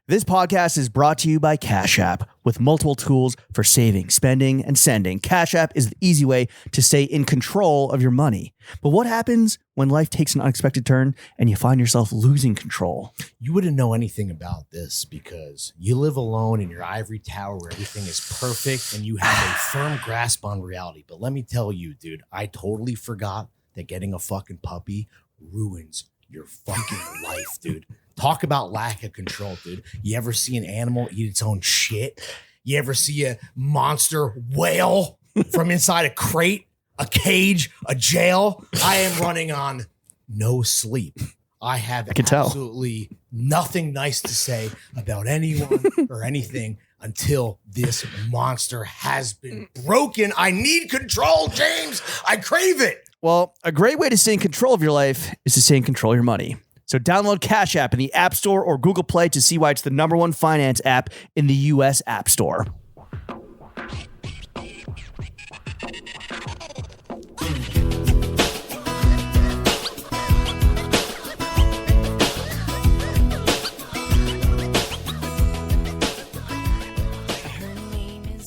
This podcast is brought to you by Cash App. With multiple tools for saving, spending, and sending, Cash App is the easy way to stay in control of your money. But what happens when life takes an unexpected turn and you find yourself losing control? You wouldn't know anything about this because you live alone in your ivory tower where everything is perfect and you have a firm grasp on reality. But let me tell you, dude, I totally forgot that getting a fucking puppy ruins your fucking life, dude. Talk about lack of control, dude. You ever see an animal eat its own shit? You ever see a monster whale from inside a crate, a cage, a jail? I am running on no sleep. I have absolutely nothing nice to say about anyone or anything until this monster has been broken. I need control, James. I crave it. Well, a great way to stay in control of your life is to stay in control of your money. So download Cash App in the App Store or Google Play to see why it's the #1 finance app in the U.S. App Store.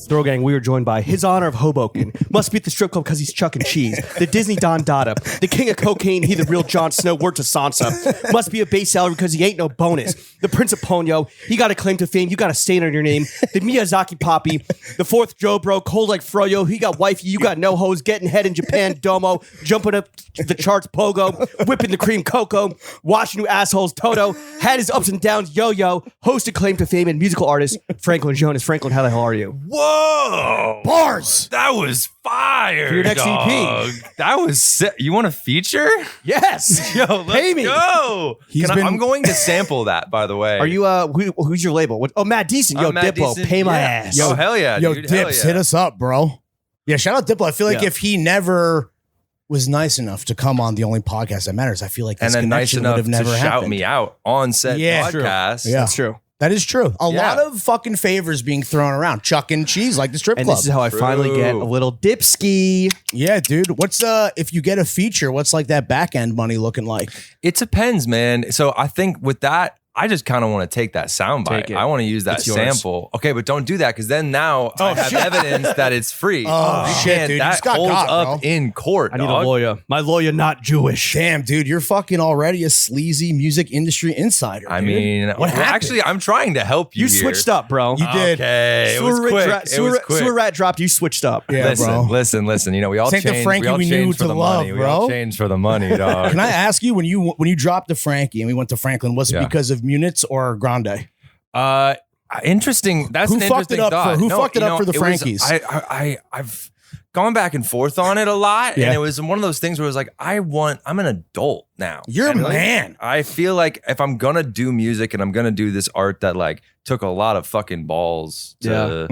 Throw Gang, we are joined by His Honor of Hoboken. Must be at the strip club because he's chucking cheese. The Disney Don Dada. The king of cocaine, he the real Jon Snow, word to Sansa. Must be a base salary because he ain't no bonus. The Prince of Ponyo, he got a claim to fame, you got a stain on your name. The Miyazaki Poppy. The fourth JoBro, cold like Froyo, he got wifey, you got no hoes, getting head in Japan, Domo, jumping up the charts, Pogo, whipping the cream cocoa, washing you assholes, Toto, had his ups and downs, Yo-Yo, hosted claim to fame and musical artist, Franklin Jonas. Franklin, how the hell are you? Whoa! Bars! That was fire! For your next dog. EP. That was sick. You want a feature? Yes! Yo, let's Pay me. go! I'm going to sample that, by the way. Are you, who's your label? What? Oh, Matt Decent. Yo, Matt Diplo, Decent. pay my Yeah. ass. Yo, hell yeah, Yo, dude. Hell Dips, yeah. hit us up, bro. Yeah, shout out Diplo. I feel like Yeah. if he never was nice enough to come on the only podcast that matters, I feel like this And then nice connection would enough have never to shout happened. me out on said Yeah. podcast. Yeah. That's true. That is true. A Yeah. lot of fucking favors being thrown around. Chucking cheese like the strip And club. this is how I finally get a little dipski. Yeah, dude. What's if you get a feature, what's like that back end money looking like? It depends, man. So I think with that, I just kind of want to take that soundbite. Take it. I want to use that It's yours. sample. Okay, but don't do that because then now I have evidence that it's free. Oh, shit, And dude. You that just got holds got, up bro. in court. I need dog. a lawyer. My lawyer not Jewish. Damn, dude, you're fucking already a sleazy music industry insider. I dude. mean, what happened? actually, I'm trying to help you. You here. switched up, bro. You did. Okay, it was quick. Sewer rat dropped. You switched up. Yeah, bro. Listen. You know, we all This ain't the change. Frankie We all we change knew for to the love, money. We bro. all change for the money, dog. Can I ask you when you dropped the Frankie and we went to Franklin, was it Yeah. because of Munitz or Grande? Interesting. That's Who an fucked it interesting up thought. for- who fucked it up for the it was- Frankies? I've gone back and forth on it a lot, Yeah. and it was one of those things where it was like, I'm an adult now. You're a And, like, man. I feel like if I'm gonna do music and I'm gonna do this art that like took a lot of fucking balls to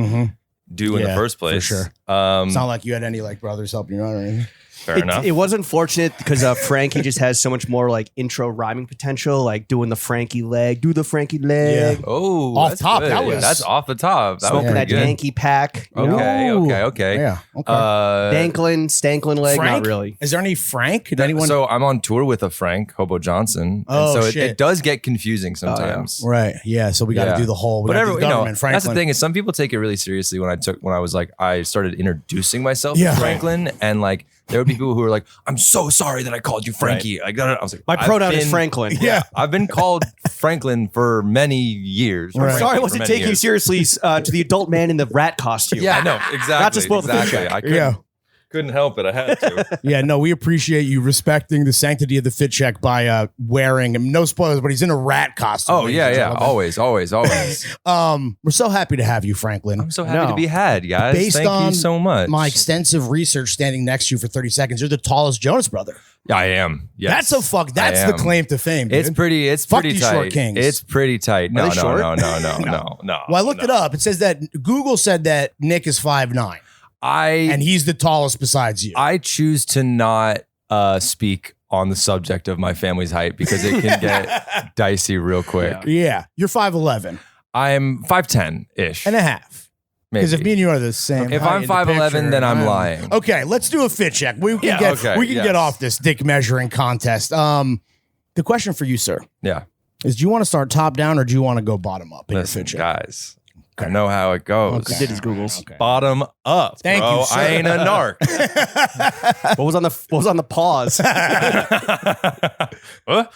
do in the Yeah, first for place. sure. Um, It's not like you had any like brothers helping you out or anything. fair enough. It was unfortunate because Frankie just has so much more like intro rhyming potential, like doing the Frankie leg, do the Frankie leg, Oh, Off that's top, good. that was- that's off the top. That was smoking that pretty good. Yankee pack. You know? Okay. Yeah. Okay. Stanklin leg, Frank? not really. Is there any Frank? Did anyone? So I'm on tour with a Frank, Hobo Johnson. Oh, and so shit. it does get confusing sometimes. Right. Yeah. So we got to Yeah. do the whole. We Whatever, got to do the government, that's the Franklin. thing is some people take it really seriously when I was like, I started introducing myself Yeah. to Franklin and like, there would be people who were like, I'm so sorry that I called you Frankie. Like, I was like, My I've pronoun is been- Franklin. Yeah. I've been called Franklin for many years. Right. Sorry, I For wasn't many taking you years. seriously to the adult man in the rat costume. Yeah, I know, exactly. Not to spoil the fit exactly. check. I Yeah. couldn't help it. I had to. Yeah. No, we appreciate you respecting the sanctity of the fit check by wearing him. No spoilers, but he's in a rat costume. Oh, ladies yeah, and yeah. gentlemen. Always. We're so happy to have you, Franklin. I'm so happy No. to be had, guys. Based Thank on you so much. My extensive research standing next to you for 30 seconds, you're the tallest Jonas brother. Yeah, I am. Yes. That's I the am. claim to fame, dude. It's pretty Fuck pretty these tight. short kings. It's pretty tight. No, they no, short? no. Well, I looked it up. It says that Google said that Nick is 5'9", and he's the tallest besides you. I choose to not speak on the subject of my family's height because it can get dicey real quick. Yeah. You're 5'11" I'm 5'10" and a half. Because if me and you are the same, If height I'm in the 5'11", picture, then I'm lying. Okay, let's do a fit check. We can get okay, we can yes. get off this dick measuring contest. The question for you, sir: Yeah. Is do you want to start top down or do you want to go bottom up in your Listen, fit check? guys, I know how it goes. Okay. He did his Googles. Okay. Bottom up. Thank bro. you, sir. I ain't a narc. What was on the pause? What?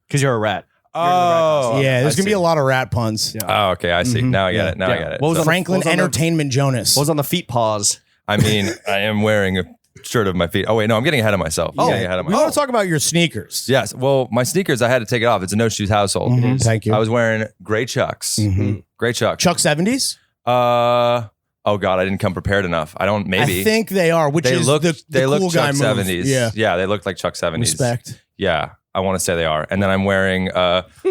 Because you're a rat. Oh, Yeah, there's I gonna be see. a lot of rat puns. Yeah. Oh, okay, I see. Now I get it. Now I Yeah. get it. What was So, on the- Franklin what was on the- Entertainment Jonas. What was on the feet pause? I mean, I am wearing a shirt of my feet. Oh wait, no, I'm getting ahead of myself. I'm getting ahead of we myself. want to talk about your sneakers. Yes. Well, my sneakers, I had to take it off. It's a no shoes household. Mhm, Thank you. I was wearing gray Chucks. Mhm. Gray Chucks. Chuck 70s? Oh God, I didn't come prepared enough. I don't. Maybe I think they are, which they is look. the They look cool guy Chuck move. 70s. Yeah. Yeah, they look like Chuck 70s. Respect. Yeah, I want to say they are. And then I'm wearing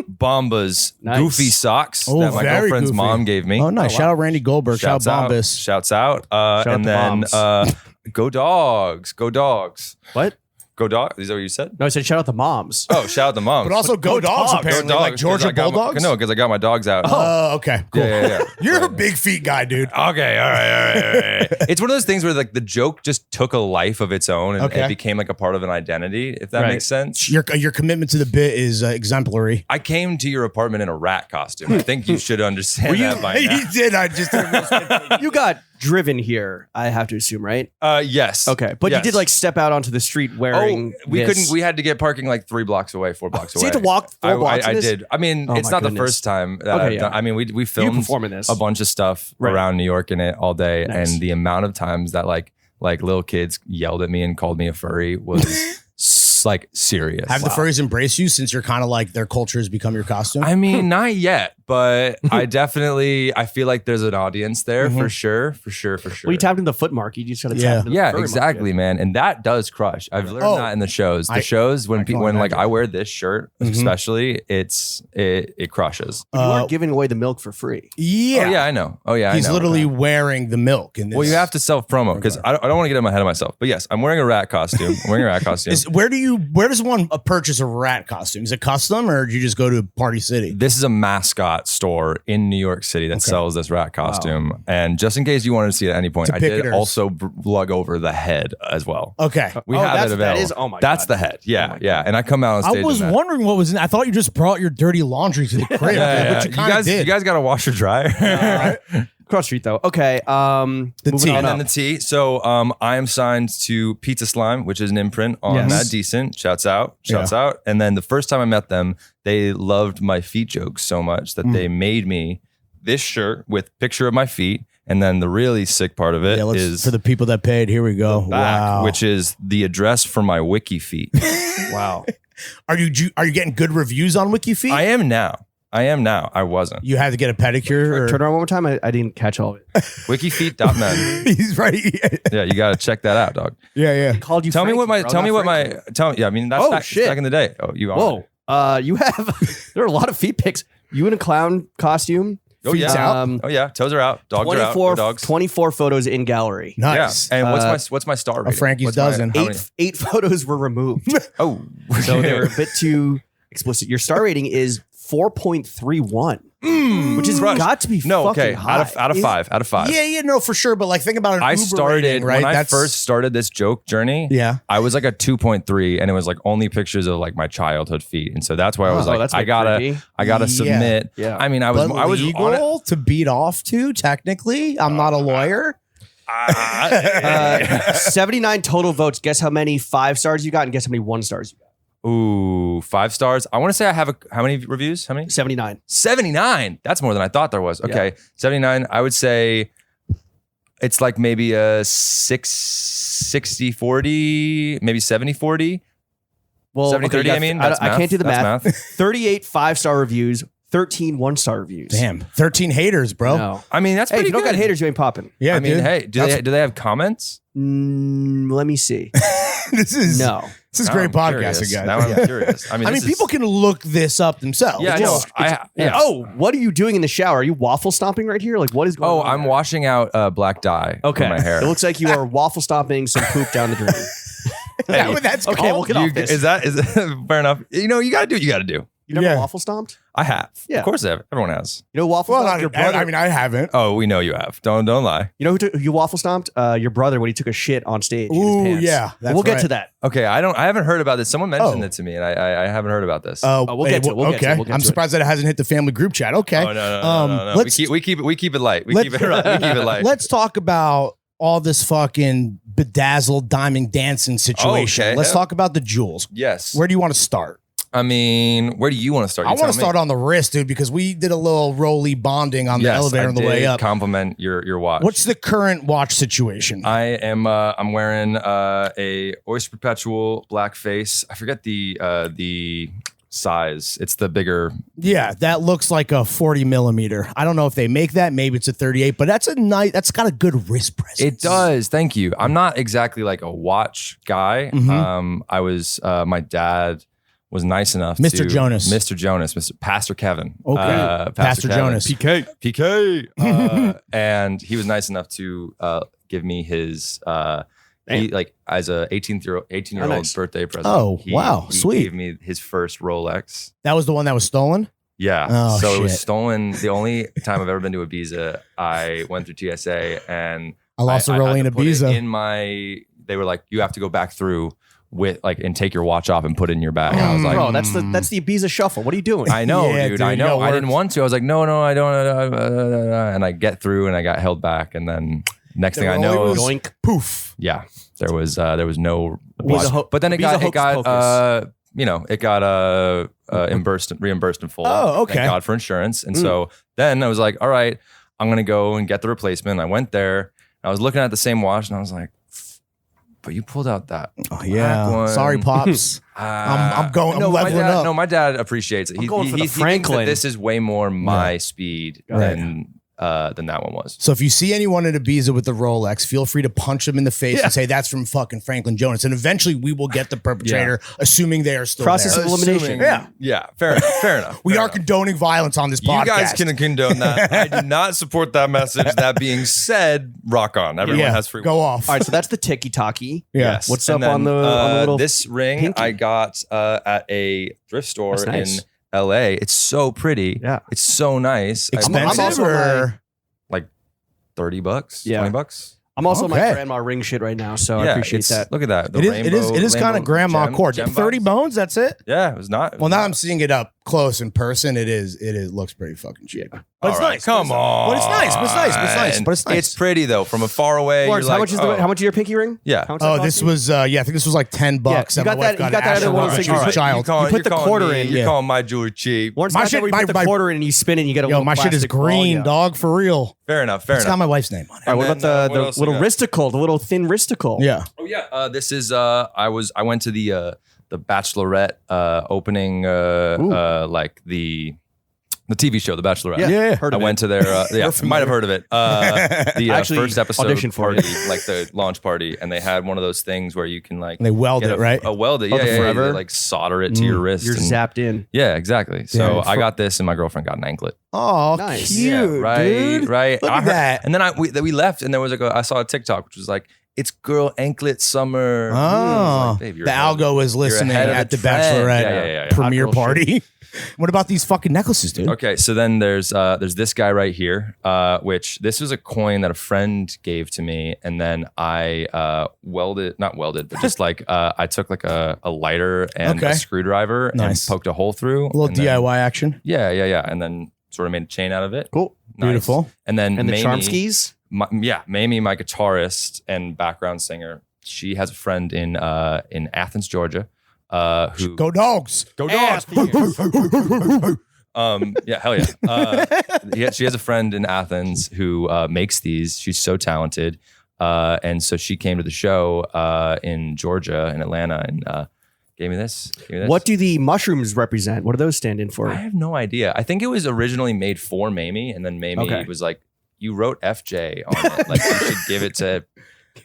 Bomba's Nice. goofy socks Oh, that my very girlfriend's goofy. mom gave me. Oh, nice. Shout out Randy Goldberg. Shout out Bombas. Shouts out. out And to then Bombs. go dogs. Go dogs. What? Go dogs. Is that what you said? No, I said shout out the moms. Oh, shout out the moms. But also go dogs, apparently. Go Like dogs, Georgia 'cause I got my- Bulldogs? No, because I got my dogs out. Oh, okay. Cool. Yeah. You're a big feet guy, dude. Okay, all right. It's one of those things where like the joke just took a life of its own and Okay. it became like a part of an identity, if that Right. makes sense. Your commitment to the bit is exemplary. I came to your apartment in a rat costume. I think you should understand that by now. He did. I just did a real spit. You got driven here, I have to assume, right? Yes. Okay, but Yes. you did like step out onto the street wearing. we this. couldn't. We had to get parking like 3 blocks away, 4 blocks So away. you had to walk 4 blocks. I in this? did. I mean, Oh it's my not the goodness. first time. That Okay, I've yeah. done. I mean, we You filmed perform in this. a bunch of stuff Right. around New York in it all day, Nice. and the amount of times that like little kids yelled at me and called me a furry was like serious. Have the furries embrace you since you're kind of like their culture has become your costume? I mean, not yet, but I feel like there's an audience there for sure. Well, you tapped in the foot mark. You just got to Yeah. tap into the Yeah, furry exactly, man. And that does crush. I've learned Oh. that in the shows. The I shows when can when like imagine. I wear this shirt, Mhm. especially, it crushes. market. You weren't giving away the milk for free. yeah. Oh yeah, I know. Oh yeah, He's I know. literally wearing the milk in this. Well, you have to self promo because I don't want to get ahead of myself. But yes, I'm wearing a rat costume. I'm wearing a rat costume. Where does one purchase a rat costume? Is it custom or do you just go to Party City? This is a mascot store in New York City that sells this rat costume. And just in case you wanted to see it at any point, To I did picketers. also lug over the head as well. Okay. We Oh, have that's- it available. that is- oh my That's God. the head. Yeah, Oh my yeah. And I come out on I stage. was in that. wondering what was in. I thought you just brought your dirty laundry to the crib, Yeah. which you You kind of guys, did. you guys got to wash or dry. Cross street though. Okay. The moving T. on And up. then the T. So I am signed to Pizza Slime, which is an imprint on Yes. That Decent. Shouts out. And then the first time I met them, they loved my feet jokes so much that they made me this shirt with picture of my feet. And then the really sick part of it Yeah, is for the people that paid. Here we go. back, Wow. which is the address for my Wiki Feet. Wow. Are you getting good reviews on Wiki Feet? I am now. I wasn't. You had to get a pedicure. Or? Turn around one more time. I didn't catch all of it. Wikifeet.men. He's right. Yeah, you got to check that out, dog. Yeah. Called you. Tell me what my. Frankie, bro, Tell me not what my. Frankie. Tell me. Yeah, I mean that's Oh, back, shit. back in the day. Oh, you on it. Whoa. You have. There are a lot of feet pics. You in a clown costume. Oh yeah. out. Oh yeah. Toes are out. Dogs are out. 24, Go dogs. 24 photos in gallery. Nice. Yeah. And what's my star rating? Frankie's What's my- dozen. how many- Eight photos were removed. Oh. So they were a bit too explicit. Your star rating is 4.31, which has got to be No. fucking Okay. high. Out of five. Out of five. Yeah, no, for sure. But like, think about an I Uber started rating, right? when I first started this joke journey. Yeah. I was like a 2.3, and it was like only pictures of like my childhood feet, and so that's why I was Oh, like, that's I like gotta creepy. gotta Yeah. submit. Yeah. I mean, I But was legal on it. to beat off to, technically. I'm not a lawyer. 79 total votes. Guess how many 5 stars you got, and guess how many 1 stars you got. Ooh, 5 stars. I want to say I have how many reviews? How many? 79. 79. That's more than I thought there was. Okay. 79. I would say it's like maybe a 60-40, maybe 70-40. Well, 70-30, I mean. That's I can't do the That's math. 38 5-star reviews, 13 1-star reviews. Damn. 13 haters, bro. No. I mean, that's Hey, if pretty you don't good. got haters, you ain't popping. Yeah, I mean, dude. hey, do they have comments? Let me see. This is No. This is Now great I'm podcasting, curious. guys. Now I'm Yeah. curious. I mean, this is- people can look this up themselves. Yeah, I know. Yeah. Oh, what are you doing in the shower? Are you waffle stomping right here? Like, what is going on? Oh, I'm there? washing out black dye Okay. for my hair. It looks like you are waffle stomping some poop down the drain. Is that what that's Okay, called? we'll get off this. Is that fair enough? You know, you got to do what you got to do. You never Yeah. waffle stomped? I have. Yeah. Of course I have. Everyone has. You know, waffle stomped your brother. I mean, I haven't. Oh, we know you have. Don't lie. You know who you waffle stomped? Your brother when he took a shit on stage. in his Ooh, pants. yeah, We'll get to that. Okay, I haven't heard about this. Someone mentioned it to me, and I haven't heard about this. we'll get to it. We'll get to it. We'll get I'm to surprised that it hasn't hit the family group chat. Okay. Oh no. We keep it light. We keep it light. Let's talk about all this fucking bedazzled diamond dancing situation. Okay. Let's talk about the jewels. Yes. Where do you want to start? I mean, where do you want to start? I want to start on the wrist, dude, because we did a little Rollie bonding on the elevator on the way up. Compliment your watch. What's the current watch situation? I am. I'm wearing a Oyster Perpetual black face. I forget the size. It's the bigger. Yeah, that looks like a 40 millimeter. I don't know if they make that. Maybe it's a 38, but that's got a good wrist presence. It does. Thank you. I'm not exactly like a watch guy. Mhm. I was. My dad was nice enough. Mr. Jonas, Mr. Pastor Kevin. Okay, Pastor Kevin. Jonas, PK. And he was nice enough to give me his. As a 18-year-old nice. birthday present. Oh, wow. He Sweet. gave me his first Rolex. That was the one that was stolen. Yeah. Oh, so shit. it was stolen. The only time I've ever been to Ibiza, I went through TSA and I lost a Rollie in had to put it Ibiza. they were like, you have to go back through with and take your watch off and put it in your bag. And I was like, Bro, that's the Ibiza shuffle. What are you doing? I know, Yeah, dude. dude, I you know. got I didn't worked. want to. I was like, no, I don't. And I get through and I got held back. And then next thing I know, Yoink. Poof. yeah, there was no Was a ho- but then it Ibiza got hocus it got reimbursed in full. Oh, okay. Thank God for insurance. And so then I was like, all right, I'm gonna go and get the replacement. I went there. I was looking at the same watch and I was like, but you pulled out that Oh, black yeah. one. Sorry, pops. I'm leveling up. No, my dad appreciates it. I'm going for the He thinks Franklin. that this is way more my speed than that one was. So if you see anyone in Ibiza with the Rolex, feel free to punch them in the face and say that's from fucking Franklin Jonas. And eventually we will get the perpetrator, assuming they are still Process there. of elimination. Yeah. Fair enough. We fair are enough. condoning violence on this podcast. You guys can condone that. I do not support that message. That being said, rock on. Everyone has free will. Go off. All right, so that's the tiki taki. Yeah. Yes. What's And up on the little this ring pinky? I got at a thrift store That's nice. in LA. It's so pretty. Yeah. It's so nice. Expensive I'm also or? like $30, Yeah. $20. I'm also on my Okay. grandma ring shit right now, so I appreciate it's- that. Look at that. The It is rainbow- kind of grandma gem- cord. gem 30 vibes. bones, that's it? Yeah, it was not. Well, now I'm seeing it up close in person. It looks pretty fucking cheap. But it's All right, nice. Come on. But it's nice. But it's nice. But it's nice. It's pretty though. From a far away. Lawrence, you're how like, much is your pinky ring? Yeah. How much does Oh, that this cost you? was I think this was like $10 you that my got wife that- got you got that at other one when that's she was a like- child. You put the quarter in. You're Yeah. calling my jewelry cheap. Lawrence My got shit- that where you my- put the my- quarter in and you spin it and you get a Yo, little my shit is plastic ball, green, yeah. dog, for real. Fair enough. It's got my wife's name on it. All right, what And about then, what else the we little got? wristicle, the little thin wristicle? Yeah. Oh yeah. This is I went to the Bachelorette opening like the TV show, The Bachelorette. Yeah. Heard I of went it. to their you might have heard of it. The Actually first episode auditioned for party, it. like the launch party, and they had one of those things where you can like And they weld get it, right? A weld it, Oh, yeah, the yeah, forever? they, like solder it to your wrist. You're and- zapped in. Yeah, exactly. So Yeah. I got this, and my girlfriend got an anklet. Oh, Nice. cute, Yeah, right, dude. right. Look I at heard- that. And then we left, and there was I saw a TikTok which was like, "It's girl anklet summer." Oh, I was like, "Babe, you're the ahead- algo is listening ahead of at the trend." Bachelorette Yeah. premiere Hot girl party. What about these fucking necklaces, dude? Okay, so then there's this guy right here, which this was a coin that a friend gave to me, and then I not welded, but just like I took like a lighter and Okay. a screwdriver Nice. and poked a hole through. A little and then- DIY action. Yeah, and then sort of made a chain out of it. Cool. Nice. Beautiful. And then And the Mamie, charm skis? Mamie, my guitarist and background singer, she has a friend in Athens, Georgia, who Go dogs. Go dogs. Yeah, hell yeah. She has a friend in Athens who makes these. She's so talented. And so she came to the show in Georgia, in Atlanta, and gave me this. What do the mushrooms represent? What do those stand in for? I have no idea. I think it was originally made for Mamie, and then Mamie Okay. was like, you wrote FJ on it. Like, you should give it to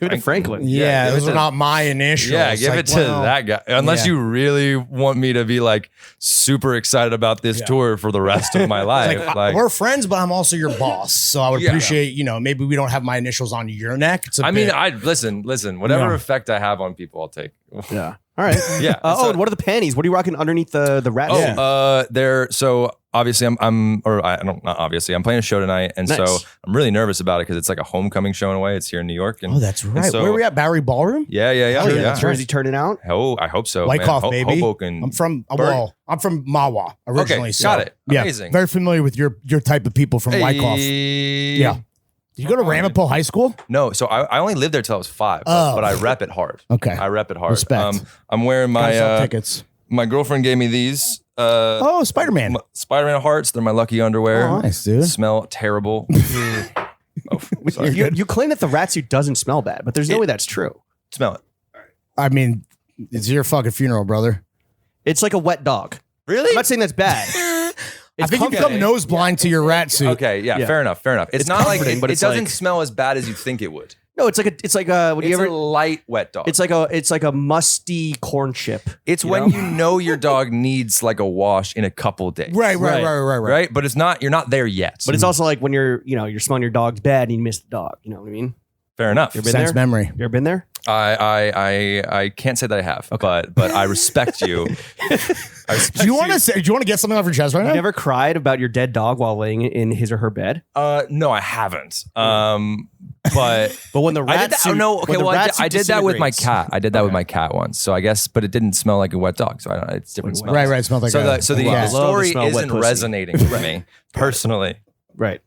Give it to Franklin. Yeah, give those it are to- not my initials. Yeah, give Like, it to well, that guy. Unless yeah. you really want me to be like super excited about this Yeah. tour for the rest of my life. Like, we're friends, but I'm also your boss. So I would Yeah. appreciate, maybe we don't have my initials on your neck. It's a I mean, bit- I listen. Whatever Yeah. effect I have on people, I'll take. Yeah. All right. Yeah. And what are the panties? What are you rocking underneath the rat? They're so obviously I'm playing a show tonight, and so I'm really nervous about it because it's like a homecoming show in a way. It's here in New York, and that's right. So, Where are we at? Bowery Ballroom? Yeah. Jersey turning out. Oh, I hope so. Wyckoff, baby. Hoboken. I'm from Mawa originally. Okay, so, got it. Yeah, Amazing. very familiar with your type of people from Wyckoff. Yeah. Did you go to Ramapo High School? No, so I only lived there till I was 5, but I rep it hard. Okay, I rep it hard. Respect. I'm wearing my tickets. My girlfriend gave me these. Spider-Man. Spider-Man hearts. They're my lucky underwear. Oh, nice, dude. Smell terrible. Sorry. You claim that the rat suit doesn't smell bad, but there's no way that's true. Smell it. I mean, it's your fucking funeral, brother. It's like a wet dog. Really? I'm not saying that's bad. I think you become nose blind to your rat suit. Okay, yeah, fair enough. It's not like comforting, but it it's doesn't like- smell as bad as you think it would. No, it's like a. Would you It's ever? a light wet dog. It's like a musty corn chip. It's when you know your dog needs like a wash in a couple days. Right. But it's not. You're not there yet. But it's also like when you're smelling your dog's bed and you miss the dog. You know what I mean? fair enough. You've been Sense there? memory. You ever been there? I can't say that I have, but I respect you. Do you want to get something off your chest right You now? never cried about your dead dog while laying in his or her bed? No, I haven't. But when the rat I did that. suit, Oh no, okay. when the Well, rat suit I did that with my disintegrates. cat. I did that with my cat once. So I guess, but it didn't smell like a wet dog. So I don't know. It's different smells. Right. It smells like So a- the yeah. story smell of wet isn't pussy. resonating for me personally. Right.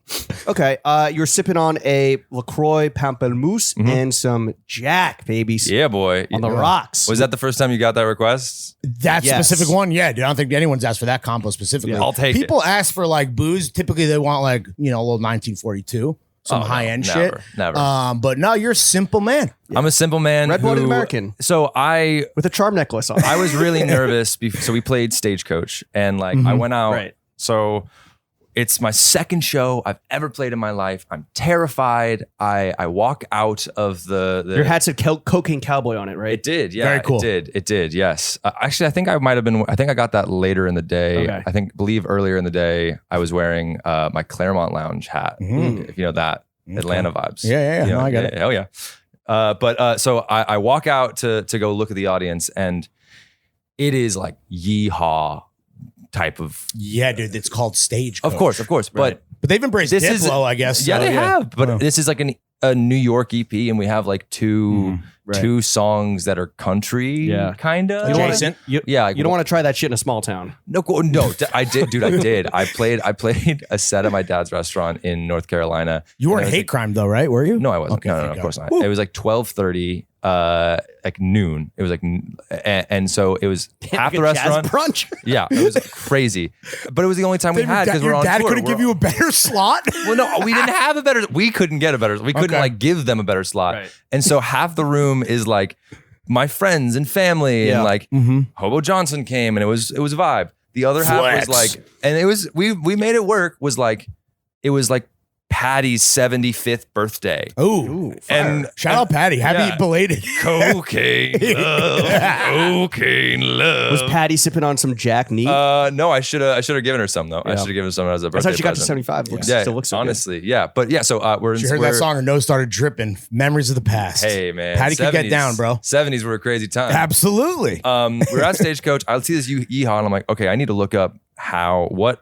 Okay. You're sipping on a LaCroix Pamplemousse and some Jack, babies. Yeah, boy. On the rocks. Was that the first time you got that request? That Yes. specific one, yeah, dude. I don't think anyone's asked for that combo specifically. Yeah, I'll take People ask for like booze. Typically, they want like a little 1942, some Oh, high end no, shit. never. But no, you're a simple man. I'm a simple man. Red-blooded who- American. So With a charm necklace on. I was really nervous. So we played Stagecoach, and like I went out. Right. So it's my second show I've ever played in my life. I'm terrified. I walk out of the Your hat said cocaine cowboy on it, right? It did, yeah. Very cool. It did, yes. Actually, I think I might have been. I think I got that later in the day. Okay. Believe earlier in the day, I was wearing my Claremont Lounge hat. If you know that, Atlanta vibes. Yeah. You know, No, I get it. Hell yeah. So I walk out to go look at the audience, and it is like yeehaw type of. Yeah, dude. It's called stage. Of course, but But they've embraced this Diplo, is I guess. yeah, so, they have. But Oh. this is like a New York EP, and we have like two songs that are country, Yeah. kind of Adjacent. You like, don't want to try that shit in a small town. No, I did, dude. I did. I played a set at my dad's restaurant in North Carolina. You weren't And it was hate crime though, right? Were you? No, I wasn't. Okay, No, thank of God. course not. Woo. It was like 12:30, like noon. It was like, and so it was half the Like a jazz restaurant. brunch. Yeah, it was crazy, but it was the only time we had because we're Your on dad tour. couldn't give you a better slot. Well, no, we didn't have a better. We couldn't get a better. We couldn't Okay. like give them a better slot. Right. And so half the room is like my friends and family, and like Hobo Johnson came, and it was a vibe. The other half Flex. was like, and it was we made it work. It was like Patty's 75th birthday. Ooh, And shout out Patty. Happy yeah. belated. Cocaine love, cocaine love. Was Patty sipping on some Jack neat? No, I should have given her some though. I Yeah. should have given her some as a birthday That's how she got to present. 75. Looks, Yeah, still looks so honestly, yeah. But yeah, so we're She heard that song, her nose started dripping. Memories of the past. Hey man, Patty could get down, bro. 70s were a crazy time. Absolutely. We're at Stagecoach. I see this yeehaw, and I'm like, okay, I need to look up what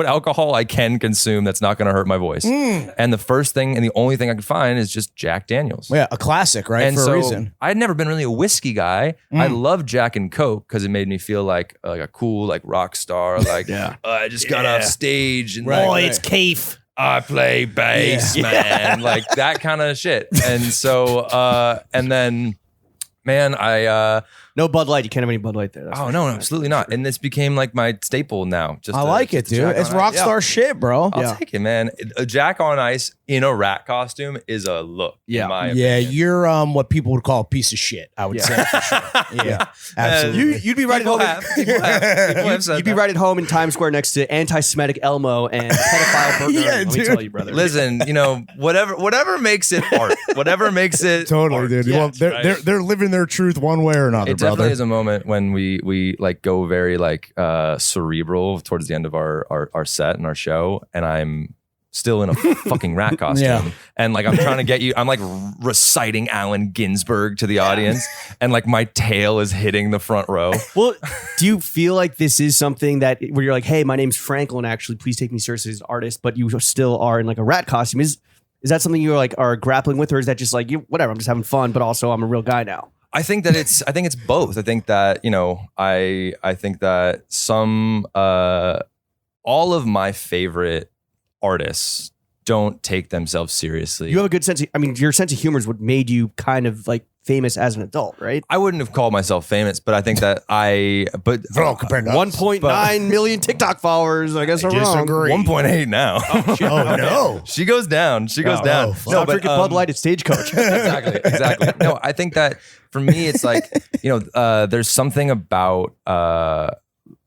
alcohol I can consume that's not going to hurt my voice. And the first thing and the only thing I could find is just Jack Daniels. Yeah, a classic, right? And For so a reason. I'd never been really a whiskey guy. I loved Jack and Coke because it made me feel like a cool like rock star. Like I just got off stage and Right, like, right. It's Keith. I play bass, man. Like that kind of shit. And so and then man, No Bud Light. You can't have any Bud Light there. That's oh for no, sure. absolutely not. And this became like my staple now. Just I like it, dude. It's rock star shit, bro. I'll take it, man. A Jack on Ice in a rat costume is a look. Yeah. in my Yeah, opinion. you're what people would call a piece of shit, I would say. For sure. Yeah, absolutely. You'd be right at People home. have- people have said You'd be that. right at home in Times Square next to anti-Semitic Elmo and pedophile Burger. Yeah, Let me dude. tell you, brother. Listen, whatever makes it art, whatever makes it Totally, art. dude. Yeah, Well, they're living their truth one way or another, It definitely brother. is a moment when we like go very like cerebral towards the end of our set and our show, and I'm still in a fucking rat costume. Yeah. And like, I'm trying to get you, I'm like reciting Allen Ginsberg to the audience. And like my tail is hitting the front row. Well, do you feel like this is something that where you're like, hey, my name's Franklin, actually, please take me seriously as an artist, but you still are in like a rat costume. Is that something you're like are grappling with, or is that just like, whatever, I'm just having fun, but also I'm a real guy now? I think it's both. I think that, I think that all of my favorite artists don't take themselves seriously. You have a good sense your sense of humor is what made you kind of like famous as an adult, right? I wouldn't have called myself famous, but I think that compared to 1.9 million TikTok followers. I guess I'm wrong. 1.8 now. Oh no. She goes down. No, Stop drinking Bud Light at Stagecoach. exactly. No, I think that for me, it's like, there's something about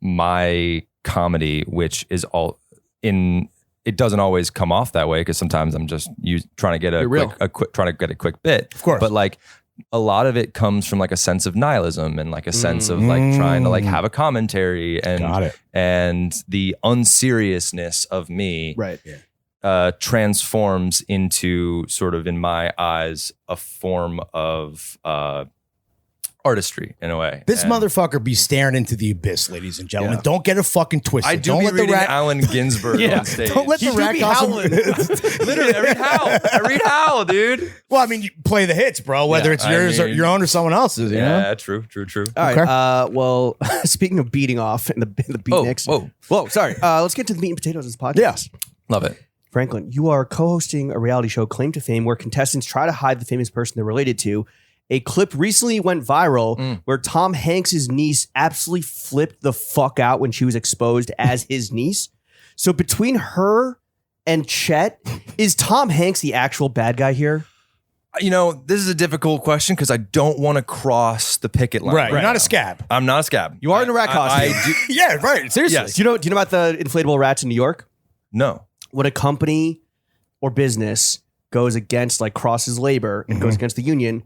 my comedy, which is all in. It doesn't always come off that way because sometimes I'm just trying to get a quick bit. Of course. But like a lot of it comes from like a sense of nihilism and like a sense of like trying to like have a commentary and the unseriousness of me Right. Yeah. transforms into sort of, in my eyes, a form of artistry in a way. This motherfucker be staring into the abyss, ladies and gentlemen. Yeah. Don't get it fucking twisted. I do Don't be let reading the rat. Allen Ginsberg on stage. Don't let the rat costume. Literally, I read Howl, dude. Well, I mean, you play the hits, bro. Whether it's yours or your own or someone else's. You know? Yeah, true. All right. Well, speaking of beating off and the beatniks. Whoa. Sorry. Let's get to the meat and potatoes of this podcast. Yeah. Love it. Franklin, you are co-hosting a reality show, Claim to Fame, where contestants try to hide the famous person they're related to. A clip recently went viral where Tom Hanks' niece absolutely flipped the fuck out when she was exposed as his niece. So between her and Chet, is Tom Hanks the actual bad guy here? This is a difficult question because I don't want to cross the picket line. Right. You're not a scab. I'm not a scab. You are in a rat costume. Yeah, right. Seriously. Yes. Do you know about the inflatable rats in New York? No. When a company or business goes against, like, crosses labor and goes against the union,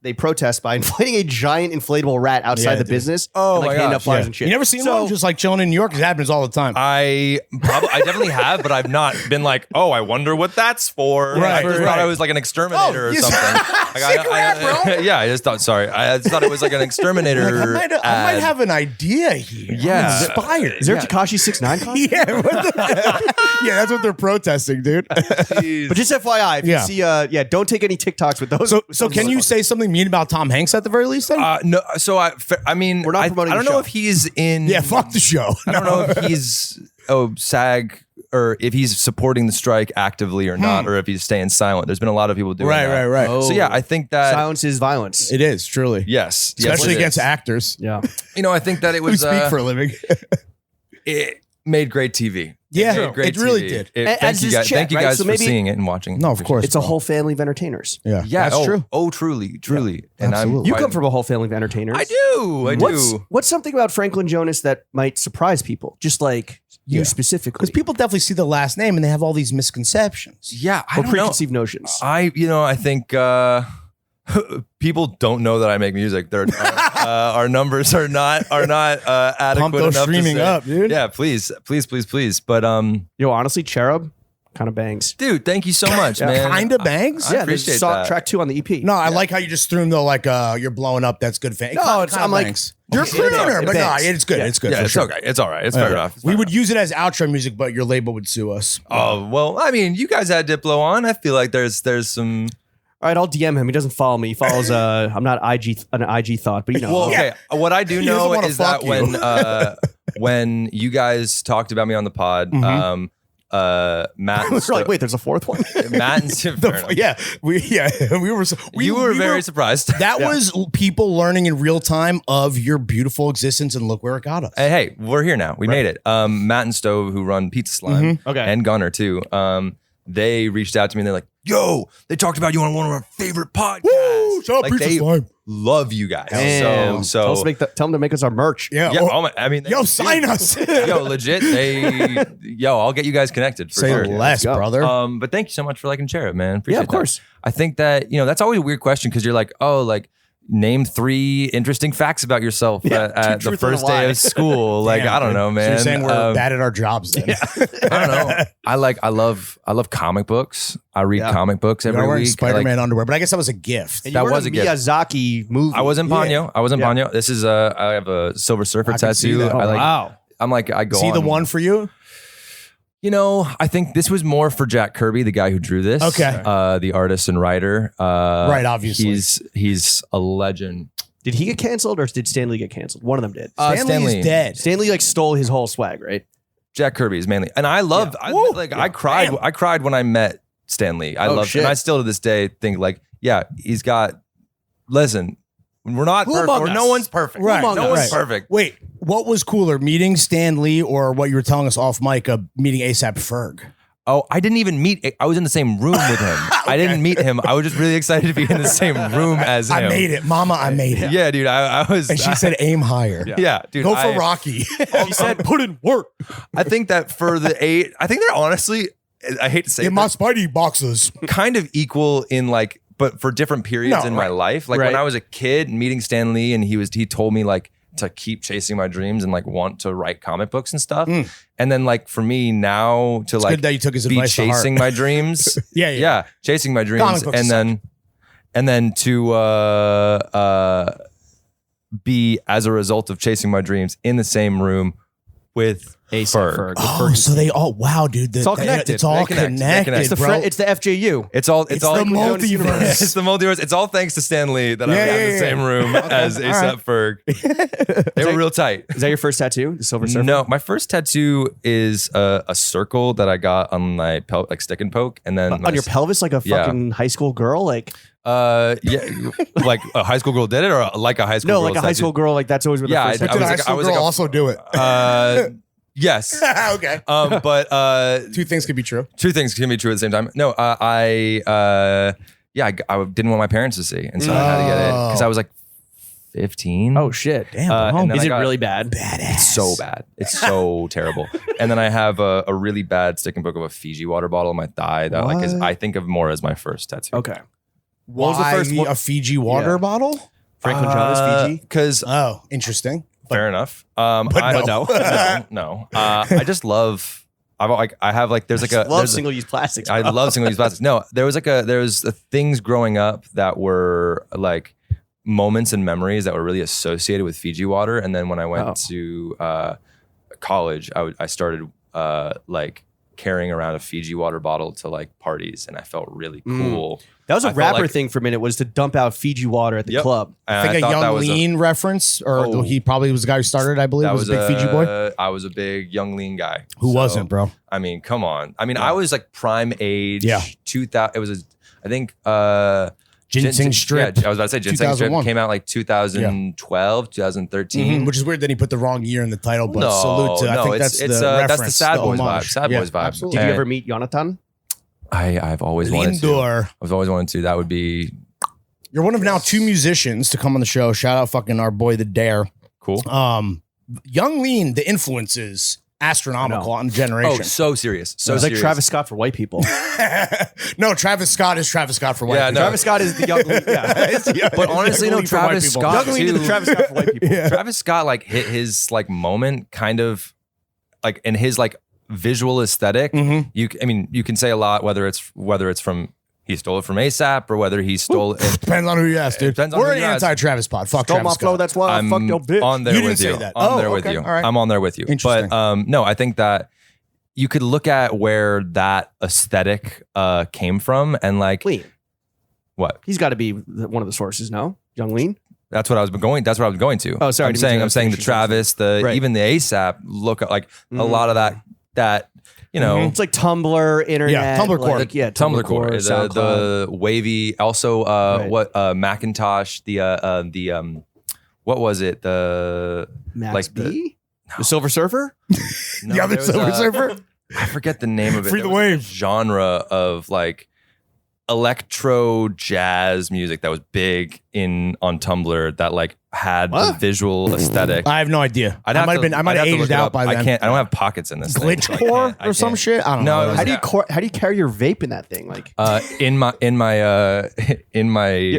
they protest by inflating a giant inflatable rat outside the business. Oh, and, like, my handing gosh, up flyers yeah. and shit. You never seen one just like chilling in New York? It happens all the time. I definitely have, but I've not been like, oh, I wonder what that's for. Right, I just thought it was like an exterminator or something. Like, bro. Yeah, I just thought. Sorry, I just thought it was like an exterminator. I might have an idea here. Yeah. I'm inspired. Is there a Tekashi 6ix9ine costume? Yeah, yeah, that's what they're protesting, dude. But just FYI, if you see, don't take any TikToks with those. So can you say something mean about Tom Hanks at the very least? Then? No. So I mean, We're not promoting I don't the know show. if he's in. Yeah, fuck the show. I don't know if he's SAG or if he's supporting the strike actively or not, or if he's staying silent. There's been a lot of people doing that. Right. Oh. So yeah, I think that Silence is violence. It is truly, yes, especially it against is. actors Yeah. I think that it who was speak for a living. it made great TV. Yeah, made great it really TV. did. Thank As you does guys, Chet, thank you right? guys So for maybe- seeing it and watching. No, of course. It's a whole family of entertainers. Yeah, Yeah, that's true. Oh, truly. And Absolutely. You come from a whole family of entertainers. I do. What's something about Franklin Jonas that might surprise people? Just like you specifically. Because people definitely see the last name and they have all these misconceptions. Yeah, I or don't know. preconceived notions. I think people don't know that I make music. Our numbers are not adequate Pump those enough streaming to say, up, dude. Yeah, please. But Honestly, Cherub kind of bangs. dude, thank you so much, man. Kinda bangs. I appreciate that. Track 2 on the EP. No, I like how you just threw him though, like you're blowing up. That's good fan. No, I'm like, you're a it's all crooner, right. but It no, bangs. it's good. It's good. Yeah, for it's sure. okay. It's all right. It's fair enough. We would use it as outro music, but your label would sue us. Oh well, I mean, you guys had Diplo on. I feel like there's some. All right, I'll DM him. He doesn't follow me. He follows. I'm not an IG thought, but you know. Well, okay. What I do He doesn't know wanna is that fuck you. when you guys talked about me on the pod, Matt. We're like, wait, there's a fourth one. Matt and fair enough. we were. You were very surprised. That was people learning in real time of your beautiful existence, and look where it got us. Hey, we're here now. We made it. Matt and Stove, who run Pizza Slime, Okay. and Gunner too. They reached out to me and they're like, "Yo, they talked about you on one of our favorite podcasts. Woo! Shout out Like Pizza they Slime. love you guys. Damn. So tell them to make us our merch. Yeah. yeah. oh, Oh my, I mean, yo, sign us. Yo, legit. I'll get you guys connected for Say sure. less, go. brother. But thank you so much for liking Cherub, man. Appreciate Yeah, of course. that. I think that, that's always a weird question because you're like, oh, like, name 3 interesting facts about yourself at the first day of school. Like, Damn, I don't know, man. So you're saying we're bad at our jobs then? Yeah. I don't know. I love comic books. I read comic books every week. Spider-Man underwear, but I guess that was a gift. And that was a Miyazaki movie. I was in Ponyo. I was in Ponyo. This is I have a Silver Surfer tattoo. Wow. I'm like, I go. See the one for you? You know, I think this was more for Jack Kirby, the guy who drew this. Okay. The artist and writer. Right, obviously. He's a legend. Did he get canceled or did Stan Lee get canceled? One of them did. Stanley is dead. Stan Lee like stole his whole swag, right? Jack Kirby is mainly, and I love. I cried. Damn. I cried when I met Stan Lee. I love, and I still to this day think like, yeah, he's got. Listen, we're not perfect. Or no one's perfect. Right. No one's perfect. Wait, what was cooler, meeting Stan Lee or what you were telling us off mic of meeting A AP Ferg? Oh, I didn't even meet. I was in the same room with him. I didn't meet him. I was just really excited to be in the same room as him. I made it, Mama. I made it. Yeah, dude. I was. And she said, "Aim higher." Yeah, dude. Go for Rocky. She said, "Put in work." I think that for the 8, I think they're honestly. I hate to say, in my Spidey boxes, kind of equal in like, but for different periods in my life. Like when I was a kid, meeting Stan Lee, and he told me like to keep chasing my dreams and like want to write comic books and stuff. And then like for me now to it's like good that you took his be advice to chasing heart. my dreams. Yeah, chasing my dreams, Comic books and then to be as a result of chasing my dreams in the same room with Ferg. Oh, so they all wow, dude. It's all connected. It's all They connect. connected, It's the bro. it's the FJU. It's all It's the multiverse. It's the multiverse. It's all thanks to Stan Lee that I'm in the same room as A AP Ferg. They were real tight. Is that your first tattoo? The Silver Surfer? No, my first tattue is a circle that I got on my like stick and poke, and then On your pelvis, like a fucking high school girl, like like a high school girl did it, or like a high school girl like a high school girl, like that's always what the Yeah, first I tattoo. was Did a like- high school was girl like a- also do it? Yes. Okay. But Two things could be true. two things can be true at the same time. No, I didn't want my parents to see, and so I had to get it because I was like 15. Oh shit! Damn, and then Is I it got- really bad? badass. It's so bad. It's so terrible. And then I have a really bad stick and poke of a Fiji water bottle on my thigh that like is, I think of more as my first tattoo. Okay. What was the first one? a Fiji water bottle? Franklin Jonas, Fiji. Because Oh, interesting. fair enough. But no. no. I just love. I have like there's like a Love there's a- single-use plastics. I bro. love single-use plastics. No, there was things growing up that were like moments and memories that were really associated with Fiji water. And then when I went to college, I started like carrying around a Fiji water bottle to like parties, and I felt really cool. That was a I felt rapper like- thing for a minute, was to dump out Fiji water at the club. And I think a thought that Young was Lean reference, or Oh. he probably was the guy who started, I believe, that was a big Fiji boy. I was a big Young Lean guy. Who So, wasn't, bro? I mean, come on. I mean, I was like prime age. Yeah. 2000. It was I think Ginseng Strip. Yeah, I was about to say Ginseng Strip 2001. came out like 2012, 2013. Which is weird that he put the wrong year in the title, but salute to. I think it's that's the reference, that's the sad boys homage. vibe. Sad Yeah, boys vibe. absolutely. Did you And ever meet Jonathan? I've always wanted to. Lindor. I've always wanted to. That would be You're one of now 2 musicians to come on the show. Shout out fucking our boy, the Dare. cool. Young Lean, the influence is astronomical on generation. Oh, so serious. So It was like serious. Travis Scott for white people. No, Travis Scott is Travis Scott for white Yeah, people. no. Travis Scott is the young lean. Yeah. But honestly, no, Young Lean for white Travis people. Scott Young lean to the too. Travis Scott for white people. Travis Scott like hit his like moment kind of like in his like visual aesthetic. Mhm. You can say a lot whether it's from he stole it from ASAP or whether he stole it. Depends on who you ask, dude. Depends on We're who an you ask. anti-Travis pod. Fuck Stole Travis my flow, Scott. that's why I fucked your bitch. on there You with didn't you. say that. On Oh, there with okay. you. All right. I'm on there with you. Interesting. But no, I think that you could look at where that aesthetic came from and like Lean. what? He's got to be one of the sources, no? Young Lean? That's what I was going to. Oh, sorry, I I'm didn't saying mean to the finish your Travis, Right. even the ASAP look at like a lot of that you know. It's like Tumblr, internet. Yeah, Tumblr core. Like, yeah, Tumblr core, SoundCloud. the wavy, also Right. what Macintosh, the what was it, the Max like B? The Silver Surfer? no, The other there was Silver a- Surfer? I forget the name of it. Free the There was a wave. genre of like electro jazz music that was big on Tumblr that like had the visual aesthetic. I have no idea. I might have look aged it out up. by then. I don't have pockets in this thing, so I Glitchcore can't- I or some can't. shit. I don't No, know. it was- How do you carry your vape in that thing? Like, in my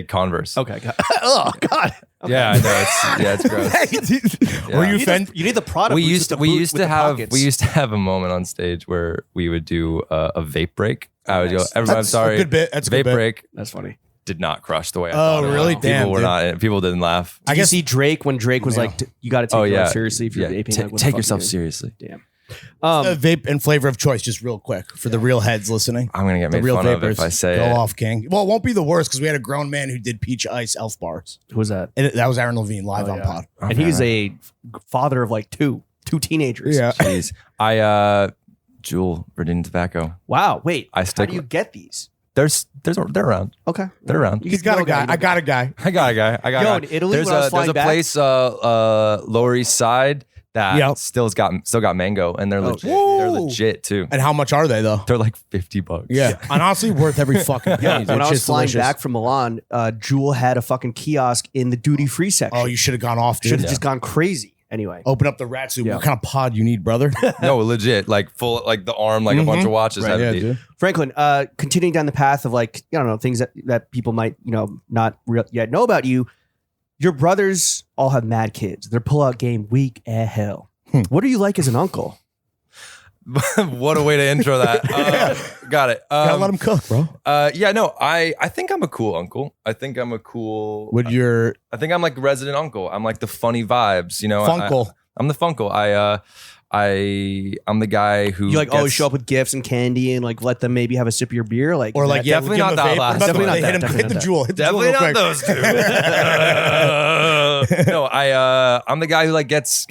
Converse. okay, God. Oh God. Okay. Yeah, I know. It's gross. Were you You need, offended? you need the product. we boost used with to the we boot used with to the have pockets. we used to have a moment on stage where we would do a vape break. I would go, Nice. everyone, I'm That's sorry. a good bit. That's a vape good bit. break That's funny. did not crush the way I Oh, thought it really? would. Damn, People were dude. not. People didn't laugh. Did you see Drake when Drake was Yeah. like, you got to take it seriously if you're vaping. Like, what the take fuck yourself you doing? seriously. Damn. The vape and flavor of choice, just real quick for the real heads listening. I'm gonna get The made real fun of if I say Go it. off, King. Well, it won't be the worst because we had a grown man who did peach ice elf bars. Who was that? And that was Aaron Levine live on yeah. pod. And he's a father of like two teenagers. Jeez. Jewel Virginia Tobacco. Wow. Wait. I How stick do you with- get these? They're around. Okay. They're around. You He's can got a go get guy. it. I got a guy. I got a guy. I got Yo, a in guy. Italy, There's when I was a flying back- place Lower East Side that Yep. still got mango, and they're legit. They're Woo. legit too. And how much are they though? They're like $50. Yeah, and honestly, worth every fucking penny. When It's I was just flying delicious. back from Milan, Jewel had a fucking kiosk in the duty free section. Oh, you should have gone off, should dude. have just gone crazy. Anyway. Open up the rat suit. Yeah. What kind of pod you need, brother? No, legit. Like full, like the arm, like a bunch of watches. Right, yeah, heavy. dude. Franklin, continuing down the path of like, I don't know, things that people might, not yet know about you. Your brothers all have mad kids. Their pullout game weak as hell. What are you like as an uncle? What a way to intro that. Got it. Gotta let him cook, bro. Yeah, no, I think I'm a cool uncle. I think I'm a cool. Would your I think I'm like resident uncle. I'm like the funny vibes, Funcle? I'm the funkle. I'm the guy who You like always gets- show up with gifts and candy and like let them maybe have a sip of your beer, like Or is like, that- yeah, definitely we'll give not him a that vape. last. What about Definitely the- not hit that, him- definitely hit the not jewel. Hit the jewel Definitely real not quick. those two. No, I'm the guy who like gets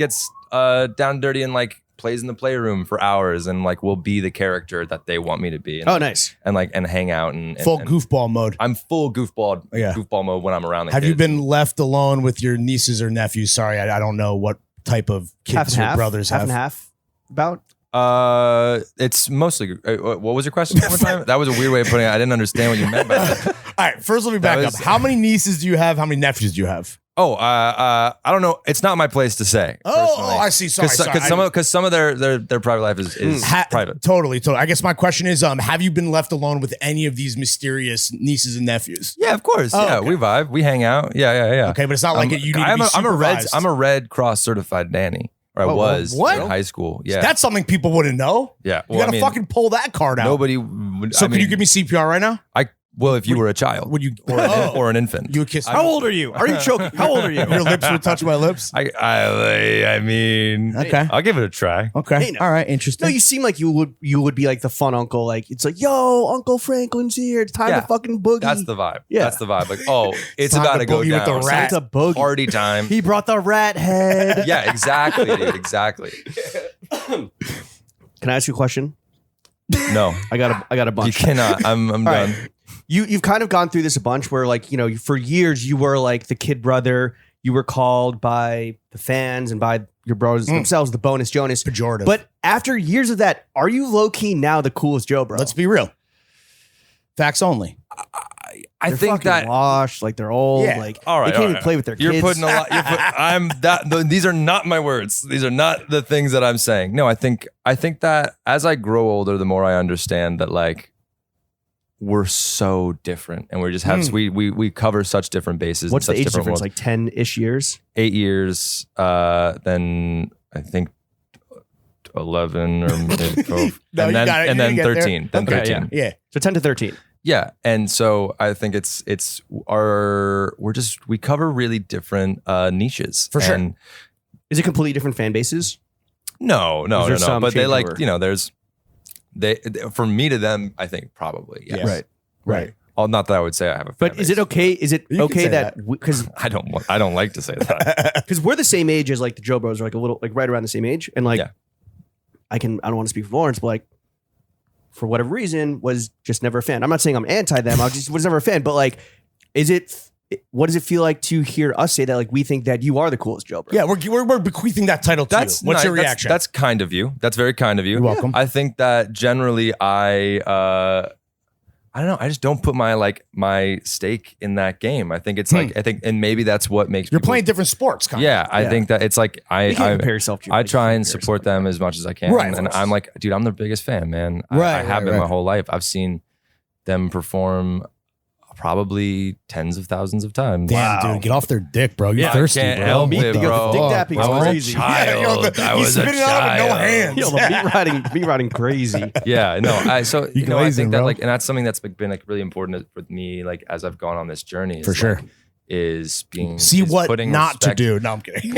down dirty and like plays in the playroom for hours and like will be the character that they want me to be. And, Oh, nice. and like and hang out and Full and goofball mode. I'm full goofball Yeah. mode when I'm around. The Have you kids. been left alone with your nieces or nephews? Sorry, I don't know what type of Half kids and your half. brothers half have. and half. About It's mostly. What was your question? One more time? That was a weird way of putting it. I didn't understand what you meant by that. All right, first let me back was- up. How many nieces do you have? How many nephews do you have? Oh, I don't know. It's not my place to say. Oh, I see. Sorry, Because some of their private life is private. Totally. I guess my question is, have you been left alone with any of these mysterious nieces and nephews? Yeah, of course. Oh, yeah, okay. we vibe. We hang out. Yeah. Okay, but it's not like you need to be I'm a supervised. Red Cross certified nanny. Or I was what? in high school. Yeah. That's something people wouldn't know. yeah. You gotta fucking pull that card out. Nobody would. So can you give me CPR right now? Well, if you were a child Would you? or an infant. You would kiss? how old are you? Are you choking? How old are you? Your lips would touch my lips. I mean, Okay. I'll give it a try. Okay. Hey, no. All right. Interesting. No, you seem like you would be like the fun uncle. Like it's like, yo, Uncle Franklin's here. It's time Yeah. to fucking boogie. That's the vibe. Yeah. That's the vibe. Like, oh, it's Time about to to go boogie with down. the rat. It's a boogie. Party time. He brought the rat head. Yeah, exactly, dude. Exactly. Can I ask you a question? No, I got a you bunch. cannot. I'm All done. right. You've kind of gone through this a bunch where like, for years you were like the kid brother. You were called by the fans and by your brothers themselves the Bonus Jonas. Pejorative. But after years of that, are you low key now the coolest JoBro? Let's be real. Facts only. I They're think fucking that. washed, like they're old, Yeah. like All right, they can't all even right. play with their You're kids. putting a lot. These are not my words. These are not the things that I'm saying. No, I think that as I grow older, the more I understand that like we're so different, and we just have we cover such different bases. What's and the such age different difference? worlds. Like 10-ish years? 8 years. Then I think 11 or 12, No, and you then got it. and You then get there. 13. Then Okay, 13. Yeah. So 10 to 13. Yeah, and so I think we cover really different niches For sure. And Is it completely different fan bases? no, Is there some but they like changeover? there's from me to them. I think probably yes. Yeah. Right. Oh, not that I would say I have a. Fan But is it base. okay? Is it You can okay say that because I don't like to say that. we're the same age as like the JoBros are like a little like right around the same age, and like Yeah. I don't want to speak for Lawrence, but like for whatever reason was just never a fan. I'm not saying I'm anti them. I was never a fan, but like, what does it feel like to hear us say that like we think that you are the coolest JoBro? Yeah, we're bequeathing that title to you. What's nice. your reaction? That's kind of you. That's very kind of you. You're welcome. I think that generally I I don't know. I just don't put my stake in that game. I think it's like, and maybe that's what makes You're people, playing different sports, kind of. Yeah, I think that it's like You can't compare yourself to your I buddies. try You and compare support yourself them as much as I can. Right, of And course. I'm like, dude, I'm their biggest fan, man. Right, I have right, been my right. whole life. I've seen them perform probably tens of thousands of times. Damn, dude, get off their dick, bro. You're I thirsty, can't bro. help Me- it, the bro. dick dapping I is was crazy. a child. I was he's a spitting it out with no child. hands. Yo, the meat riding crazy. Yeah, no. I glazing, think that bro. like, and that's something that's been like really important with me, like as I've gone on this journey. Is, For sure. like, is being See is what putting not respect, to do. No, I'm kidding.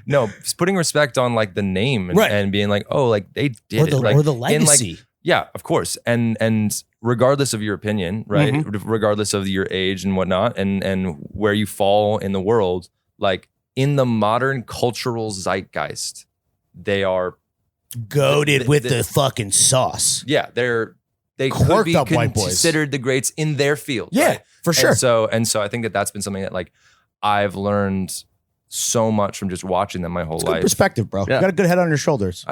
No, just putting respect on like the name and, Right. and being like, oh, like they did or the, it, like or the in, like, legacy. yeah, of course, and regardless of your opinion, right, Mm-hmm. regardless of your age and whatnot, and where you fall in the world, like in the modern cultural zeitgeist, they are Goated with the fucking sauce. yeah, they could Quirked be up white boys. considered the greats in their field. Yeah, right? for sure. And so I think that that's been something that like I've learned so much from just watching them my whole It's good life. perspective, bro. Yeah. You got a good head on your shoulders.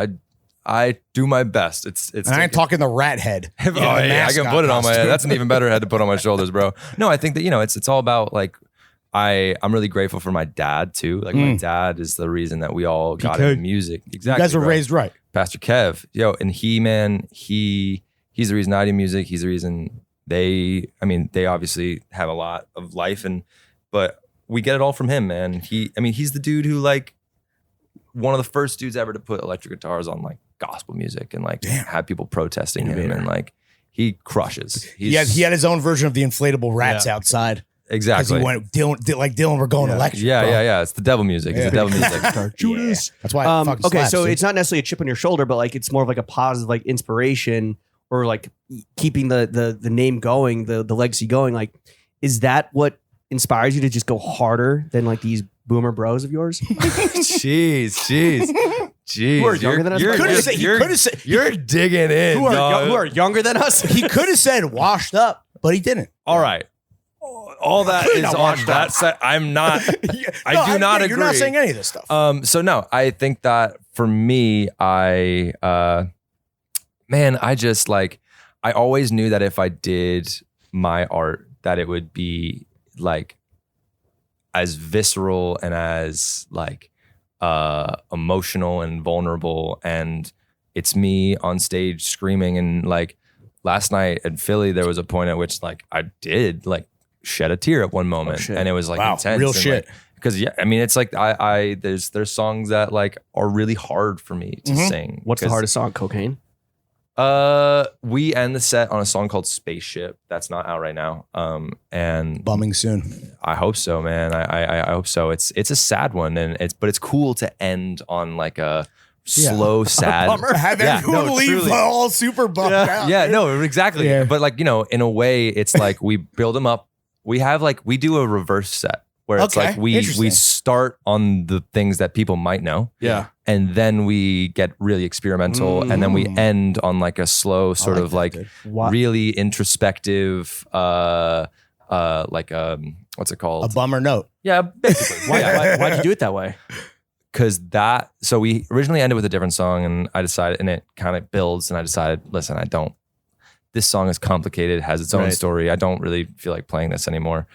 I do my best. It's And I ain't talking the rat head. Oh, yeah, I can put it on my head. That's an even better head to put on my shoulders, bro. No, I think that, it's all about like, I'm really grateful for my dad too. Like my dad is the reason that we all got into music. Exactly. You guys were bro. raised right. Pastor Kev, and he's the reason I do music. He's the reason they obviously have a lot of life but we get it all from him, man. He's the dude who like one of the first dudes ever to put electric guitars on like gospel music and like have people protesting him, and like he crushes. He had his own version of the inflatable rats outside. Because exactly. he went, Dylan, we're going electric. Yeah, bro. yeah. It's the devil music. It's the devil music. Judas. That's why it fucking okay, slaps, so dude. it's not necessarily a chip on your shoulder, but like it's more of like a positive like inspiration or like keeping the name going, the legacy going. Like, is that what inspires you to just go harder than like these boomer bros of yours? Jeez. Who are younger than us? You're digging in. Who are younger than us? He could have said washed up, but he didn't. All right. All that is not on washed that side. I'm not. I do not agree. You're not saying any of this stuff. So no, I think that for me, I just like, I always knew that if I did my art, that it would be like as visceral and as like emotional and vulnerable. And it's me on stage screaming. And like last night in Philly, there was a point at which like I did like shed a tear at one moment, and it was like intense. Real and, shit. Like, because it's like there's songs that like are really hard for me to sing. What's the 'cause, hardest song? Cocaine. we end the set on a song called Spaceship that's not out right now. And Bumming soon. I hope so, man. I hope so. It's a sad one, and it's cool to end on like a slow, sad. Have Yeah, everyone no, leave truly. all super bummed out. Yeah, no, exactly. Yeah. But like, in a way, it's like we build them up. We do a reverse set where it's Okay, like we interesting. start on the things that people might know. Yeah. And then we get really experimental, and then we end on like a slow sort of that, like dude. really introspective, what's it called? A bummer note. Yeah, basically. Why'd you do it that way? Because so we originally ended with a different song, and I decided, and it kind of builds, and I decided, listen, this song is complicated, has its own story. I don't really feel like playing this anymore.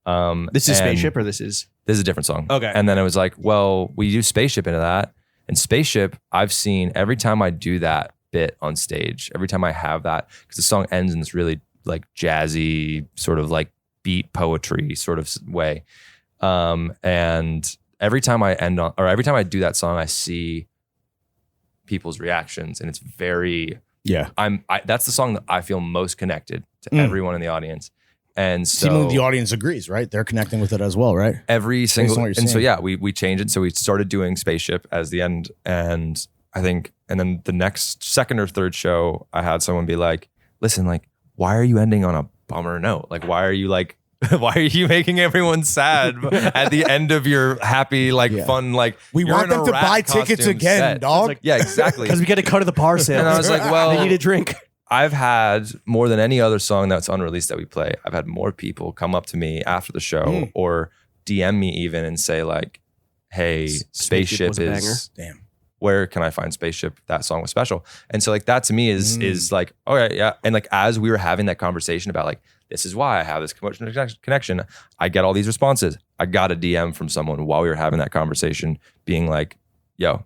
This is and Spaceship, or this is? This is a different song. Okay. And then it was like, well, we use Spaceship into that. And Spaceship, I've seen every time I do that bit on stage, every time I have that, because the song ends in this really like jazzy sort of like beat poetry sort of way. And every time every time I do that song, I see people's reactions, and it's very, that's the song that I feel most connected to everyone in the audience. And so Seemingly the audience agrees, right? They're connecting with it as well, right? every single, on what you're and so saying. yeah, we changed it. So we started doing Spaceship as the end. And I think, and then the next second or third show, I had someone be like, listen, like, why are you ending on a bummer note? Like, why are you making everyone sad at the end of your happy, like fun, like We you're want in a them to rat buy tickets costume again, set. dog. Yeah, exactly. Because we get to cut to the bar sale. And I was like, well, they need a drink. I've had more than any other song that's unreleased that we play. I've had more people come up to me after the show or DM me even and say like, hey, Spaceship was a is Damn. where can I find Spaceship? That song was special. And so like that to me is like, all right, yeah. And like as we were having that conversation about like, this is why I have this emotional connection, I get all these responses. I got a DM from someone while we were having that conversation being like, yo,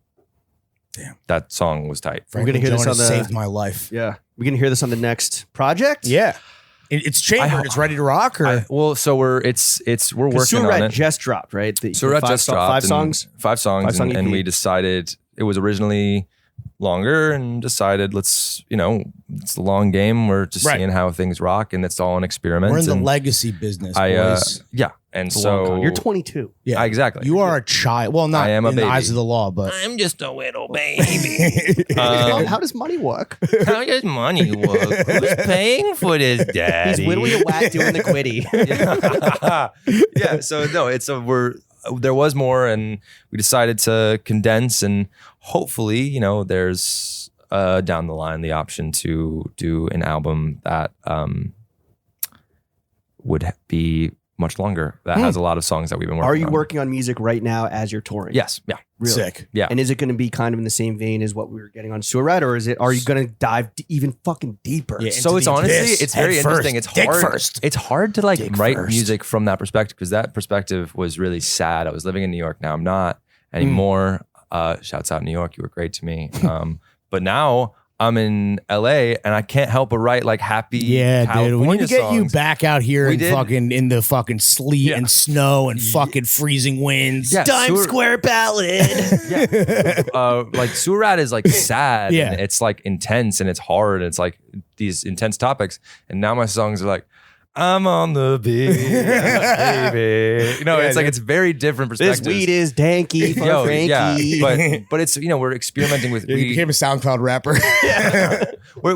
damn, that song was tight. Franklin We're gonna hear this Jonas on the saved my life. Yeah. We're going to hear this on the next project? Yeah. It's chambered. It's ready to rock. Or So we're working Sewer on Rat it. just dropped, right? Sewer Rat just dropped. Five songs? Five songs. Five-song And EP. we decided it was originally longer and decided it's a long game. We're just seeing how things rock and it's all an experiment. we're in the and legacy business, boys. yeah. And It's a long so con. You're 22. Yeah, exactly. You are a child. Well, not I am a in the baby. eyes of the law, but I'm just a little baby. How does money work? How does money work? Who's paying for this, Daddy? He's whittling a whack doing the quiddy. Yeah. So no, there was more, and we decided to condense, and hopefully, there's down the line the option to do an album that would be much longer. That has a lot of songs that we've been working on. Are you working on music right now as you're touring? Yes. Yeah. Really? sick. Yeah. And is it going to be kind of in the same vein as what we were getting on Sewer Rat, or are you going to dive even fucking deeper? Yeah, So into it's the honestly, abyss. it's very Head interesting. first. It's Dick hard. first. It's hard to like Dick write first. music from that perspective because that perspective was really sad. I was living in New York. Now I'm not anymore. Shouts out New York. You were great to me. But now I'm in LA and I can't help but write like happy Yeah, dude. We need to get you songs. back out here We and did. fucking in the fucking sleet Yeah. and snow and fucking freezing winds. Yeah, Times Square ballad. Like Sewer Rat is like sad Yeah. and it's like intense and it's hard and it's like these intense topics. And now my songs are like, I'm on the beat, baby. It's like it's very different This perspectives. weed is danky for Yo, Frankie. yeah, but it's we're experimenting with Yeah, you became a SoundCloud rapper.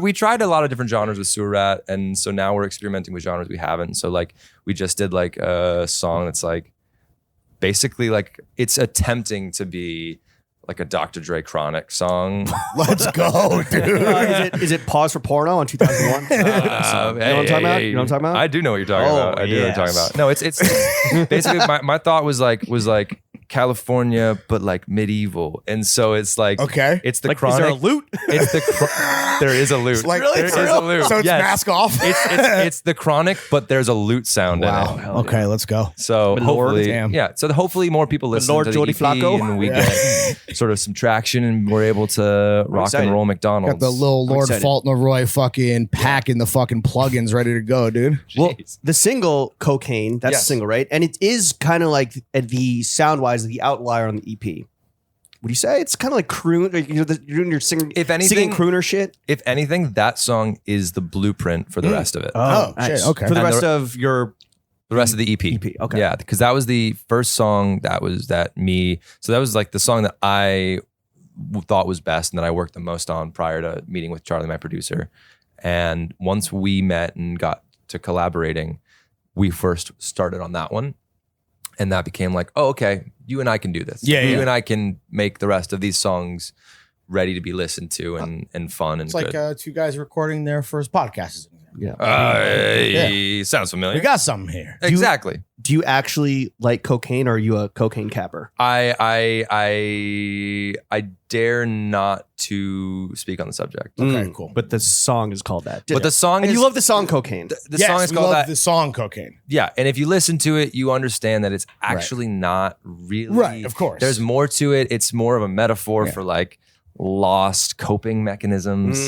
we tried a lot of different genres with Sewer Rat, and so now we're experimenting with genres we haven't. So like we just did like a song that's like basically like it's attempting to be like a Dr. Dre Chronic song. Let's go, dude. Is it Pause for Porno in 2001? You know what I'm talking about? You know what I'm talking about? I do know what you're talking about. I do know what you're talking about. No, it's basically my thought was like California, but like medieval, and so it's like Okay. it's the Like, Chronic. is there a loot? It's the there is a loot. Like, there is for a real? loot. So it's Yes. mask off. It's the Chronic, but there's a loot sound in it. Wow. Okay, let's go. So But Lord, hopefully, damn. yeah. So hopefully more people listen Lord to the Jody EP Flacco. and we get sort of some traction and we're able to rock excited. and roll McDonald's. Got the little Lord excited. Fauntleroy fucking packing the fucking plugins ready to go, dude. Well, Jeez. the single Cocaine, that's Yes. the single, right? And it is kind of like the sound-wise, the outlier on the EP. Would you say it's kind of like croon? Like, you're doing your singing, If anything- singing crooner shit. If anything, that song is the blueprint for the rest of it. Oh, shit, okay. For the And rest the- of your The rest of the EP. EP, okay. Yeah, because that was the first song so that was like the song that I thought was best and that I worked the most on prior to meeting with Charlie, my producer. And once we met and got to collaborating, we first started on that one. And that became like, oh, okay, you and I can do this. Yeah, You yeah. and I can make the rest of these songs ready to be listened to and fun and It's like good. two guys recording their first podcast. Yeah. Sounds familiar. We got something here. Exactly. Do you actually like cocaine, or are you a cocaine capper? I dare not to speak on the subject. Okay, cool. But the song is called that. But the song and is you love the song Cocaine. the Yes, song is we called love that. the song Cocaine. Yeah, and if you listen to it, you understand that it's actually not really Right, of course. There's more to it. It's more of a metaphor Yeah. for like lost coping mechanisms.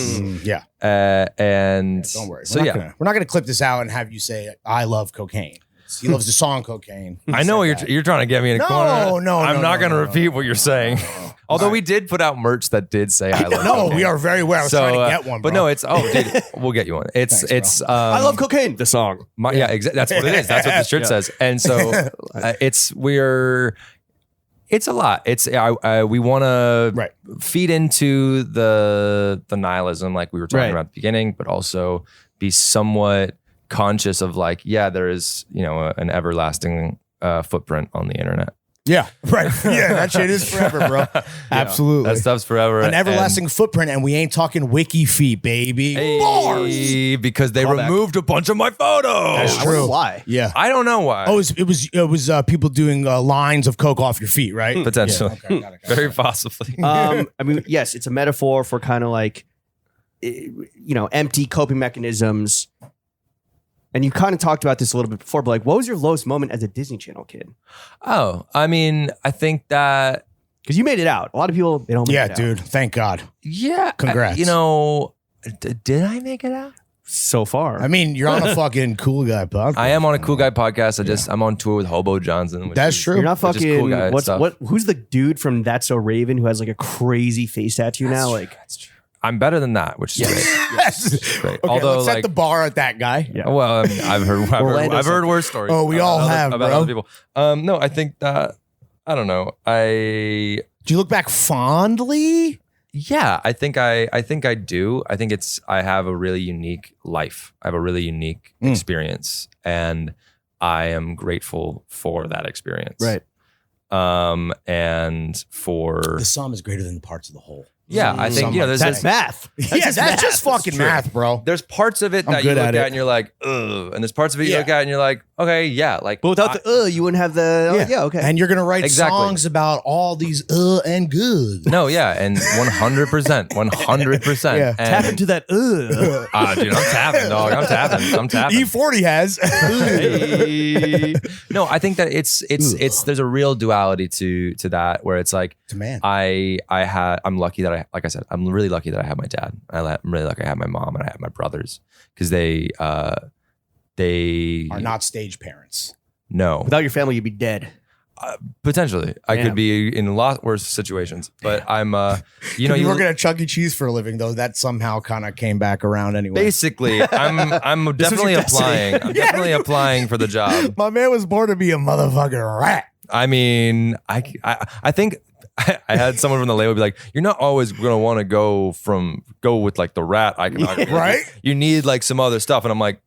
Yeah. And Don't worry. So We're not gonna clip this out and have you say I love cocaine. He loves the song Cocaine. I know what you're trying to get me in a No, corner. no, I'm no, not no, going to no, repeat what you're saying. Although we did put out merch that did say I love No, cocaine. we are very aware. I was trying to get one, But bro. no, it's dude, we'll get you one. It's Thanks, bro. it's I love cocaine. The song. That's what it is. That's what the shirt says. And so it's a lot. It's we want to feed into the nihilism like we were talking about at the beginning, but also be somewhat conscious of like, yeah, there is an everlasting footprint on the internet. Yeah, right. Yeah, that shit is forever, bro. Absolutely. That stuff's forever. An everlasting footprint, and we ain't talking Wiki Feet, baby. Bars. Because they removed a bunch of my photos. That's I wonder true. why. Yeah. I don't know why. Oh, it was people doing lines of coke off your feet, right? Potentially. Yeah, okay, got it. Very possibly. I mean, yes, it's a metaphor for kind of like, empty coping mechanisms. And you kind of talked about this a little bit before, but like, what was your lowest moment as a Disney Channel kid? Oh, I mean, I think that, Because you made it out. A lot of people, they don't make Yeah, it out. dude. Thank God. yeah. Congrats. Did I make it out? So far. I mean, you're on a fucking cool guy podcast. I am on a Cool Guy podcast. I'm on tour with Hobo Johnson. Which That's is- true. You're not which is fucking, cool guy stuff. who's the dude from That's So Raven who has like a crazy face tattoo now? Like, That's true. I'm better than that, which is great. Yes. Great. Okay, Although, let's set like, the bar at that guy. Yeah. well, I mean, I've heard worse stories. Oh, we all have, about bro. other people. No, I think that I don't know. Do you look back fondly? Yeah, I think I do. I think I have a really unique life. I have a really unique experience, and I am grateful for that experience. right. And for The sum is greater than the parts of the whole. yeah, I think Some there's That's math. That's just fucking true. math, bro. there's parts of it I'm that you good look at at it. and you're like, ugh, and there's parts of it you Yeah. look at and you're like, okay, yeah, like But without the you wouldn't have the yeah, okay. And you're gonna write Exactly. songs about all these and good. no, yeah, and 100%, 100%. Yeah. Tap into that Dude, I'm tapping, dog. I'm tapping. E40 has. Hey. No, I think that it's there's a real duality to that where it's like To man. I'm lucky that like I said, I'm really lucky that I have my dad. I'm really lucky I have my mom and I have my brothers because they Are not stage parents. no, Without your family, you'd be dead. potentially I Damn. could be in a lot worse situations, but I'm You working at Chuck E. Cheese for a living, though. That somehow kind of came back around anyway. basically I'm was definitely your destiny. applying. I'm definitely applying for the job. My man was born to be a motherfucking rat. I mean, I think I had someone from the label be like, "You're not always gonna want to go with like the rat iconography, Right? You need like some other stuff." And I'm like,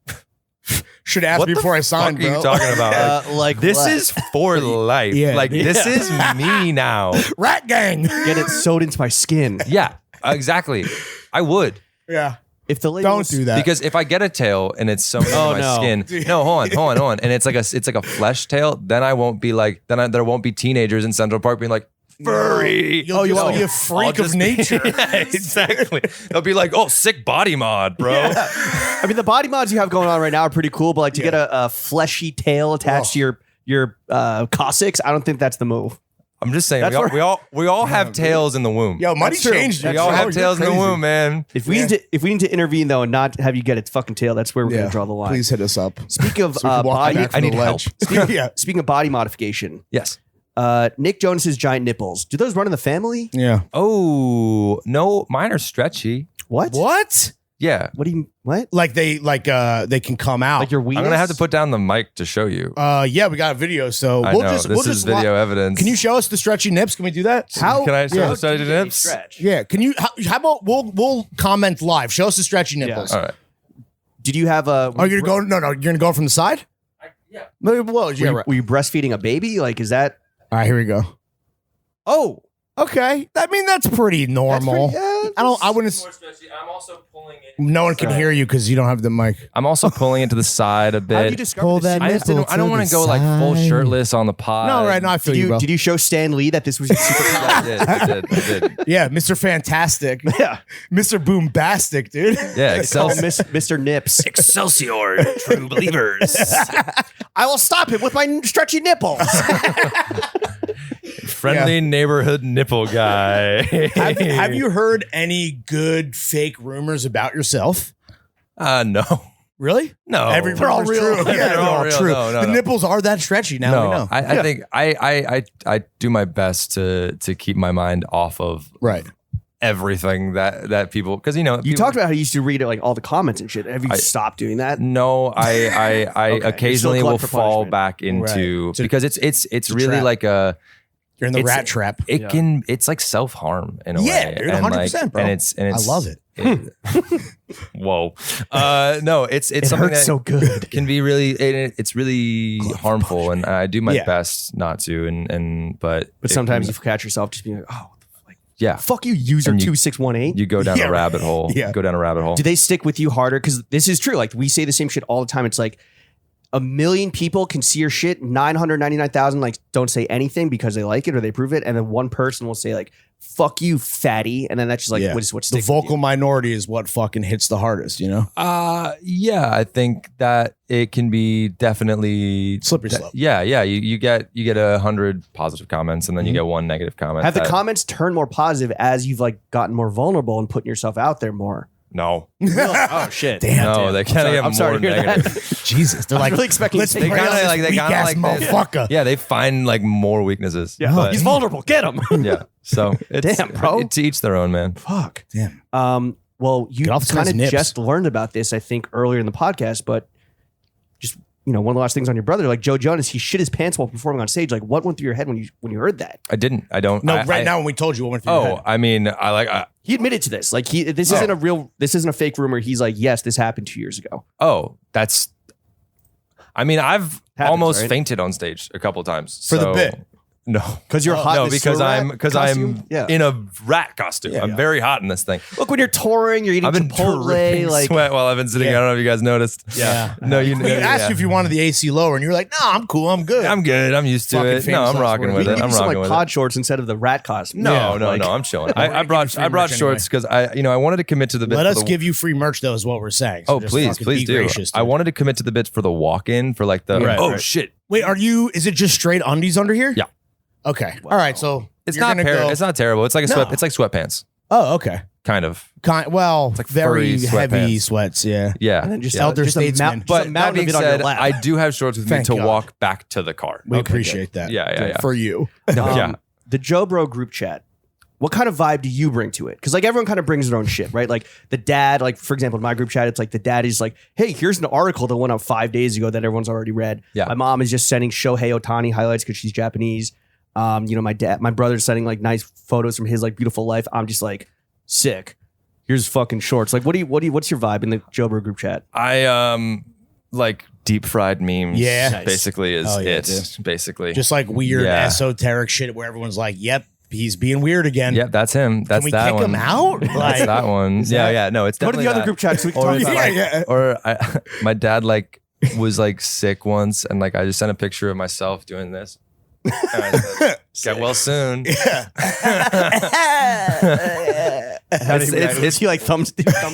Should ask "What me the before I fuck signed, are you bro. talking about? Like this what? is for life. Yeah. Like this Yeah. is me now. Rat gang. Get it sewed into my skin. Yeah, exactly. I would." Yeah. If the label Don't do that. Because if I get a tail and it's sewn into my no. skin, no, hold on, and it's like a flesh tail, then I won't be like, there won't be teenagers in Central Park being like, furry. You'll you just want- be a I'll freak of just be- nature. Yeah, exactly. They'll be like, oh, sick body mod, bro. I mean, the body mods you have going on right now are pretty cool, but like to get a fleshy tail attached to your Cossacks, I don't think that's the move. I'm just saying, That's we all have tails in the womb. Yo, money That's true. changed. we all have tails in the womb, man. If we need to intervene though and not have you get its fucking tail, that's where we're gonna draw the line. Please hit us up. Speaking of So we can walk body, back from I need the help. ledge. Yeah. speaking of body modification, Yes. Nick Jonas's giant nipples. Do those run in the family? Yeah. Oh no, mine are stretchy. What? What? Yeah, What do you what? Like they can come out. Like your weenus? I'm gonna have to put down the mic to show you. Yeah, we got a video, so I we'll know just this we'll is just video evidence. Can you show us the stretchy nips? Can we do that? How Can I show Yeah. the stretchy nips? Stretch. Yeah. Can you? How about we'll comment live? Show us the stretchy nipples. All right. Did you have a? Are you gonna go? No, you're gonna go from the side. Yeah. No, well, yeah, right. Were you breastfeeding a baby? Like, is that? All right, here we go. Oh, Okay, I mean that's pretty normal. I wouldn't. I'm also pulling it. No one can hear you because you don't have the mic. I'm also pulling it to the side a how did you bit. discover Pull this? that I just nipple didn't. I don't to want the to go like full side. shirtless on the pod. No, right? No, I feel Did you, bro. did you show Stan Lee that this was your secret? I did. Yeah, Mr. Fantastic. Yeah. Mr. Boombastic, dude. Yeah, Call Excel. Mr. Nips. Excelsior, true believers. I will stop him with my stretchy nipples. Friendly neighborhood nipple guy. Have you heard any good fake rumors about yourself? No. Really? No. They're all real. True. Yeah, they're all real. true. No, The nipples are that stretchy now. We No, know. I think I do my best to keep my mind off of Right. everything that people, because You people, talked about how you used to read like all the comments and shit. Have you stopped doing that? No, I Okay. occasionally You're still will glutton for fall punishment. back into Right. because it's really trap. like You're in the rat trap. It's like self-harm in a way. Yeah, dude, 100%, bro. And it's I love it. Whoa. No, it's It something hurts that so good. can be really, it's really harmful. And I do my Yeah. best not to. But sometimes it you catch yourself just being like, oh, yeah, fuck you, user And you- 2618. you go down Yeah, a rabbit hole. Yeah. Go down a rabbit hole. Do they stick with you harder? Because this is true. Like we say the same shit all the time. It's like 1 million people can see your shit. 999,000 like don't say anything because they like it or they prove it, and then one person will say like "fuck you, fatty," and then that's just like what the sticks with vocal you. minority is what fucking hits the hardest, you know? Yeah, I think that it can be definitely Slippery slope. Yeah. You get 100 positive comments and then you get one negative comment. Have the that- comments turned more positive as you've like gotten more vulnerable and putting yourself out there more? No. Oh shit! No, they kind of get I'm sorry more to hear negative. that. Jesus. They're like, really expecting let's to bring take out credit. this They kinda weak-ass like motherfucker. Yeah, they find like more weaknesses. Yeah, but- he's vulnerable. Get him. yeah. So it's, Damn, bro. to each their own, man. Fuck. Damn. Well, you Get off kind someone's of nips. just learned about this, I think, earlier in the podcast, but just one of the last things on your brother, like Joe Jonas, he shit his pants while performing on stage. Like, what went through your head when you heard that? I don't. No, I, now when we told you what went through your head. I mean, He admitted to this. Like, this isn't a fake rumor. He's like, yes, this happened 2 years ago. that's. I mean, I've Happens, almost right? fainted on stage a couple times For the bit? No, Because you're hot. no, in this because sewer rat costume? I'm in a rat costume. Yeah. I'm very hot in this thing. Look, when you're touring, you're eating I've been Chipotle. dripping Like, sweat while I've been sitting. Yeah. I don't know if you guys noticed. Yeah. No, you We asked you if you wanted the AC lower, and you were like, no, I'm cool. I'm good. I'm good. I'm used to Fucking it. No, famous I'm last rocking word. with we it. need I'm some rocking like with pod it. shorts instead of the rat costume. No, Like, I'm chilling. I give you brought free merch shorts because I wanted to commit to the bit. Let for us the- give you free merch, though, is what we're saying. So Oh, just please, fucking please be do. gracious, I dude. wanted to commit to the bits for the walk-in for like the Right. shit. Wait, is it just straight undies under here? Yeah. Okay. All right. So It's you're not gonna go- it's not terrible. It's like a No. sweat. It's like sweatpants, Oh, okay. kind of. Well, like very furry heavy sweatpants. sweats. Yeah. Yeah. And then just, Elder just a statesman. just But a that mountain being of it on your said, lap. I do have shorts with me Thank to God. walk back to the car. We Okay, appreciate that. Yeah. For you. Yeah. The JoBro group chat. What kind of vibe do you bring to it? Because like everyone kind of brings their own shit, right? Like the dad, like for example, in my group chat, it's like the dad is like, "Hey, here's an article that went up 5 days ago that everyone's already read." Yeah. My mom is just sending Shohei Ohtani highlights because she's Japanese. My brother's sending like nice photos from his like beautiful life. I'm just like, sick. Here's fucking shorts. Like, what's your vibe in the JoBro group chat? I like deep fried memes. Yeah. Nice. Basically is Oh, yeah, it. Basically. Just like weird Yeah. esoteric shit where everyone's like, "Yep, he's being weird again." Yep, that's him. That's Can we that kick one. him out? That's Like, that one. Yeah. No, it's Go to definitely the other that. group chat so we can Or talk it's about Yeah, it. yeah. Or my dad like was like sick once, and like I just sent a picture of myself doing this. And I said, "Get well soon." It's he like thumbs down.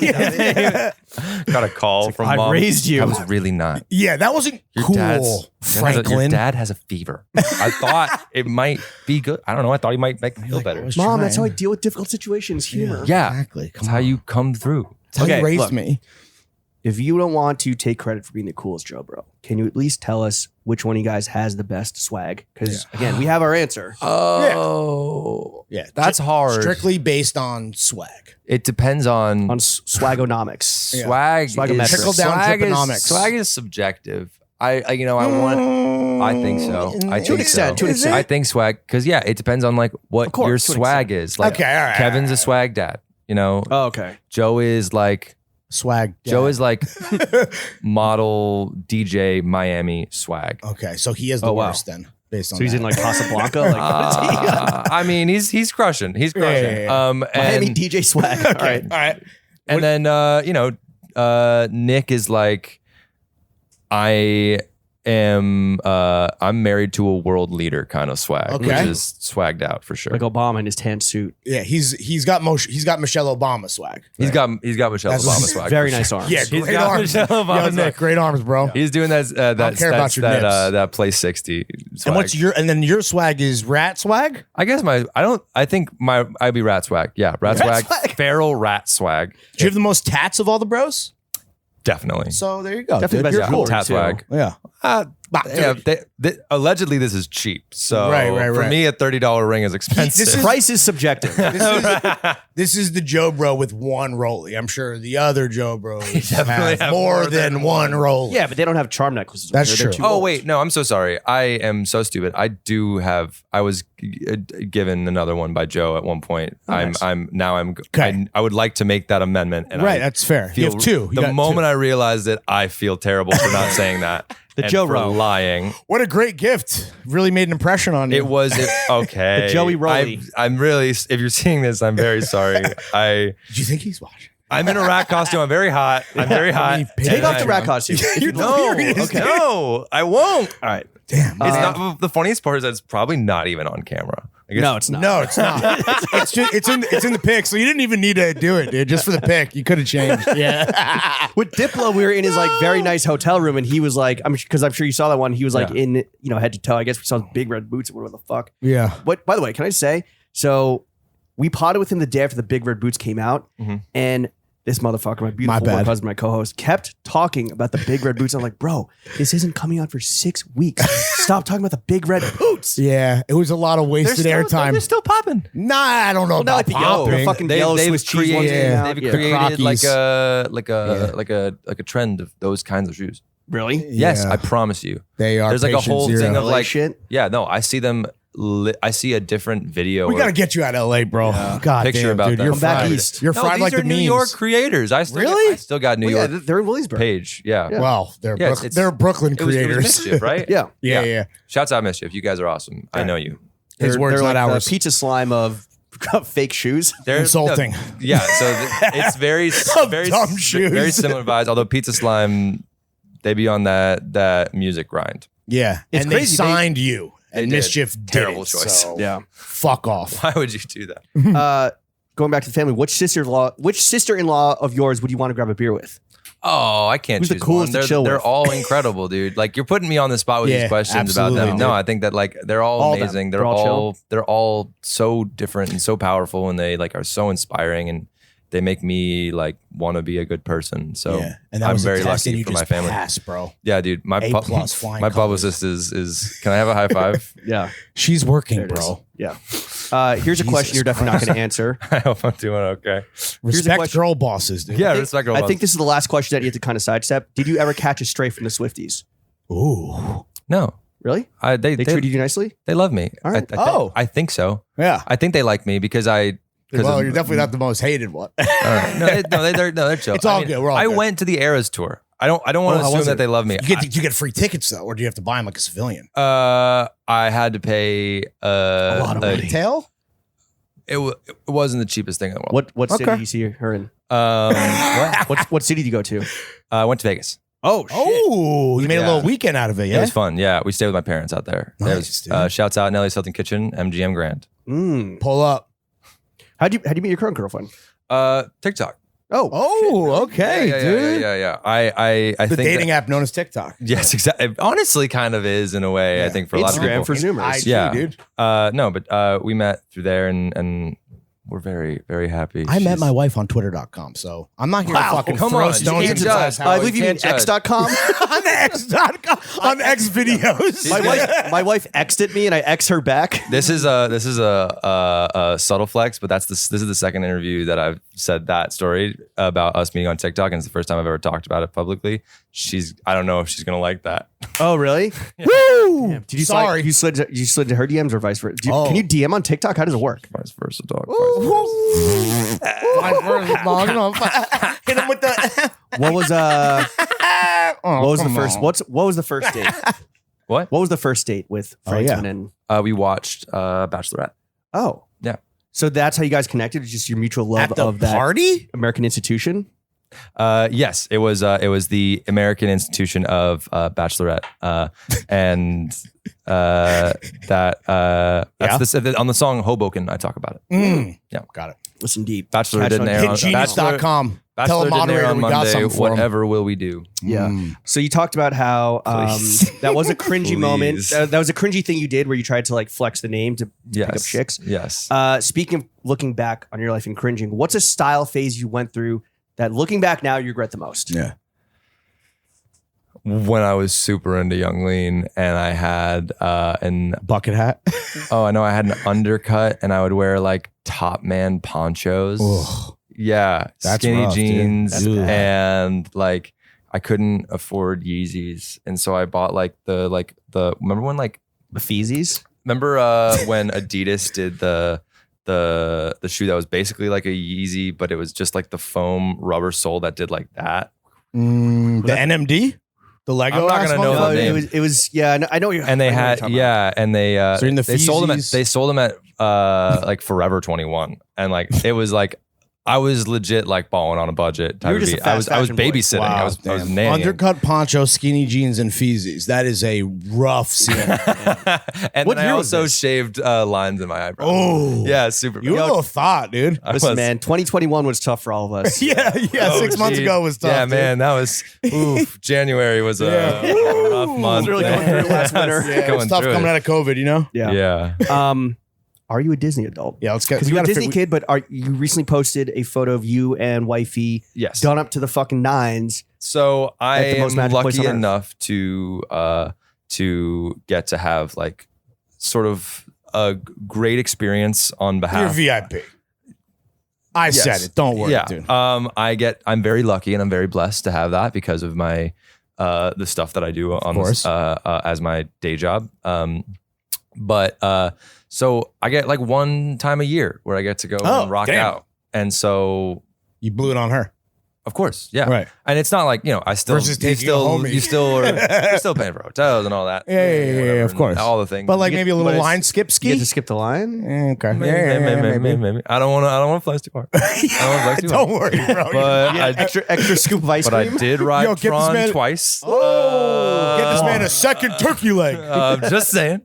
got a call from I mom. raised you. I was really not. Yeah, that wasn't Your cool, your Franklin. dad has a fever. I thought it might be good. I don't know. I thought he might make me feel Like, better. I was Mom, that's how I trying. deal with difficult situations. Humor. Yeah, Exactly. that's how you come through. That's how Okay, you raised look. me. If you don't want to take credit for being the coolest JoBro, can you at least tell us which one of you guys has the best swag? Because again, we have our answer. Oh, Yeah, that's hard. Strictly based on swag. It depends on On swagonomics. Yeah. swag. Swagometrics. Trickle down swag triponomics. swag is subjective. I think so. I To an think extent, so. to an extent. I think swag because it depends on like what Of course, your to an swag is. Like Okay, all right. Kevin's a swag dad. Oh, okay. Joe is like Swag. Joe is like model DJ Miami swag. Okay, so he is the Oh, wow. worst then, based on So he's that. in like Casablanca. Like, I mean, he's crushing. He's crushing. yeah. Miami And, DJ swag. All right. All right. and then Nick is like, I'm married to a world leader kind of swag, Okay. which is swagged out for sure. Like Obama in his tan suit. Yeah, he's got Michelle Obama swag. He's got Michelle That's Obama swag. Very for nice sure. arms. Yeah, He's great got arms. Michelle Yo, Obama Nick, swag. great arms, bro. He's doing that care about your nips. that Play 60 swag. And then your swag is rat swag? I guess I think I'd be rat swag. Yeah, rat swag. swag. Feral rat swag. Do you have the most tats of all the bros? Definitely. So there you go. Definitely dude. the You're best cool. jewelry, Tat too. swag. Yeah. Allegedly, this is cheap. So Right. for me, a $30 ring is expensive. Price is subjective. This is the JoBro with one Rollie. I'm sure the other JoBros definitely have more than one Rollie. Yeah, but they don't have charm necklaces. That's They're true. too Oh old. wait, no, I'm so sorry. I am so stupid. I was given another one by Joe at one point. Nice. Okay. I would like to make that amendment. And Right, I that's fair. You feel- have two. You The got moment two. I realized it, I feel terrible for not saying that. The and Joe for Rowe. lying. What a great gift. Really made an impression on you. It was okay. The Joey Rollie. I'm really. If you're seeing this, I'm very sorry. Do you think he's watching? I'm in a rat costume. I'm very hot. I'm very hot. Take off the And rat costume. You're No, delirious, dude. no, I won't. All right. Damn. It's not. The funniest part is that it's probably not even on camera. Like, No, it's not. No, it's not. it's in the pic, so you didn't even need to do it, dude. Just for the pic, you could have changed. Yeah. With Diplo, we were in his like very nice hotel room, and he was like, because I'm sure you saw that one. He was like Yeah. in head to toe. I guess we saw his big red boots. What the fuck? Yeah. What? By the way, can I say? So we potted with him the day after the big red boots came out, and this motherfucker, my beautiful bad. husband, my co-host, kept talking about the big red boots. I'm like, bro, this isn't coming out for 6 weeks. Stop talking about the big red boots. Yeah. It was a lot of wasted airtime. They're still popping. Nah, I don't know Not like about the yellow, the popping. fucking yellow Swiss cheese ones. created, came out. they've Yeah. created Crockies. like a trend of those kinds of shoes. Really? Yes, Yeah. I promise you. They are. There's like a patient whole zero. thing of LA like, shit? yeah, no, I see them. I see a different video. We or got to get you out of LA, bro. God Picture damn, about dude. that. You're Come back fried. east. You're No, fried these like are the New memes. York creators. I still Really? I still got New Well, York yeah, they're in Williamsburg. page. Yeah. Well, they're Yeah, they're Brooklyn It was creators. Mischief, right? Yeah. yeah. Shouts out Mischief. You guys are awesome. I know you. His They're- words, they're not like ours. the pizza slime of fake shoes. They're Insulting. no, yeah. So it's very dumb shoes. very similar vibes. Although Pizza Slime, they be on that music grind. Yeah, It's and crazy. they signed you, and did. Mischief Terrible did it, choice. so Yeah. fuck off. Why would you do that? Going back to the family, which sister-in-law of yours would you want to grab a beer with? Oh, I can't Who's the choose coolest one. to chill They're with? all incredible, dude. Like you're putting me on the spot with Yeah, these questions absolutely, about them. dude. No, I think that like they're all All of them. amazing. They're all They're all so different and so powerful, and they like are so inspiring, and they make me like want to be a good person. So Yeah, and that I'm was a very test, and lucky you for just my family. passed, bro. Yeah, dude. My A+ flying my colors. publicist is. Can I have a high five? Yeah. She's working, There it is. bro. Yeah. Here's a question Jesus you're definitely not going to answer. I hope I'm doing okay. Respect question. girl bosses, dude. Yeah, I think- respect girl I boss. think this is the last question that you have to kind of sidestep. Did you ever catch a stray from the Swifties? Ooh. No, Really? they They treated you nicely? they love me. All right. I think so. Yeah. I think they like me because I. Well, you're definitely not the most hated one. All right. They're chill. It's all good. We're all I good. went to the Eras tour. I don't want to how assume was that it? they love me. You get free tickets though, or do you have to buy them like a civilian? I had to pay a lot of money. Retail? It wasn't the cheapest thing in the world. What city Okay. did you see her in? What? What city did you go to? I went to Vegas. Oh, Oh, you made a Yeah. little weekend out of it, It yeah? was fun. Yeah, we stayed with my parents out there. It Nice, was, dude. shouts out Nelly's Hilton Kitchen, MGM Grand. Pull up. How'd you meet your current girlfriend? TikTok. Oh, Oh, okay, yeah, dude. Yeah. I The think dating that, app known as TikTok. Yes, exactly. It honestly kind of is in a way. Yeah. I think for a lot of Instagram people. for Zoomers. IG, Yeah. dude. No, but we met through there and we're very, very happy. I met She's- my wife on twitter.com, so I'm not here Wow. to fucking Come throw on, you stones can't into judge. glass I houses. believe you mean can't judge. X.com. on X.com, on X videos. my wife X'd at me and I X her back. This is a subtle flex, but this is the second interview that I've said that story about us meeting on TikTok, and it's the first time I've ever talked about it publicly. I don't know if she's gonna like that. Oh, really? Woo! Did you Sorry. you slid to her DMs or vice versa? Oh. Can you DM on TikTok? How does it work? Vice versa, dog. Hit him with the. What was Oh, what was the come first on. what was the first date? What? What was the first date with Oh, yeah. Franklin and We watched Bachelorette. Oh. Yeah. So that's how you guys connected? It's just your mutual love At the of that party? American institution? Yes, it was the American Institution of Bachelorette, and that's on the song Hoboken. I talk about it. Yeah. Got it. Listen deep. Bachelor Catch didn't on- air Hit on genius.com. Tell a Bachelor didn't air moderator on we got Monday. something for him. Whatever will we do? Yeah. Mm. So you talked about how Please. that was a cringy moment. Please. That was a cringy thing you did where you tried to like flex the name to pick up Yes. chicks. Yes. Speaking of looking back on your life and cringing, what's a style phase you went through that looking back now you regret the most? Yeah. when I was super into Young Lean, and I had an Bucket hat. I know I had an undercut, and I would wear like Top Man ponchos. Ugh. Yeah, That's skinny rough, dude. jeans, That's bad. and like I couldn't afford Yeezys, and so I bought like the remember when like The Feezies? remember when Adidas did the shoe that was basically like a Yeezy, but it was just like the foam rubber sole that did like that. The NMD, the Lego. I'm not gonna know No, the name. it was yeah. I know you're. And they I know what had you're talking about. and they So in the they sold them at Feezies. like Forever 21, and like it was like I was legit like balling on a budget. You were just a fast I was fashion boy. babysitting. I was damn. nannying. Undercut poncho, skinny jeans, and Feezies. That is a rough scene. And What then I year was also this? shaved lines in my eyebrows. Oh. Yeah, super. You were a little thought, dude. I Listen, was- man, 2021 was tough for all of us. Yeah, Oh, 6 months geez. ago was tough. Yeah, dude. man, that was oof. January was a Yeah. rough month. really going through it last winter. Yeah, it was tough through coming it. out of COVID, you know? Yeah. Yeah. Are you a Disney adult? Yeah, let's get Because you're a Disney kid, but you recently posted a photo of you and wifey Yes. done up to the fucking nines. So I At the most am magic place lucky on earth. enough to get to have like sort of a great experience on You're behalf. VIP. I Yes. said it. Don't worry, Yeah. dude. I'm very lucky and I'm very blessed to have that because of my the stuff that I do on course. this, as my day job. So I get like one time a year where I get to go and rock damn. out. And so You blew it on her. of course, yeah. Right. And it's not like, I still Versus taking a homie. you're still paying for hotels and all that. Yeah, whatever, of course. and all the things. But like You maybe a little but it's- line skip You get ski. to skip the line? Okay. Maybe. I don't want to flex too hard. Don't worry, bro. But Yeah, I, extra scoop of ice but I cream? did ride Yo, get this Tron man- twice. Get this man a second turkey leg. I'm just saying.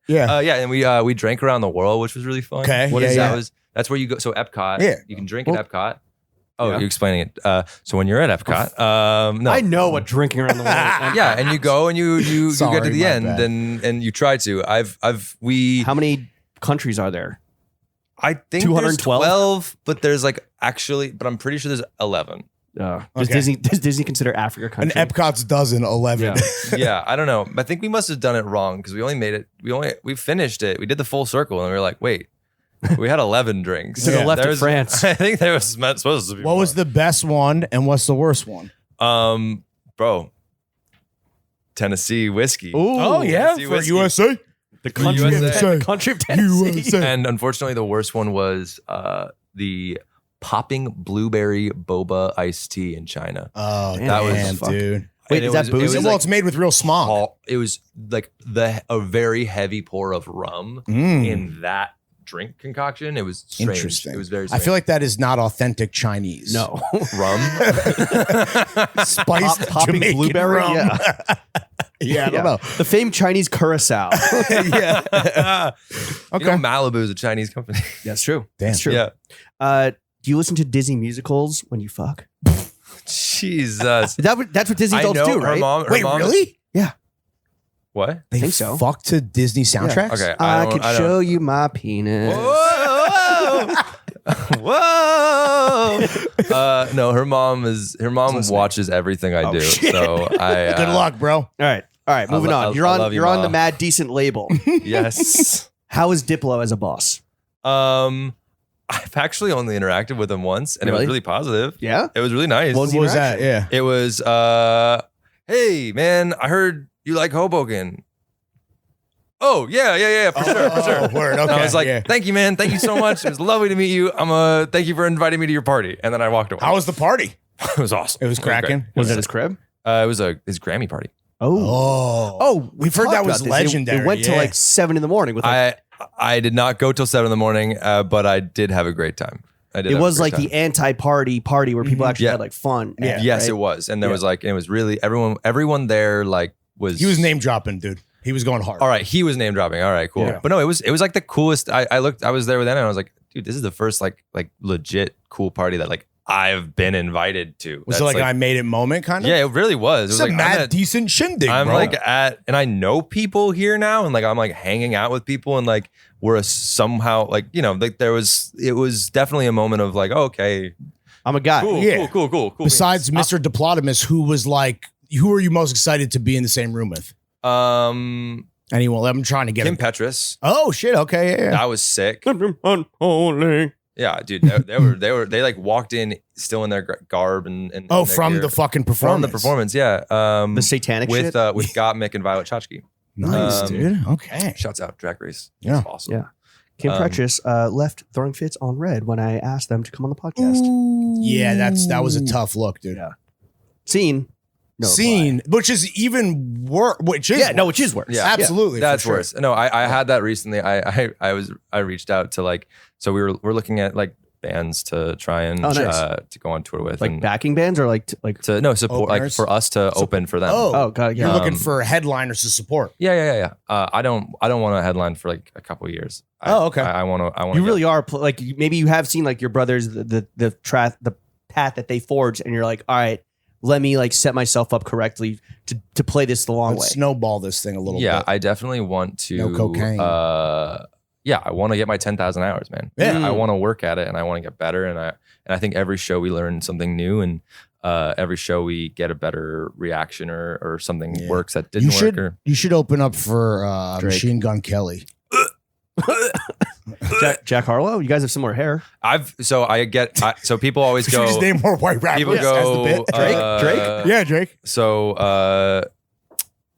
Yeah. Yeah, and we drank around the world, which was really fun. Okay, What yeah, is yeah. that? That's where you go. So Epcot. Yeah. You can drink Well- at Epcot. Oh, Yeah. you're explaining it. So when you're at Epcot, no. I know what drinking around the world. Yeah, and you go and you get Sorry, to the my end bad. and you try to. How many countries are there? I think 212? there's 12, but there's like but I'm pretty sure there's 11. Does Okay. Disney consider Africa a An country? Epcot's dozen, 11. Yeah. Yeah, I don't know. I think we must have done it wrong because we only made it. We finished it. We did the full circle and we were like, wait, we had 11 drinks. To the left of There's- France. I think there was supposed to be. What was the best one and what's the worst one? Bro? Tennessee whiskey. Ooh, Tennessee For whiskey. USA. the country, USA. the country of Tennessee. USA. And unfortunately, the worst one was the popping blueberry boba iced tea in China. Oh, Damn, that was damn, fuck. dude. Wait, And is it that was- it boozy? was Well, like it's made with real smog. It was like a very heavy pour of rum Mm. in that drink concoction. It was strange. Interesting. It was very I strange. feel like that is not authentic Chinese. No. rum. Spiced Popping Jamaican blueberry? rum. Yeah. Yeah, I don't know. The famed Chinese curacao. Yeah. You know, Malibu is a Chinese company. That's true. Damn. That's true. Yeah. Do you listen to Disney musicals when you fuck? Jesus. That's what Disney I adults know do, her right? mom. Wait, really? What? They think so. fuck to Disney soundtracks? Okay. I don't- could I don't- show you my penis. Whoa! Whoa! No, her mom listening. watches everything I Oh, do. shit. So I Good luck, bro. All right. Moving I on. You're I on. love you, You're on Ma. the Mad Decent label. Yes. How is Diplo as a boss? I've actually only interacted with him once, and it Really? was really positive. Yeah. It was really nice. What What was that? Yeah. It was, hey man, I heard you like Hoboken. Oh yeah, for sure. Word. And Okay. I was like, yeah. thank you, man. Thank you so much. It was lovely to meet you. Thank you for inviting me to your party. And then I walked away. How was the party? It was awesome. It was cracking. Was it his crib? It was his Grammy party. Oh. We've heard talked that was about this. It- legendary. It went till yeah. like 7 in the morning. With like, I did not go till 7 in, but I did have a great time. I did. it have a was great like time. the anti-party where people actually Yeah. had like fun. Yeah. Yes, right? it was, and there Yeah. was like it was really everyone there like was. He was name dropping, dude. He was going hard. All right, he was name dropping. All right, cool. Yeah. But no, it was like the coolest. I was there with Anna and I was like, dude, this is the first like legit cool party that like I've been invited to. Was it That's, like I made it moment kind of? yeah, it really was. It It's was a like mad I'm, decent shindig, I'm bro. like and I know people here now, and like I'm like hanging out with people, and like we're somehow like like it was definitely a moment of like, oh, okay, I'm a guy. cool, Yeah. cool. Besides Mr. Diplodomus, who was like, who are you most excited to be in the same room with? Kim Anyone? I'm trying to get Petras. Oh shit! Okay, yeah. That was sick. Unholy. Yeah, dude, they like walked in still in their garb and Oh, and their from gear. the fucking performance. From the performance, yeah. The satanic with shit? with Gottmik and Violet Chachki. Nice, dude. Okay. Shouts out Drag Race. Yeah. It's awesome. Yeah. Kim Petras left throwing fits on red when I asked them to come on the podcast. Yeah, that was a tough look, dude. Yeah. Scene. No Scene, which is even worse. Which is which is worse. Yeah. absolutely. That's for sure. worse. No, I had that recently. I reached out to like, so we're looking at like bands to try and nice. to go on tour with, Like and backing bands or like to no support, like Openers? for us to open for them. Oh, God, yeah. You're looking for headliners to support. Yeah. I don't want to headline for like a couple of years. Okay. I want to. You really are like maybe you have seen like your brothers the path that they forged, and you're like, all right, let me like set myself up correctly to play this the long Let's way. snowball this thing a little Yeah, bit. I definitely want to. No cocaine. Yeah, I want to get my 10,000 hours, man. Yeah. I want to work at it, and I want to get better, and I think every show we learn something new, and every show we get a better reaction or something works that didn't work. You should open up for Machine Gun Kelly. Jack Harlow, you guys have similar hair. So people always Should go. we just name more white rappers. People as the go bit? Drake? Yeah, Drake. So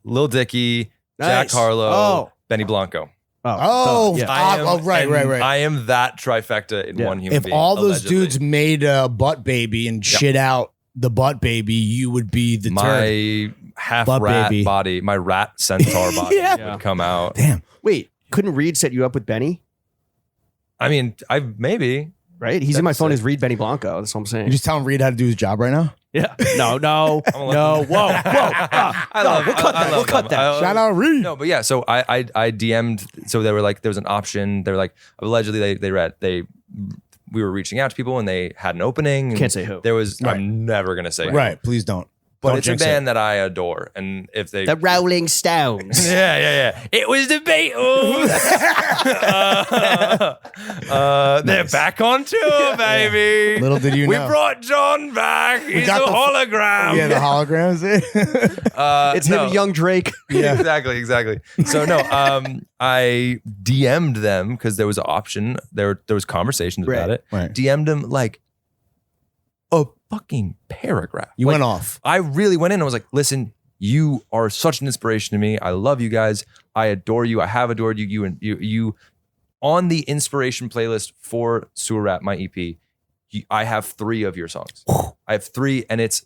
Lil Dicky, Jack Nice. Harlow, Benny Blanco. Oh, yeah. right. I am that trifecta in one human If being. all those allegedly. dudes made a butt baby and shit out the butt baby, you would be the turd. my half Butt rat baby. body, my rat centaur body Yeah. would come out. Damn. Wait, couldn't Reed set you up with Benny? I mean, I maybe. Right? He's in my That's phone sick. as Reed Benny Blanco. That's what I'm saying. You just telling Reed how to do his job right now? Yeah. No. gonna let No. them- Whoa. We'll cut that. love We'll cut them. that. Shout out Reed. No, but yeah. So I DM'd. So they were like, there was an option. They were like, allegedly we were reaching out to people and they had an opening. And Can't say who. There was. Right. I'm never gonna say. who. Right. Please don't. But Don't it's a jinx it. band that I adore, and if they The Rolling Stones. yeah. It was the Beatles. They're back on tour, baby. Little did you we know. brought John back. He's a got the- hologram. Yeah, the holograms. It's him and Young Drake. Yeah, exactly. So no, I DM'd them because there was an option. There was conversations about it. Right. DM'd them like a fucking paragraph. You Like, went off. I really went in and was like, listen, you are such an inspiration to me. I love you guys. I adore you. I have adored you. You on the inspiration playlist for Sewer Rap, my EP, I have 3 of your songs. I have 3, and it's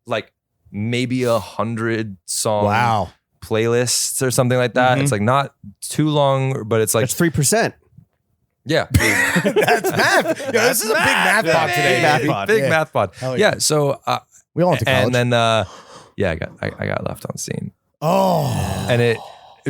like maybe 100 song Wow. playlists or something like that. Mhm. It's like not too long, but it's like, That's 3%. yeah. That's math. Yeah, this is a big math pod today. Math baby. pod. Big Yeah. math pod. Hell yeah. Yeah. So, We all went to college. and then, I got left on scene. oh. And it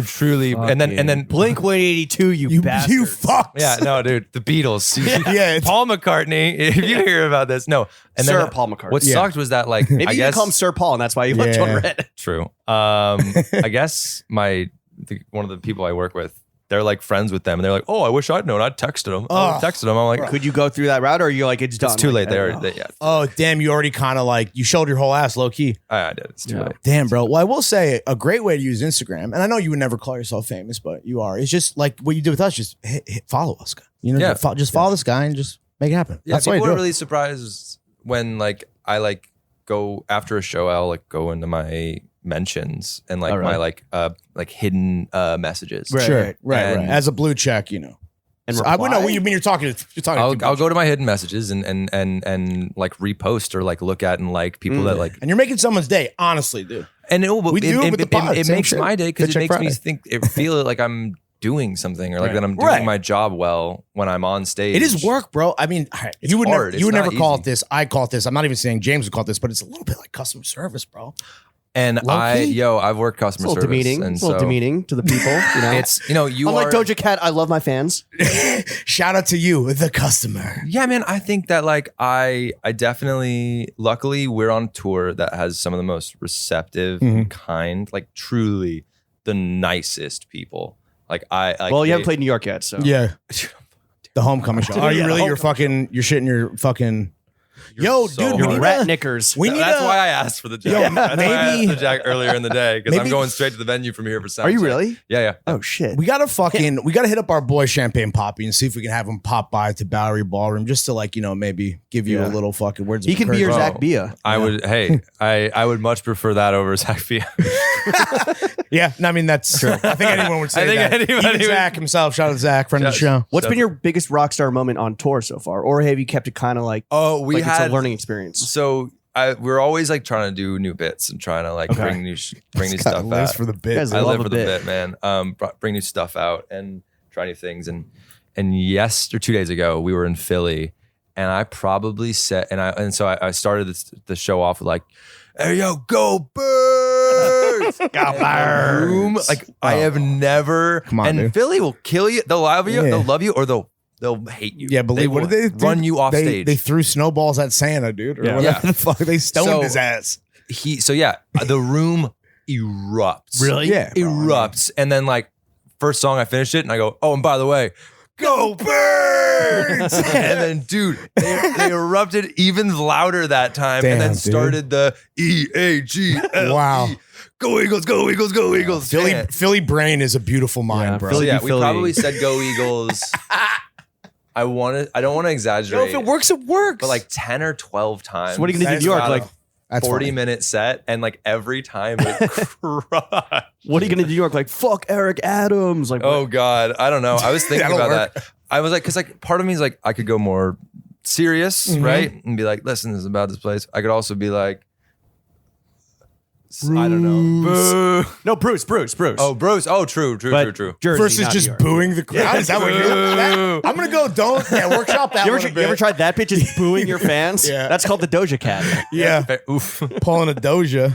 truly, and then Blink 182, you bastard. You fucked. yeah, no, dude, the Beatles. Yeah, it's- Paul McCartney. If you hear about this, no, and Sir then Paul McCartney. What Yeah. sucked was that, like, Maybe I you guess call him Sir Paul, and that's why you left Yeah. on red. true. I guess one of the people I work with, they're like friends with them, and they're like, "Oh, I wish I'd known. I'd texted them. I texted them." I'm like, Could you go through that route, or are you like, it's done? "It's too late." Like, I They don't already, know. yeah, Oh, damn. You already kind of like, you showed your whole ass low key. I did. It's too Yeah. late. Damn, bro. Well, I will say a great way to use Instagram, and I know you would never call yourself famous, but you are. It's just like what you do with us. Just hit follow us, guy. You know, Yeah. just follow this guy and just make it happen. Yeah, That's why people you are do it. really surprised when like I like go after a show. I'll like go into my mentions and like Oh, really? my like hidden messages. Right. Sure, right. And- As a blue check, you know. And So I would know reply? what you mean. You're talking to. I'll go to my hidden messages and like repost or like look at and like people that like and you're making someone's day, honestly, dude. and We do it with the pod, it same makes shit. my day because Fit it Check makes me Friday. think it feel like I'm doing something or like Right. that I'm doing Right. my job well when I'm on stage. It is work, bro. I mean, all right, It's you would hard. never, you would It's never not call easy. it this. I call it this. I'm not even saying James would call it this, but it's a little bit like customer service, bro. And Low-key? I've worked It's a customer little service. demeaning. And It's a little so demeaning to the people. You know, it's you unlike are Doja Cat, I love my fans. Shout out to you, the customer. Yeah, man, I think that like I definitely luckily we're on tour that has some of the most receptive, Mhm. kind, like truly the nicest people. Like I like Well, you haven't they- played New York yet, so Yeah, the homecoming show. Are you Yeah, really? You're homecoming fucking. You're shitting your fucking. Yo, so dude, Your we need rat to- knickers. We need That's to- why I asked for the jack. Yo, That's why I asked maybe- the jack earlier in the day because I'm maybe- going straight to the venue from here for sound Are you check. really? Yeah. Oh shit. We gotta hit up our boy Champagne Poppy and see if we can have him pop by to Bowery Ballroom just to like, maybe give you a little fucking words. He of can be your encouragement. Zach Bia. I would. Hey, I would much prefer that over Zach Bia. Yeah, no, I mean that's true. I think anyone would say I think that. anybody Even would- Zach himself. Shout out to Zach, friend of the show. What's been your biggest rock star moment on tour so far, or have you kept it kind of like Oh, we like had it's a learning experience? So we're always like trying to do new bits and trying to like bring new stuff Lives out. for the bit. Guys I love live a for the bit. bit, man. Bring new stuff out and try new things. And 2 days ago, we were in Philly, and I probably said, so I started the show off with like, "Hey yo, go Birds! Go Birds!" Like I have never. Come on, and dude. Philly will kill you. They'll love you. Yeah. They'll love you, or they'll hate you. Yeah, believe what will did they do? run you off stage. They threw snowballs at Santa, dude. Or Yeah. whatever Yeah. the fuck. They stoned So- his ass. The room erupts. Really? Yeah. bro. Erupts. And then like first song I finished it and I go, oh, and by the way, go Birds! And then dude, they erupted even louder that time Damn, and then dude. started the EAGLE. Wow. Go Eagles, go Eagles, go Eagles. chant. Philly brain is a beautiful mind, Yeah, bro. So Philly yeah, be we Philly. probably said go Eagles. I don't want to Yo, exaggerate. if it works, it works. but like 10 or 12 times. So what are you gonna do in That's New York? about Like, a- That's 40-minute set, and like every time it crushed. what are you gonna do in New York? Like, fuck Eric Adams. Like, Oh God, I don't know. I was thinking That'll about that. I was like, because like part of me is like, I could go more serious, Mm-hmm. right, and be like, listen, this is about this place. I could also be like, I don't know, boo. no, Bruce. Oh, bros. Oh, true. But Jersey, not Versus New just York. booing the crowd. Is that what you're that, I'm gonna go. Don't workshop that. You one ever, a you bit. ever tried that bitch? Just booing your fans. Yeah. That's called the Doja Cat. Yeah, Oof. pulling a Doja.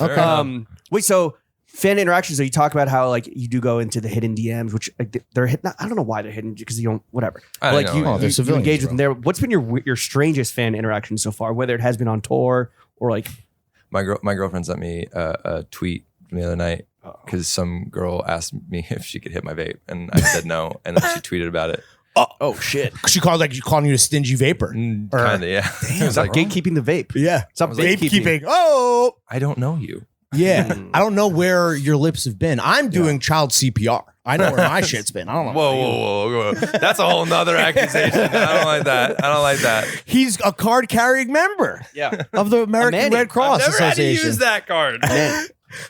Okay. Wait, so fan interactions. So you talk about how like you do go into the hidden DMs, which like, they're hidden. I don't know why they're hidden because you don't. Whatever. I But, like know. you, Oh, they're you civilians, engage with them bro. there. What's been your strangest fan interaction so far? Whether it has been on tour or like My girlfriend sent me a tweet from the other night because some girl asked me if she could hit my vape, and I said no, and then she tweeted about it. oh shit, She calling you a stingy vapor. Or- Kind of, yeah. It was stop like, gatekeeping the vape. Yeah. Stop Vape gatekeeping. keeping. Oh. I don't know you. Yeah. I don't know where your lips have been. I'm doing child CPR. I know where my shit's been. I don't know. Whoa. That's a whole nother accusation. I don't like that. He's a card carrying member Yeah. of the American Manny. Red Cross Never had to Association. use that card.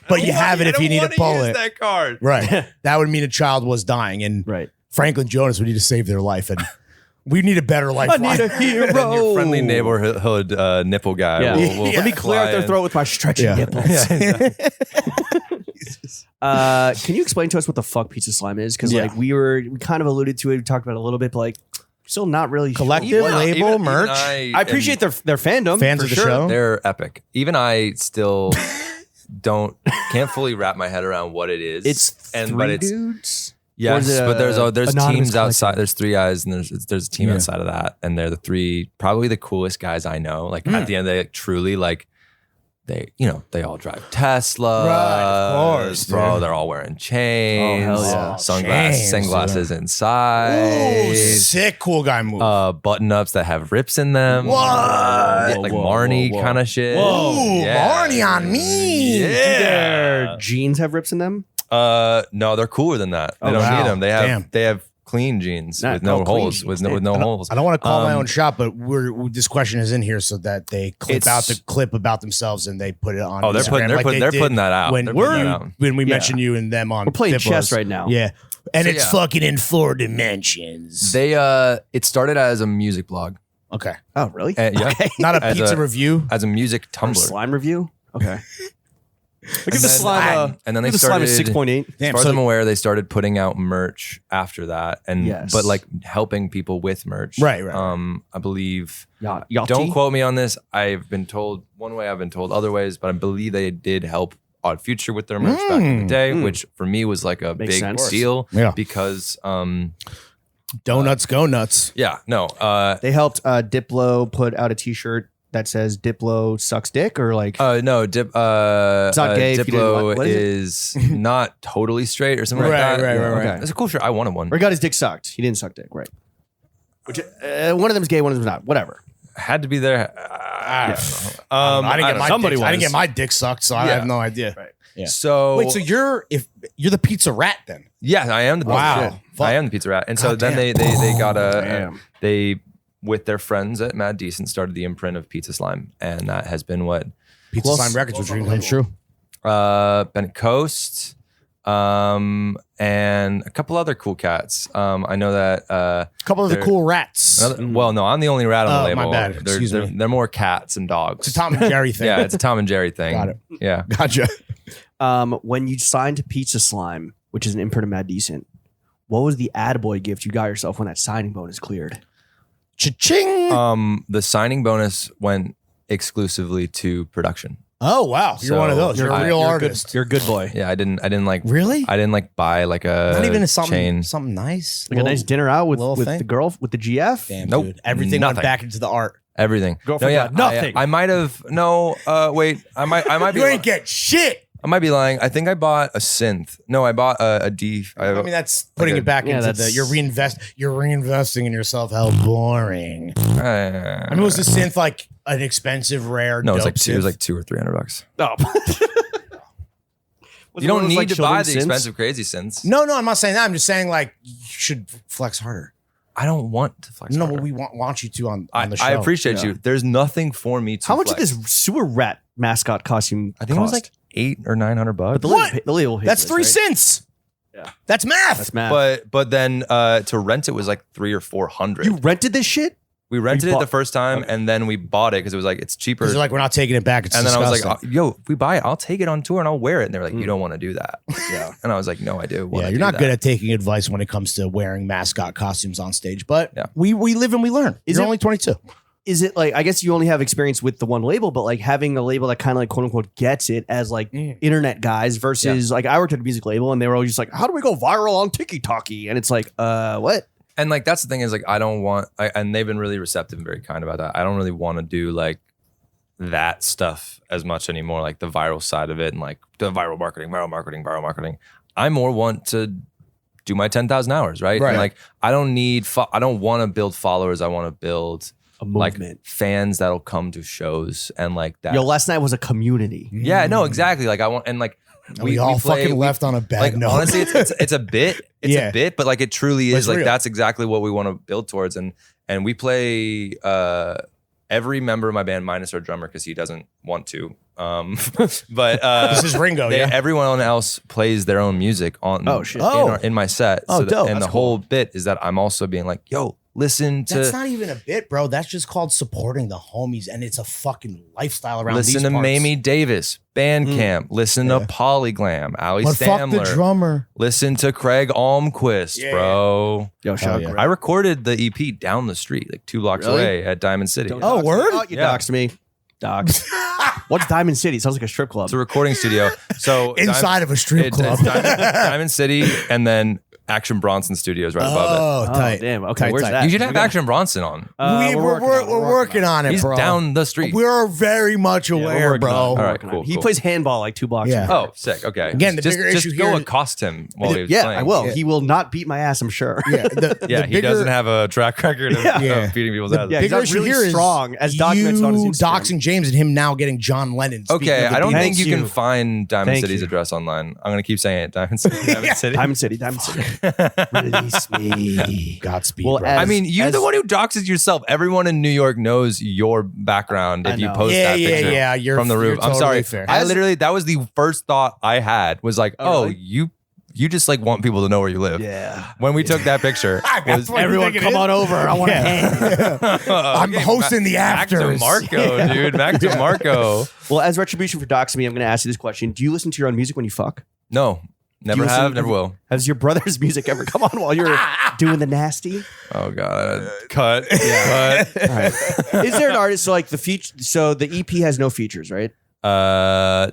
But you have it if you need to pull use it. that card. Right. That would mean a child was dying, and Right. Franklin Jonas would need to save their life, and we need a better life. I need a hero. And then your friendly neighborhood nipple guy Yeah. will Let me clear out fly their in. throat with my stretchy Yeah. nipples. Can you explain to us what the fuck pizza slime is? Because Yeah. like we kind of alluded to it, we talked about it a little bit, but like still not really Collective sure. label, merch. I appreciate their fandom. Fans for of the sure. show. They're epic. Even I still can't fully wrap my head around what it is. It's three dudes. Or Yes, is it but there's anonymous teams collective? outside. There's three guys, and there's a team Yeah. outside of that, and they're the three probably the coolest guys I know. Like at the end, they truly like they all drive Tesla, Right, of course, bro. dude. They're all wearing chains, Oh, hell yeah. Chains, sunglasses Ooh, inside, sick cool guy move. button ups that have rips in them. What? Yeah, like Whoa, Marnie whoa, whoa. kind of shit. Ooh, Yeah. Marnie on me. Do Yeah. their jeans have rips in them? No, they're cooler than that. They Oh, don't wow. need them. Damn. They have clean jeans Nah, with no clean holes. jeans. With no holes. I don't want to call my Um, own shot, but this question is in here so that they clip out the clip about themselves and they put it on. Oh, they're Instagram putting like they they're did putting that out. when They're putting that out. when we Yeah. mentioned you and them on. We're playing Diplo's. chess right now. Yeah, and So, it's yeah. fucking in 4 dimensions. They it started as a music blog. Okay, Oh, really? Yeah. Okay. not a As pizza a- review. As a music Or Tumblr. slime review? Okay. Look at the then- slime. and then they the slime is started- 6.8. As Damn, far as so- I'm aware, they started putting out merch after that, and Yes. but like helping people with merch. Right. I believe. Yachty? Don't quote me on this. I've been told one way. I've been told other ways, but I believe they did help Odd Future with their merch back in the day, which for me was like a Makes big sense. deal. Yeah. Because Donuts go nuts. yeah, no, They helped Diplo put out a T-shirt that says Diplo sucks dick, or like no, not gay if you didn't Diplo like- what is not totally straight or something Right, like that. right, right, right. Okay. It's a cool shirt. I wanted one. or he got his dick sucked. He didn't suck dick, right? Which one of them's gay, one of them's not. Whatever. had to be there. I don't know. I didn't get my dick sucked, so I have no idea. Right. Yeah. So wait, so you're the pizza rat then? Yeah, I am the pizza Wow. rat. I am the pizza rat. And so then they got they with their friends at Mad Decent started the imprint of Pizza Slime, and that has been what Pizza Slime Records was dream come true. Bennett Coast, and a couple other cool cats. I know that A couple of the cool rats. well, no, I'm the only rat on the label. My bad. Excuse me. They're more cats and dogs. It's a Tom and Jerry thing. Yeah, it's a Tom and Jerry thing. Got it. Yeah. Gotcha. When you signed to Pizza Slime, which is an imprint of Mad Decent, what was the attaboy gift you got yourself when that signing bonus cleared? Cha-ching. The signing bonus went exclusively to production. Oh wow, you're one of those. You're a real artist. You're a good boy. Yeah, I didn't like Really? I didn't like buy like a Not even chain. something nice. Like a nice dinner out with thing? the girl with the GF. Damn, Nope. dude. Everything Nothing. went back into the art. Everything. Girlfriend got nothing. I might have wait. I might be You ain't get shit. I might be lying. I think I bought a synth. No, I bought a D. I mean, that's putting it back into the. You're reinvesting in yourself. How boring. I mean, was the synth like an expensive, rare? No, it was dope like synth? $200 or $300. Oh. You don't need to buy the expensive crazy synths. No, I'm not saying that. I'm just saying like you should flex harder. I don't want to flex. No, harder. but we want you to on the show. I appreciate you. There's nothing for me to. How much flex. did this sewer rat mascot costume? I think it was like $800 or $900. But the label hit That's this, 3 right? cents. Yeah, that's math. That's math. But then to rent it was like $300 or $400. You rented this shit? We rented it the first time, and then we bought it because it was like it's cheaper. Because they're like, we're not taking it back. It's and then I was disgusting. like, yo, if we buy it, I'll take it on tour and I'll wear it. And they were like, you don't want to do that. Yeah. And I was like, no, I do. Yeah, you're not good at taking advice when it comes to wearing mascot costumes on stage. But we live and we learn. You're only 22. Is it like, I guess you only have experience with the one label, but like having a label that kind of like quote unquote gets it as like internet guys versus like I worked at a music label and they were always just like, how do we go viral on TikTok? And it's like, what? And like that's the thing is like I don't want and they've been really receptive and very kind about that. I don't really want to do like that stuff as much anymore, like the viral side of it and like the viral marketing. I more want to do my 10,000 hours, right? And like I don't want to build followers. I want to build a movement, like fans that'll come to shows and like that. Yo, last night was a community. Yeah, no, exactly. Like I want and like. We all fucking left on a bad note. Honestly, it's a bit. It's a bit, but like it truly is like real. that's exactly what we want to build towards. And we play every member of my band minus our drummer because he doesn't want to. But this is Ringo. Everyone else plays their own music on. Oh shit! In my set. Oh, dope. And the whole bit is that I'm also being like, yo. Listen to. That's not even a bit, bro. That's just called supporting the homies, and it's a fucking lifestyle around. Listen these to parts. Mamie Davis, Bandcamp. Listen to Polyglam, Ali Stamler. Fuck the drummer. Listen to Craig Almquist, bro. Yo, shout out. I recorded the EP down the street, like 2 blocks away at Diamond City. Oh, word? Oh, you doxed me. Dogs. What's Diamond City? Sounds like a strip club. It's a recording studio. So inside of a strip club. It's Diamond City, and then Action Bronson Studios right above it. Oh, tight. Damn. Okay, Tight, where's tight. that? You should have Action Bronson on. We're working on it, He's bro. down the street. We're very much aware, bro. All right, cool. He plays handball like 2 blocks. Yeah. from Oh, sick. Okay. Again, the just, bigger just issue go here- accost him while he was Yeah, playing. I will. Yeah. He will not beat my ass, I'm sure. Yeah, the He doesn't have a track record of beating people's ass. Yeah, he's bigger not issue really here is strong, as documented on his you Instagram. doxing James and him now getting John Lennon. Speaking Okay, of the I don't Beatles. think you Thank can you. find Diamond Thank City's you. address online. I'm gonna keep saying it. Diamond City. Diamond City. Diamond City. Diamond City. Release me. Godspeed. Well, bro. as- I mean, you're the one who doxes yourself. Everyone in New York knows your background if I you know. post Yeah, that yeah, picture yeah, you're- from the roof. you're I'm totally sorry. fair. I literally, that was the first thought I had was like, really? you just like want people to know where you live. Yeah. When we took that picture, That's what you Everyone, think it come is? on over. I want to Yeah. hang. I'm hosting the Mac afters. DeMarco, dude. Mac DeMarco. Well, as retribution for doxing me, I'm going to ask you this question. Do you listen to your own music when you fuck? No, never listen- have, never will. Has your brother's music ever come on while you're doing the nasty? Oh god, cut. Yeah. All right. Is there an artist, so like the feature, so the EP has no features, right?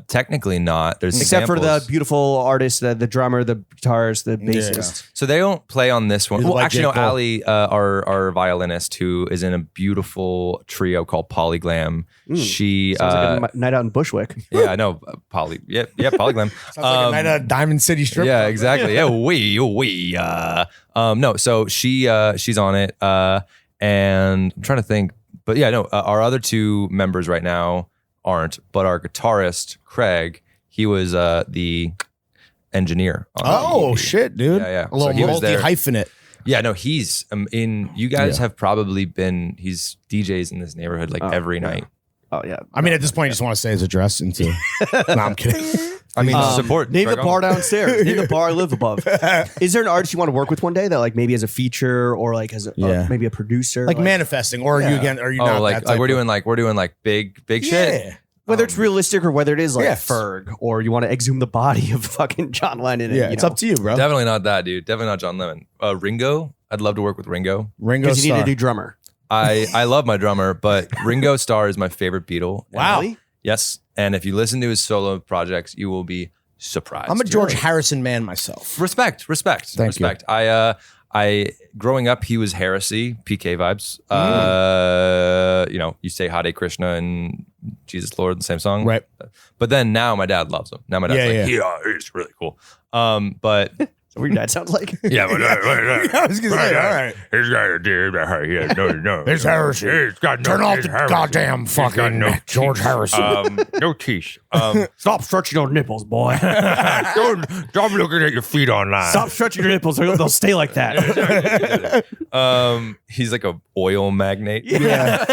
Technically not. There's Except for the samples. beautiful artist, the drummer, the guitarist, the bassist. So they don't play on this one. He's Well, like actually, no. J. Cole. Ali, our violinist, who is in a beautiful trio called Polyglam. She, Sounds like a night out in Bushwick. yeah, I know, Polyglam. Sounds like a night at Diamond City strip Yeah, club. exactly. Yeah, we. No, so she's on it, and I'm trying to think. But yeah, no, our other two members right now aren't, but our guitarist, Craig, he was the engineer. On the EP. Shit, dude. Yeah. A little he was there. multi-hyphenate. Yeah, no, he's you guys have probably been, he's DJs in this neighborhood like every night. Oh yeah. I mean, at this point, you just want to say his address into. No, I'm kidding. I mean, support. Name the Craig bar Olmert. downstairs. Name the bar I live above. Is there an artist you want to work with one day that like maybe as a feature or like as maybe a producer? Like manifesting, or are you again? Are you not? Like, that type we're of- doing like big shit. whether it's realistic or whether it is like Yes. Ferg or you want to exhume the body of fucking John Lennon. Yeah, and, it's up to you, bro. Definitely not that, dude. Definitely not John Lennon. Ringo. I'd love to work with Ringo. Ringo because you need Starr. a new drummer. I love my drummer, but Ringo Starr is my favorite Beatle. Wow. Really? Yes. And if you listen to his solo projects, you will be surprised. I'm a George Harrison man myself. Respect. Thank you. I growing up, he was heresy, PK vibes. You know, you say Hare Krishna and Jesus Lord, the same song. Right. But then now my dad loves him. Now my dad's he's really cool. But That's what your dad sounds like. yeah, but I was gonna say, all right. He's got a dude. Yeah, no. There's Harrison. He's got no. Turn off he's the Harrison. goddamn He's got fucking no George teeth. Harrison. No teeth. Stop stretching your nipples, boy. Stop looking at your feet online. Stop stretching your nipples. They'll stay like that. he's like a oil magnate. Yeah.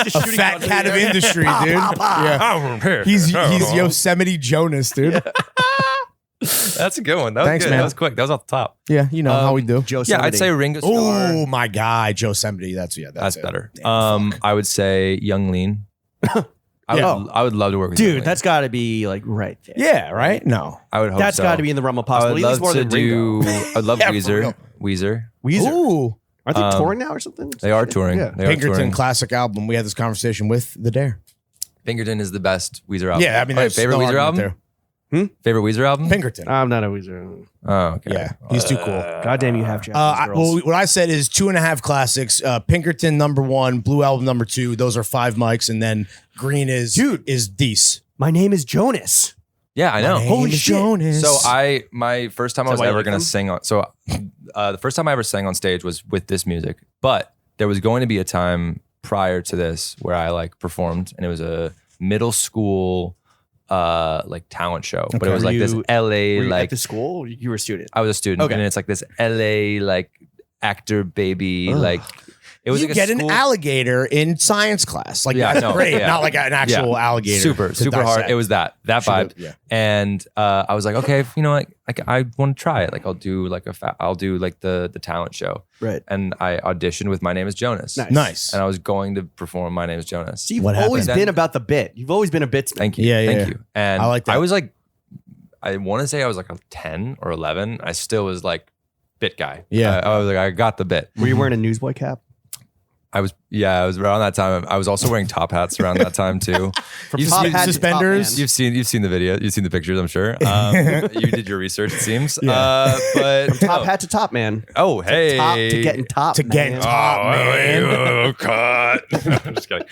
Just A shooting fat guns cat in of the air. industry, Pa, dude. pa, pa. Yeah. I'm here. He's Yosemite Jonas, dude. That's a good one. That was Thanks, good. man. That was quick. That was off the top. Yeah, you know how we do. Yosemite. Yeah, I'd say Ringo Starr. Oh my God, Yosemite. That's That's it. better. Damn, I would say Young Lean. I would love to work with Young Dude, Lean. that's got to be like right there. Yeah, right? No. I would hope That's so. got to be in the realm of I possibility. would At least love more to than Ringo. do. I'd love Yeah, for Weezer. real. Weezer. Weezer. Ooh. Aren't they touring now or something? They are touring. Yeah. They are Pinkerton touring. classic album. We had this conversation with the Dare. Pinkerton is the best Weezer album. Yeah, I mean, Okay, there's favorite no Weezer argument album. there. Favorite Weezer album. Pinkerton. I'm not a Weezer. Oh, okay. Yeah, he's too cool. Goddamn, you have Japanese girls. What I said is 2.5 classics. Pinkerton #1, Blue Album #2. Those are 5 mics, and then Green is Deece. My name is Jonas. Yeah, I know. Holy shit! Jonas. So my first time I was why you ever like gonna them? sing on. So the first time I ever sang on stage was with this music, but there was going to be a time prior to this where I like performed, and it was a middle school like talent show, but it was Were like this you- LA Were you like at the school? Or you were a student. I was a student, Okay. and it's like this LA like actor baby like it was you like get a an school, alligator in science class. Like, Yeah, that's no, great. yeah. Not like an actual alligator. super to hard. dissect. It was that vibe. Yeah. And I was like, okay, you know, like I want to try it. Like I'll do like I'll do like the talent show. Right. And I auditioned with My Name Is Jonas. Nice. And I was going to perform My Name Is Jonas. So you've What always happened? been about the bit. You've always been a bitsman. Thank you. Yeah, Thank yeah. you. And I like that. I was like, I want to say I was like a 10 or 11. I still was like bit guy. Yeah. I was like, I got the bit. Were you wearing a newsboy cap? I was around that time. I was also wearing top hats around that time too. From You've top seen hat to suspenders? top man. You've seen the video. You've seen the pictures, I'm sure. You did your research, it seems. Yeah. But Top hat to top man. Oh, hey. Top to getting top. To get man. top, man. Oh, cut. I'm just kidding.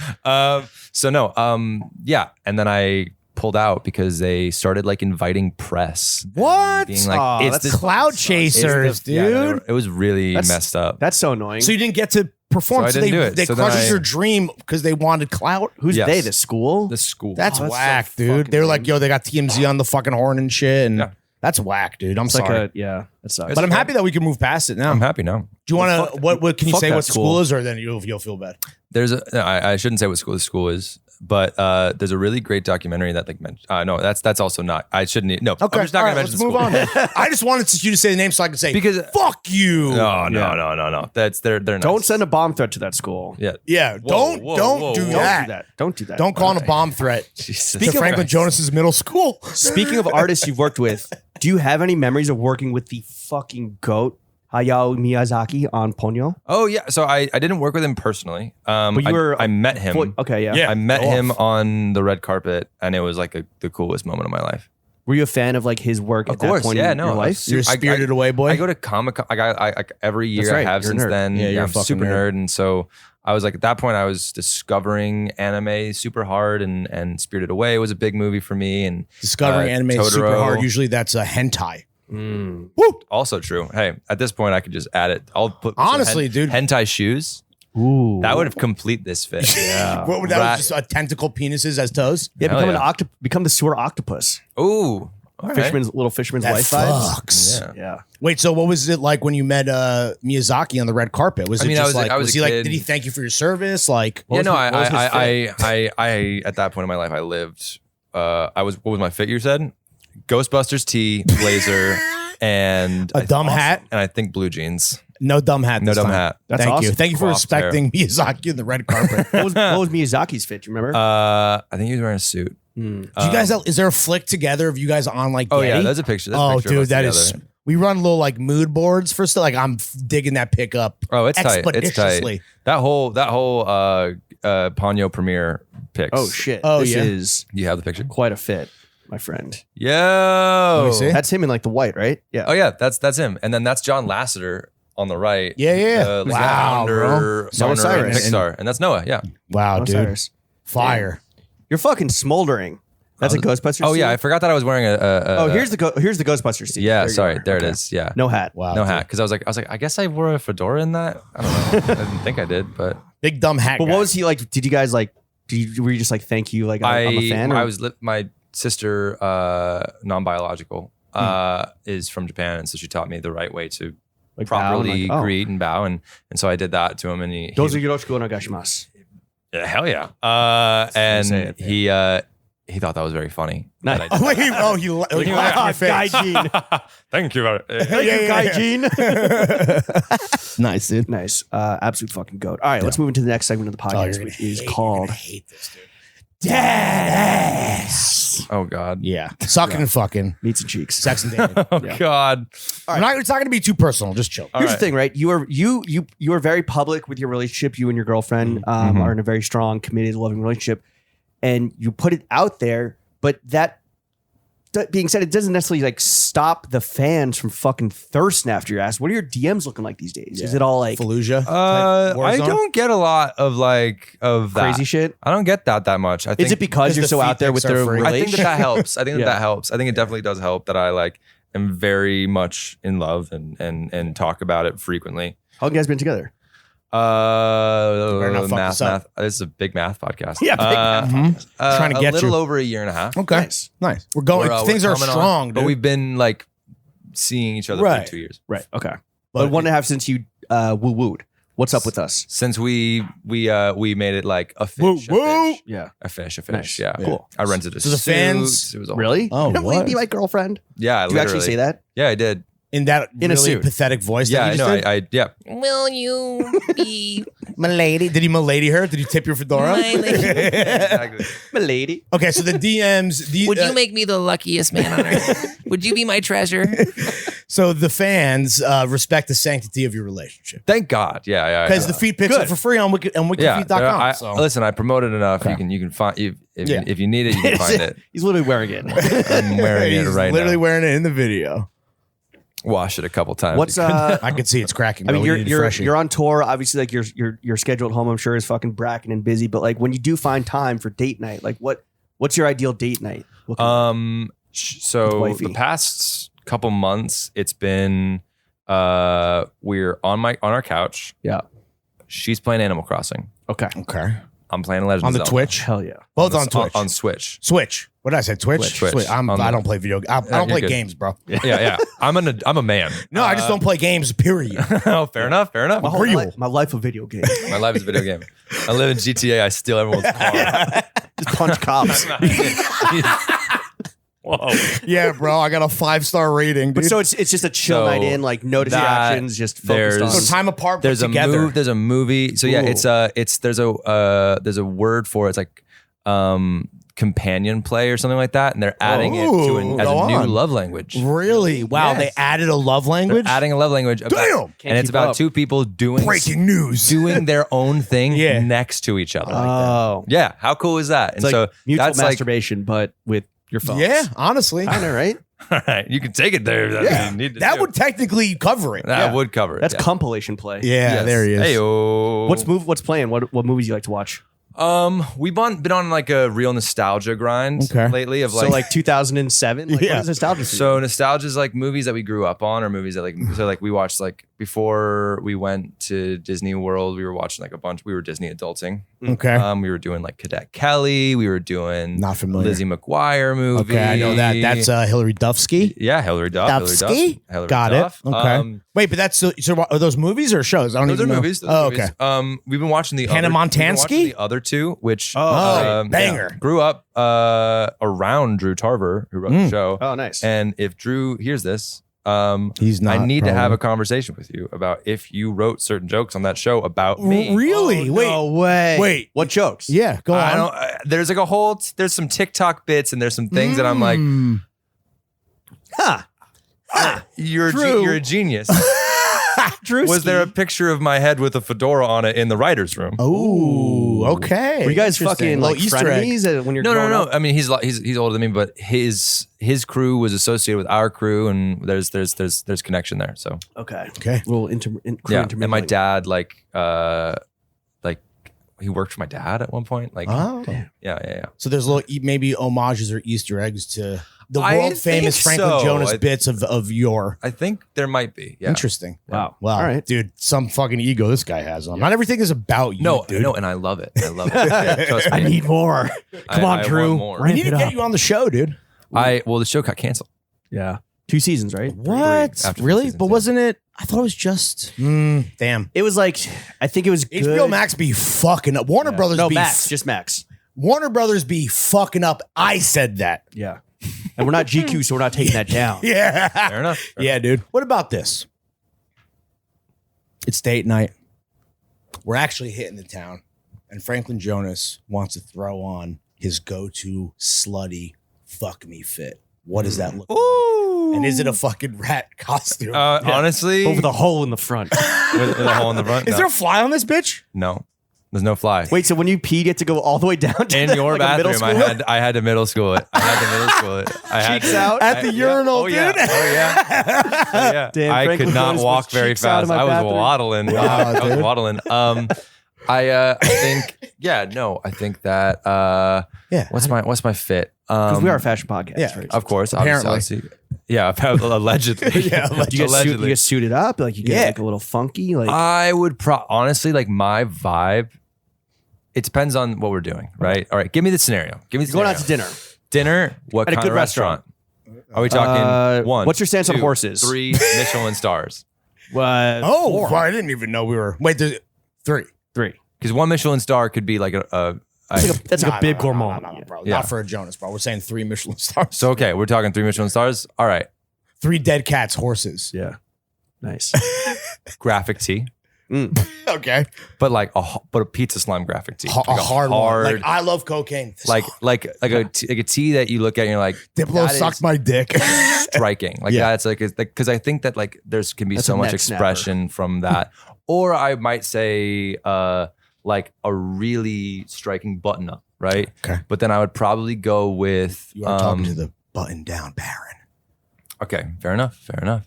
Yeah. And then I pulled out because they started like inviting press. and What? Being like, Aw, it's that's this Cloud it's chasers, the- yeah, dude. it was really That's- messed up. That's so annoying. So you didn't get to perform. So I didn't do it. They So then crushed I- your dream because they wanted clout. Who's Yes. they? The school? The school. That's Oh, that's whack, so dude. fucking They were like, lame. yo, they got TMZ on the fucking horn and shit. And Yeah. that's whack, dude. I'm It's sorry. like that sucks. but I'm happy that we can move past it now. I'm happy now. Do you want to, what can you fuck say that what the school school. is, or then you'll feel bad? There's I shouldn't say what school the school is, but there's a really great documentary that like no, that's also not. I shouldn't. No, Okay. I'm just not All gonna right, mention let's the move school. on. Then. I just wanted you to say the name so I could say, Because- fuck you. No. That's they're nice. Don't send a bomb threat to that school. Yeah. Yeah. Whoa, Don't whoa, do whoa, Don't that. do that. Don't do that. Don't call it a bomb threat Jesus to Franklin Christ. Jonas's middle school. Speaking of artists you've worked with, do you have any memories of working with the fucking goat Hayao Miyazaki on Ponyo? Oh yeah. So I didn't work with him personally. But you were I met him. Okay, yeah. Yeah. I met go him off. on the red carpet, and it was like the coolest moment of my life. Were you a fan of like his work Of at that course, point yeah, in no, your I life? was You're a spirited away boy. I go to Comic-Con. I every year That's right, I have you're a since nerd. then. Yeah, you're a I'm fucking super nerd. nerd, and so I was like at that point I was discovering anime super hard, and Spirited Away was a big movie for me, and Discovering anime is super Totoro. hard. Usually that's a hentai. Mm. Woo! also true. Hey, at this point I could just add it. I'll put Honestly, some dude. hentai shoes. Ooh. That would complete this fit. Yeah. What would that was just tentacle penises as toes? Yeah, Hell become yeah. become the sewer octopus. Ooh. All right. Little fisherman's That wife vibes. fucks. Yeah. Yeah. Wait, so what was it like when you met Miyazaki on the red carpet? Was it I just was like I was he a like kid. did he thank you for your service? Like Yeah, no, what was his I at that point in my life, I lived. What was my fit? You said Ghostbusters tee, blazer, and A dumb hat? and I think blue jeans. no dumb hat. No this dumb time. hat. That's Thank you. awesome. Thank you for Cropped respecting Miyazaki on the red carpet. What was Miyazaki's fit? Do you remember? I think he was wearing a suit. Do you guys is there a flick together of you guys on like Oh yeah, Getty? there's a picture. There's a Oh picture of dude, us that is together. we run little like mood boards for stuff. Like I'm digging that pickup. Oh, it's tight. It's tight. expeditiously. That whole Ponyo premiere pics. oh shit. Oh, this yeah. is You have the picture? quite a fit, my friend. Yo. me see. That's him in like the white, right? Yeah. Oh yeah, that's him. And then that's John Lasseter on the right. Yeah. Like Wow, founder, Noah owner of Cyrus. Pixar. And that's Noah, yeah. Wow, dude. Osiris. Fire. You're fucking smoldering. That's a Ghostbusters. Oh yeah, suit? I forgot that I was wearing a Oh, here's the Ghostbusters suit. Yeah, There you sorry. are. There Okay. it is. Yeah. No hat. Wow. No dude. hat. Because I was like, I guess I wore a fedora in that. I don't know. I didn't think I did, but Big dumb hat. But guy. what was he like? Did you guys like? Were you just like thank you? Like I'm a fan. Or? I was my sister, non-biological, is from Japan, and so she taught me the right way to Like bow and, properly like, oh. greet and bow, and so I did that to him, and he Dozo yoroshiku onegaishimasu. yeah, hell yeah, gonna say and it, he thought that was very funny. Nice. that I Oh, did wait, he laughed in your face. Gaijin. Thank you very Thank you, Gaijin. Nice, dude. Nice. Absolute fucking goat. All right, let's move into the next segment of the Oh, podcast, you're gonna which is hate- called you're gonna hate this, dude. Oh God. Yeah. Sucking and fucking. Meats and Cheeks. Sex and dating. Oh God. It's not going to be too personal. Just chill. Here's right. the thing, right? You are very public with your relationship. You and your girlfriend are in a very strong, committed, loving relationship, and you put it out there. But that being said, it doesn't necessarily like stop the fans from fucking thirsting after your ass. What are your DMs looking like these days? Is it all like Fallujah. I Warzone? don't get a lot of of that. crazy shit? I don't get that much. I think Is it because you're the so feet out there with pics are the free. I think relationship? that helps. I think Yeah. that helps. I think it definitely does help that I am very much in love and talk about it frequently. How long you guys been together? better not fuck this up. Math. This is a big math podcast. Yeah, big math Trying to get a little you. over a year and a half. Okay. Nice. Nice. We're going. Things we're are coming on, strong, dude. but we've been seeing each other Right. for 2 years Right. Okay. But But 1.5 since you woo wooed. What's up with us? since we made it like a fish. Woo, a woo. fish. Yeah. A fish, Nice. yeah. Cool. I rented a So the suit. fans- It was a whole- Really? Oh, Will you what? be my girlfriend? Yeah, Do you actually say that? Yeah, I did. in that In a really suit. pathetic voice. Yeah, that I you know. just did? Yeah. Will you be Milady. Did he milady her? Did you tip your fedora? my lady? Exactly. My lady. Okay, so the DMs. Would you make me the luckiest man on earth? Would you be my treasure? So the fans respect the sanctity of your relationship Thank God. Yeah. because the feet pics are for free on wikifeet.com. I, so. listen, I promoted enough. You can find if Yeah. if you need it, you can find it. He's literally wearing it. I'm wearing it He's right literally now. wearing it in the video. Wash it a couple times. What's I can see it's cracking. I mean, bro. We need a freshie. you're on tour. Obviously, like your schedule at home, I'm sure, is fucking bracking and busy. But like when you do find time for date night, like what's your ideal date night? Looking like? With So wifey. the past couple months, it's been we're on our couch. Yeah. She's playing Animal Crossing. Okay. Okay. I'm playing Legend On of the Zelda. Twitch? Hell yeah. Both on Twitch. On Switch. Switch. What did I say? Twitch? Twitch. Switch. On I the- don't play video. I don't you're play good. games, bro. Yeah. I'm a man. No, I just don't play games. Period. Oh, fair enough. My whole Real. my life a video game. My life is a video game. I live in GTA. I steal everyone's car. Just punch cops. Whoa. Yeah, bro. I got a 5-star rating, But dude. so it's just a chill So night in, like no that- distractions, just focused on. So time apart, There's but a together. there's a movie. So yeah, Ooh. there's a word for it. It's like companion play or something like that, and they're adding it to Ooh, as go a new on. love language. Really? Wow, Yes. they added a love language? They're adding a love language. Damn! Can't and it's keep about up. two people doing News. doing their own thing Yeah. next to each other. Oh, Yeah, how cool is that? it's And like so mutual that's like, masturbation, but with your phone. Yeah, honestly. I know, right? all right, you can take it there. That's Yeah. what you need to That do. would technically cover it. that would cover it. That's yeah. compilation play. Yeah, Yes. there he is. Hey-o. What's playing? What movies you like to watch? We've been on like a real nostalgia grind Okay. lately of So like 2007. Like, Yeah. what is nostalgia for you? So nostalgia is like movies that we grew up on, or movies that we watched like before we went to Disney World, we were watching like a bunch. We were Disney adulting. Okay. We were doing like Cadet Kelly. We were doing Not familiar. Lizzie McGuire movie. Okay, I know that. That's Hillary Duffsky. Yeah, Hillary Duff. Duffsky? Hillary Got Duff. it. Okay. Wait, but that's so are those movies or shows? I don't Those are even know. movies. Those are okay. movies. We've been watching the Hannah other, we've been Montansky? watching the other two, which banger. grew up around Drew Tarver, who wrote the show. Oh, nice. And if Drew hears this, He's not. I need to have probably. a conversation with you about if you wrote certain jokes on that show about me. Really? Wait. No way. Wait. What jokes? Yeah. Go I on. don't. There's like a whole. There's some TikTok bits and there's some things that I'm like, you're Drew. a genius. Drewski. Was there a picture of my head with a fedora on it in the writer's room? Oh, okay. Were you guys Interesting. fucking Little like Easter egg. frenemies when you're No. growing up? I mean, he's older than me, but his crew was associated with our crew, and there's connection there. So Okay. Okay. Little crew and my intermingling. dad like he worked for my dad at one point. Like Oh. yeah. So there's little maybe homages or Easter eggs to the I world famous think Franklin so. Jonas bits of your. I think there might be. Yeah. Interesting. Wow. Wow. All right. Dude, some fucking ego this guy has on. Not everything is about you, No, dude. no, and I love it. I love it. Yeah, trust me. I need more. Come on, I Drew. want more. We Ramp need to it get up. you on the show, dude. Well, the show got canceled. Yeah. 2 seasons, right? What? After Really? seasons, But yeah. wasn't it? I thought it was just. Damn. It was like, I think it was good. HBO Max be fucking up. Warner Brothers No, be Max. Just Max. Warner Brothers be fucking up. I said that. Yeah. And we're not GQ, so we're not taking that down. Yeah. Fair enough. Yeah, dude. What about this? It's date night. We're actually hitting the town, and Franklin Jonas wants to throw on his go-to slutty fuck me fit. What does that look like? And is it a fucking rat costume? Honestly, Over the hole in the front. with a hole in the front. is No. there a fly on this bitch? No, there's no fly. Wait, so when you pee, you have to go all the way down to In your like a middle bathroom, school? I had to middle school it. I had Cheeks to, out? At the urinal, oh, yeah. dude? Oh yeah. Oh yeah. Damn, I Franklin could not Jonas walk with very cheeks out fast. in my I was bathroom. waddling. Wow, I was dude. waddling. I think I think that Yeah. what's my fit? Because we are a fashion podcast. Yeah. Right? Of course, Apparently. obviously. Yeah, allegedly. Yeah, Do you get suited up? Like you get Yeah. like a little funky? Like I would honestly like my vibe. It depends on what we're doing, right? All right, give me the scenario. Give me the going scenario. out to dinner. Dinner. What At a kind good of restaurant? Are we talking one? what's your stance on 2, horses? 3 Michelin stars. Oh, four. well, I didn't even know we were. Wait, there's 3. 3. Because 1 Michelin star could be like That's like a big gourmand. No, bro. Yeah. Not for a Jonas, bro. We're saying 3 Michelin stars. So okay, we're talking 3 Michelin stars. All right, 3 dead cats, horses. Yeah. Nice. graphic tee, Okay. but like a pizza slime graphic tee, A like hard one. Like, I love cocaine. This like hard. a tee that you look at and you're like Diplo that is sucked my dick. striking. Like Yeah. that's like because I think that like there's can be That's so a much neck snapper. expression from that, or I might say like a really striking button up, right? Okay. But then I would probably go with You are talking to the button down Baron. okay, fair enough.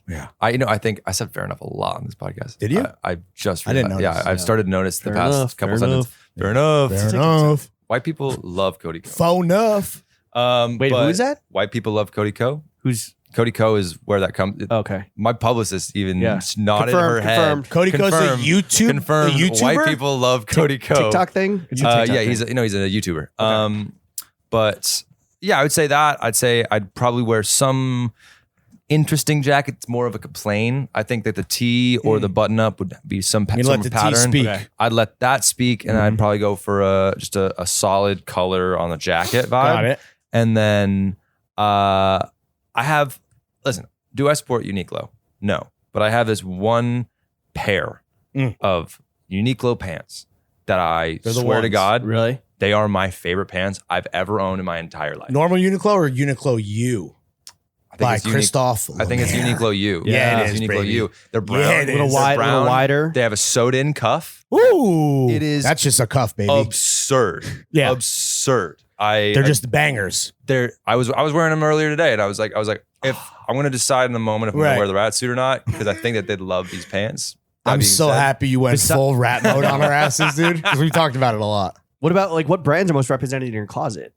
Yeah. I think I said fair enough a lot on this podcast. Did you? I just I didn't realized- notice. Yeah, I've started to notice the Fair past enough, couple fair sentences. Fair enough. Fair enough. White people love Cody Co. Faux enough. Wait, but who is that? White people love Cody Co. Who's Cody Co is where that comes. okay? My publicist even Yeah. nodded Confirmed, her head. confirmed. Cody Co's a Confirmed. YouTube. Confirmed. A YouTuber? White people love Cody Co. TikTok thing? It's a TikTok Yeah, thing. he's a YouTuber. But yeah, I would say that. I'd say I'd probably wear some interesting jacket. It's more of like a plain. I think that the tee or the button up would be some You some let the tee pattern. speak. Okay. I'd let that speak, and I'd probably go for just a solid color on the jacket vibe. Got it. And then I have, listen, do I sport Uniqlo? No. But I have this one pair of Uniqlo pants that I They're the swear to ones. God, Really? they are my favorite pants I've ever owned in my entire life. Normal Uniqlo or Uniqlo U? I think By it's Christophe. I think it's Lemaire. Uniqlo U. Yeah, it it's is, Uniqlo baby. U. They're brown. Yeah, it They're is. Little wide, brown. little wider. They have a sewed-in cuff. Ooh. It is That's just a cuff, baby. absurd. Yeah. Absurd. They're just bangers. I was wearing them earlier today, and I was like, if I'm gonna decide in the moment if I'm Right. gonna wear the rat suit or not, because I think that they'd love these pants. That I'm being so said, happy you went full rat mode on our asses, dude. Because we talked about it a lot. What about like what brands are most represented in your closet?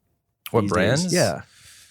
What these brands? days? Yeah.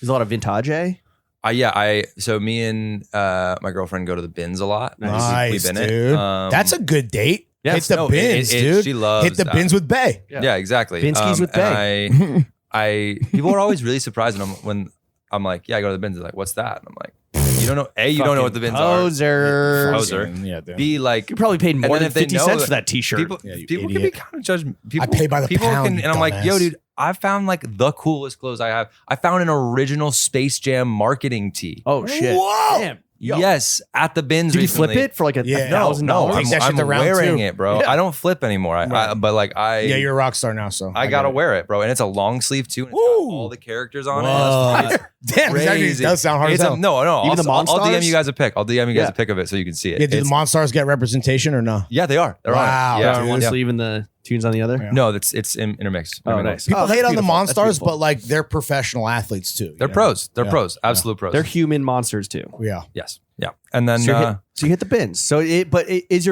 There's a lot of vintage. So me and my girlfriend go to the bins a lot. Nice, We've been dude. That's a good date. Hit the bins, dude. She loves Hit the that. bins with Bay. Yeah, exactly. Binskies with and I people are always really surprised when I'm like, yeah, I go to the bins. They're like, what's that? And I'm like, you don't know. A, you don't know what the bins Poser. Poser. Yeah, dude. B, like, You probably paid more then than if they 50 know cents that for that T-shirt. people, Yeah, you people can idiot. be kind of judged. People, pay by the people pound, you and I'm like, yo, dumbass. dude, I found like the coolest clothes I have. I found an original Space Jam marketing tee. Oh shit! Whoa! Damn. Yo. Yes, at the bins. Did you recently. flip it for like Yeah. $1,000? No, Take that shit I'm to round wearing two. it, bro. Yeah. I don't flip anymore. But like Yeah, you're a rock star now, so I gotta get it. wear it, bro. And it's a long sleeve too, and it's got Ooh. all the characters on Whoa. it. It's Damn, this actually crazy. does sound hard as It's hell. no. Even the I'll DM Monstars? you guys a pic. I'll DM you guys Yeah. a pic of it so you can see it. Yeah, do the It's- Monstars get representation or no? yeah, they are. They're Wow, on. Yeah, Yeah, on one yeah. sleeve and the tunes on the other. Yeah. No, it's intermixed. Oh, I mean, nice. People Oh, that's hate on the beautiful. That's Monstars, beautiful. but like they're professional athletes too. They're you know? pros. They're Yeah. pros. Absolute pros. They're human monsters too. Yeah. yes. Yeah. And then So you hit the bins. So is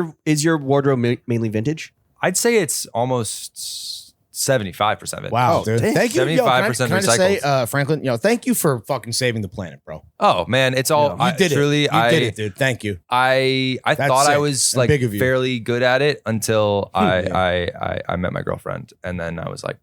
your wardrobe mainly vintage? I'd say it's almost 75% of it. Wow, Oh, dude. dang. Thank you. Yo, 75% can I just say, recycled. Franklin, thank you for fucking saving the planet, bro. Oh man, it's all. You did truly, it. You did it, dude. Thank you. I That's thought I sick was and like big of you. fairly good at it until Yeah. I met my girlfriend, and then I was like,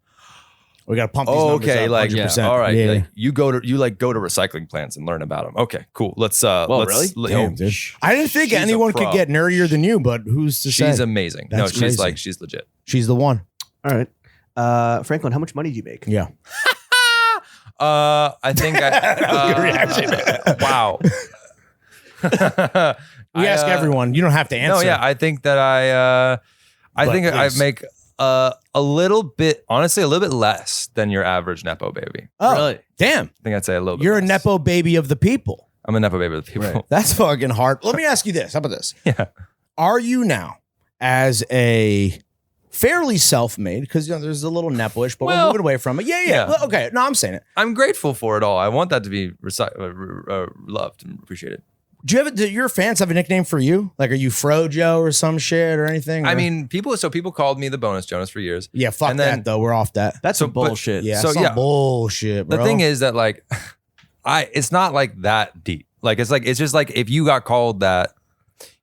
We got to pump these oh, numbers okay, up, like 100%. all right, Yeah. like, you go to recycling plants and learn about them. Okay, cool. Let's really? Damn, dude. I didn't think she's a anyone could pro. get nerdier than you, but who's to say? She's amazing. That's she's crazy. like she's legit. She's the one. All right. Franklin, how much money do you make? Yeah. I think Good reaction. Wow. We ask everyone. You don't have to answer. No, yeah, I think that I But think I please. make a little bit, honestly, a little bit less than your average nepo baby. Oh, Really? damn. I think I'd say a little bit. You're a less. nepo baby of the people. I'm a nepo baby with people. Right. That's fucking hard. Let me ask you this. How about this? Yeah. Are you now, as a fairly self-made, because there's a little nepo-ish, but we're Well, moving away from it. Yeah. yeah. Well, okay. No, I'm saying it. I'm grateful for it all. I want that to be loved and appreciated. Do your fans have a nickname for you? Like, are you Frojo or some shit or anything? I Or- mean, people called me the Bonus Jonas for years. yeah, fuck and then- that though. We're off that. That's So, some but- bullshit. Yeah, So, some yeah. bullshit, bro. The thing is that like, it's not like that deep. It's just like if you got called that,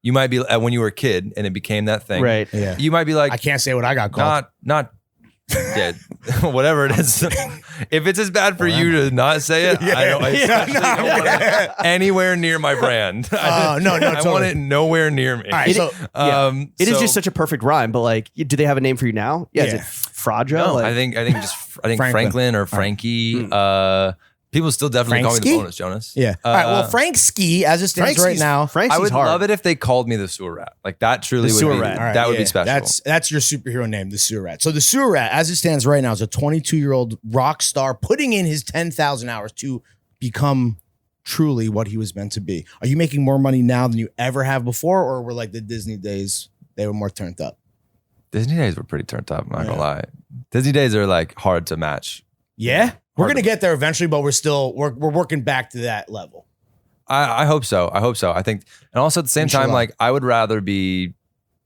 you might be when you were a kid and it became that thing. Right. yeah, You might be like, I can't say what I got called. not dead, whatever it is. If it's as bad for you to not say it, I don't want it anywhere near my brand. No, I totally. want it nowhere near me. All right, so It is so- just such a perfect rhyme, but like, do they have a name for you now? Yeah. Is Yeah. it Frajo? No, Like, I think Franklin. Franklin or Frankie. People still definitely call me Franksky? the Bonus Jonas. yeah. All right. Well, Frank Ski, as it stands right now. Frank's I would hard. love it if they called me the sewer rat. Like that truly The would sewer be rat. All right, that would yeah, be special. That's your superhero name, the Sewer Rat. So the Sewer Rat, as it stands right now, is a 22-year-old rock star putting in his 10,000 hours to become truly what he was meant to be. Are you making more money now than you ever have before, or were like the Disney days, they were more turned up? Disney days were pretty turned up. I'm not gonna lie. Disney days are like hard to match. Yeah, we're Hard gonna to- get there eventually, but we're working back to that level. I hope so. I hope so. I think, and also at the same time, Inshallah. like I would rather be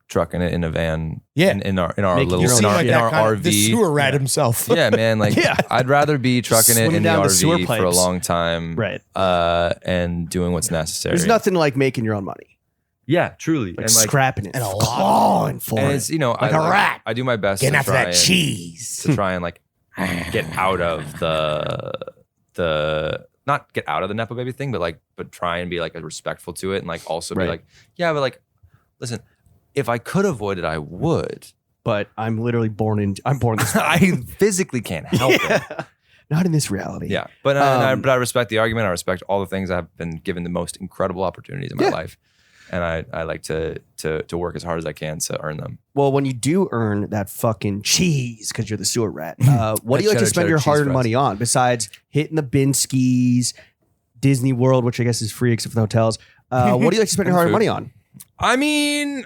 trucking it in a van. Yeah. in our Making little your own in our, shit. in our kind of- RV. the Sewer Rat himself. Yeah, man. Like Yeah. I'd rather be trucking it Swimming in the down the sewer RV for a pipes. long time, Right. and doing what's necessary. There's nothing like making your own money, yeah, truly, like and like, scrapping it, and a lot. clawing for and it. it's Like a rat. I do my best Getting to after try that and, cheese. to try and like get out of the not get out of the nepo baby thing, but try and be like respectful to it and like also be Right. like, yeah, but like, listen, if I could avoid it, I would. But I'm literally born this way. I physically can't help it. Not in this reality. Yeah, but I respect the argument. I respect all the things. I've been given the most incredible opportunities in my Yeah. life, and I like to work as hard as I can to earn them. Well, when you do earn that fucking cheese because you're the sewer rat, what do you like Cheddar, to spend cheddar your cheese hard-earned fries. money on besides hitting the bin skis, Disney World, which I guess is free except for the hotels? What do you like to spend your hard-earned money on? I mean,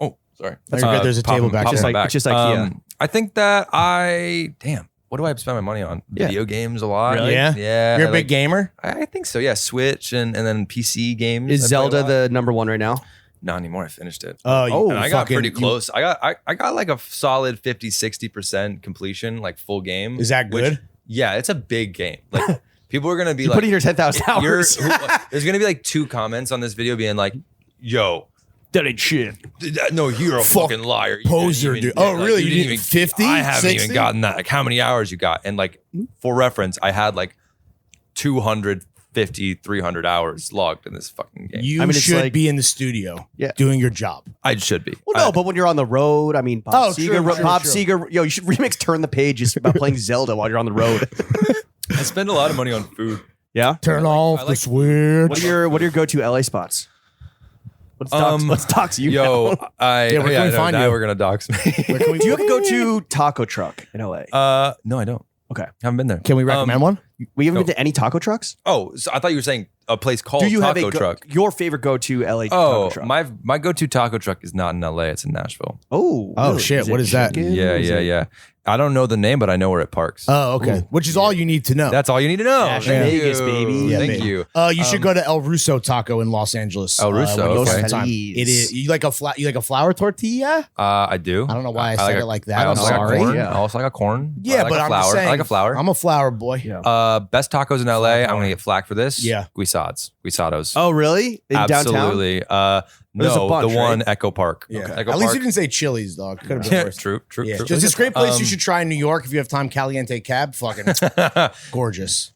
oh, sorry, That's good. There's a table back Just there. like- it's just IKEA. I think that what do I spend my money on? Yeah. Video games a lot. Really? Yeah? Yeah. You're I a big like- gamer? I think so. Yeah, Switch and then PC games. Is I play a Zelda lot. the number one right now? Not anymore. I finished it. Oh, And I got pretty close. I got like a solid 50-60% completion, like full game. Is that good? Yeah, it's a big game. Like People are gonna be You like, put in your 10,000 hours. there's gonna be like 2 comments on this video being like, "Yo, That ain't shit. no, you're a Fuck fucking liar, you poser, didn't even- dude. Oh, like, really? You didn't did even 50? I haven't 60? even gotten that. Like, how many hours you got? And like, for reference, I had like 250, 300 hours logged in this fucking game. You I mean, it's should like- be in the studio doing your job. I should be. Well, no, but when you're on the road, I mean, Bob Oh, Seger, true. Bob Seger, yo, you should remix "Turn the Pages" about playing Zelda while you're on the road. I spend a lot of money on food. Yeah. Turn off I the like- switch. What are your go-to LA spots? Let's dox you. Yo, now. I Yeah, where can we find now you? we're gonna dox me. Where can we- Do you ever go to Taco Truck in LA? No, I don't. Okay. Haven't been there. Can we recommend one? We haven't no. been to any taco trucks. Oh, so I thought you were saying a place called Do you have Taco a Truck. your favorite go-to LA taco Oh, truck? my go-to taco truck is not in LA. It's in Nashville. Oh, Oh, really? shit. What is that? chicken? Yeah, Is yeah, it- yeah. I don't know the name, but I know where it parks. Oh, okay. Which is all you need to know. That's all you need to know. Nash Thank Vegas, you. baby. Yeah, Thank baby. you. You should go to El Russo Taco in Los Angeles. El Russo, when you okay. have time. It is. You like a flour tortilla? I do. I don't know why I said it like that. I I'm also like sorry. corn. Yeah. I also like a corn. Yeah, I like but a I'm flour. just saying. I like a flour. I'm a flour boy. Yeah. Best tacos in LA. I'm gonna get flack for this. Yeah. Guisados. Oh, really? In downtown? Absolutely. There's a No, bunch, the one right? Echo Park. Yeah. Echo At least Park. you didn't say Chili's, dog. Could have been Yeah, worse. true. Yeah. True. Just this great place you Um, should try in New York if you have time. Caliente Cab, fucking gorgeous.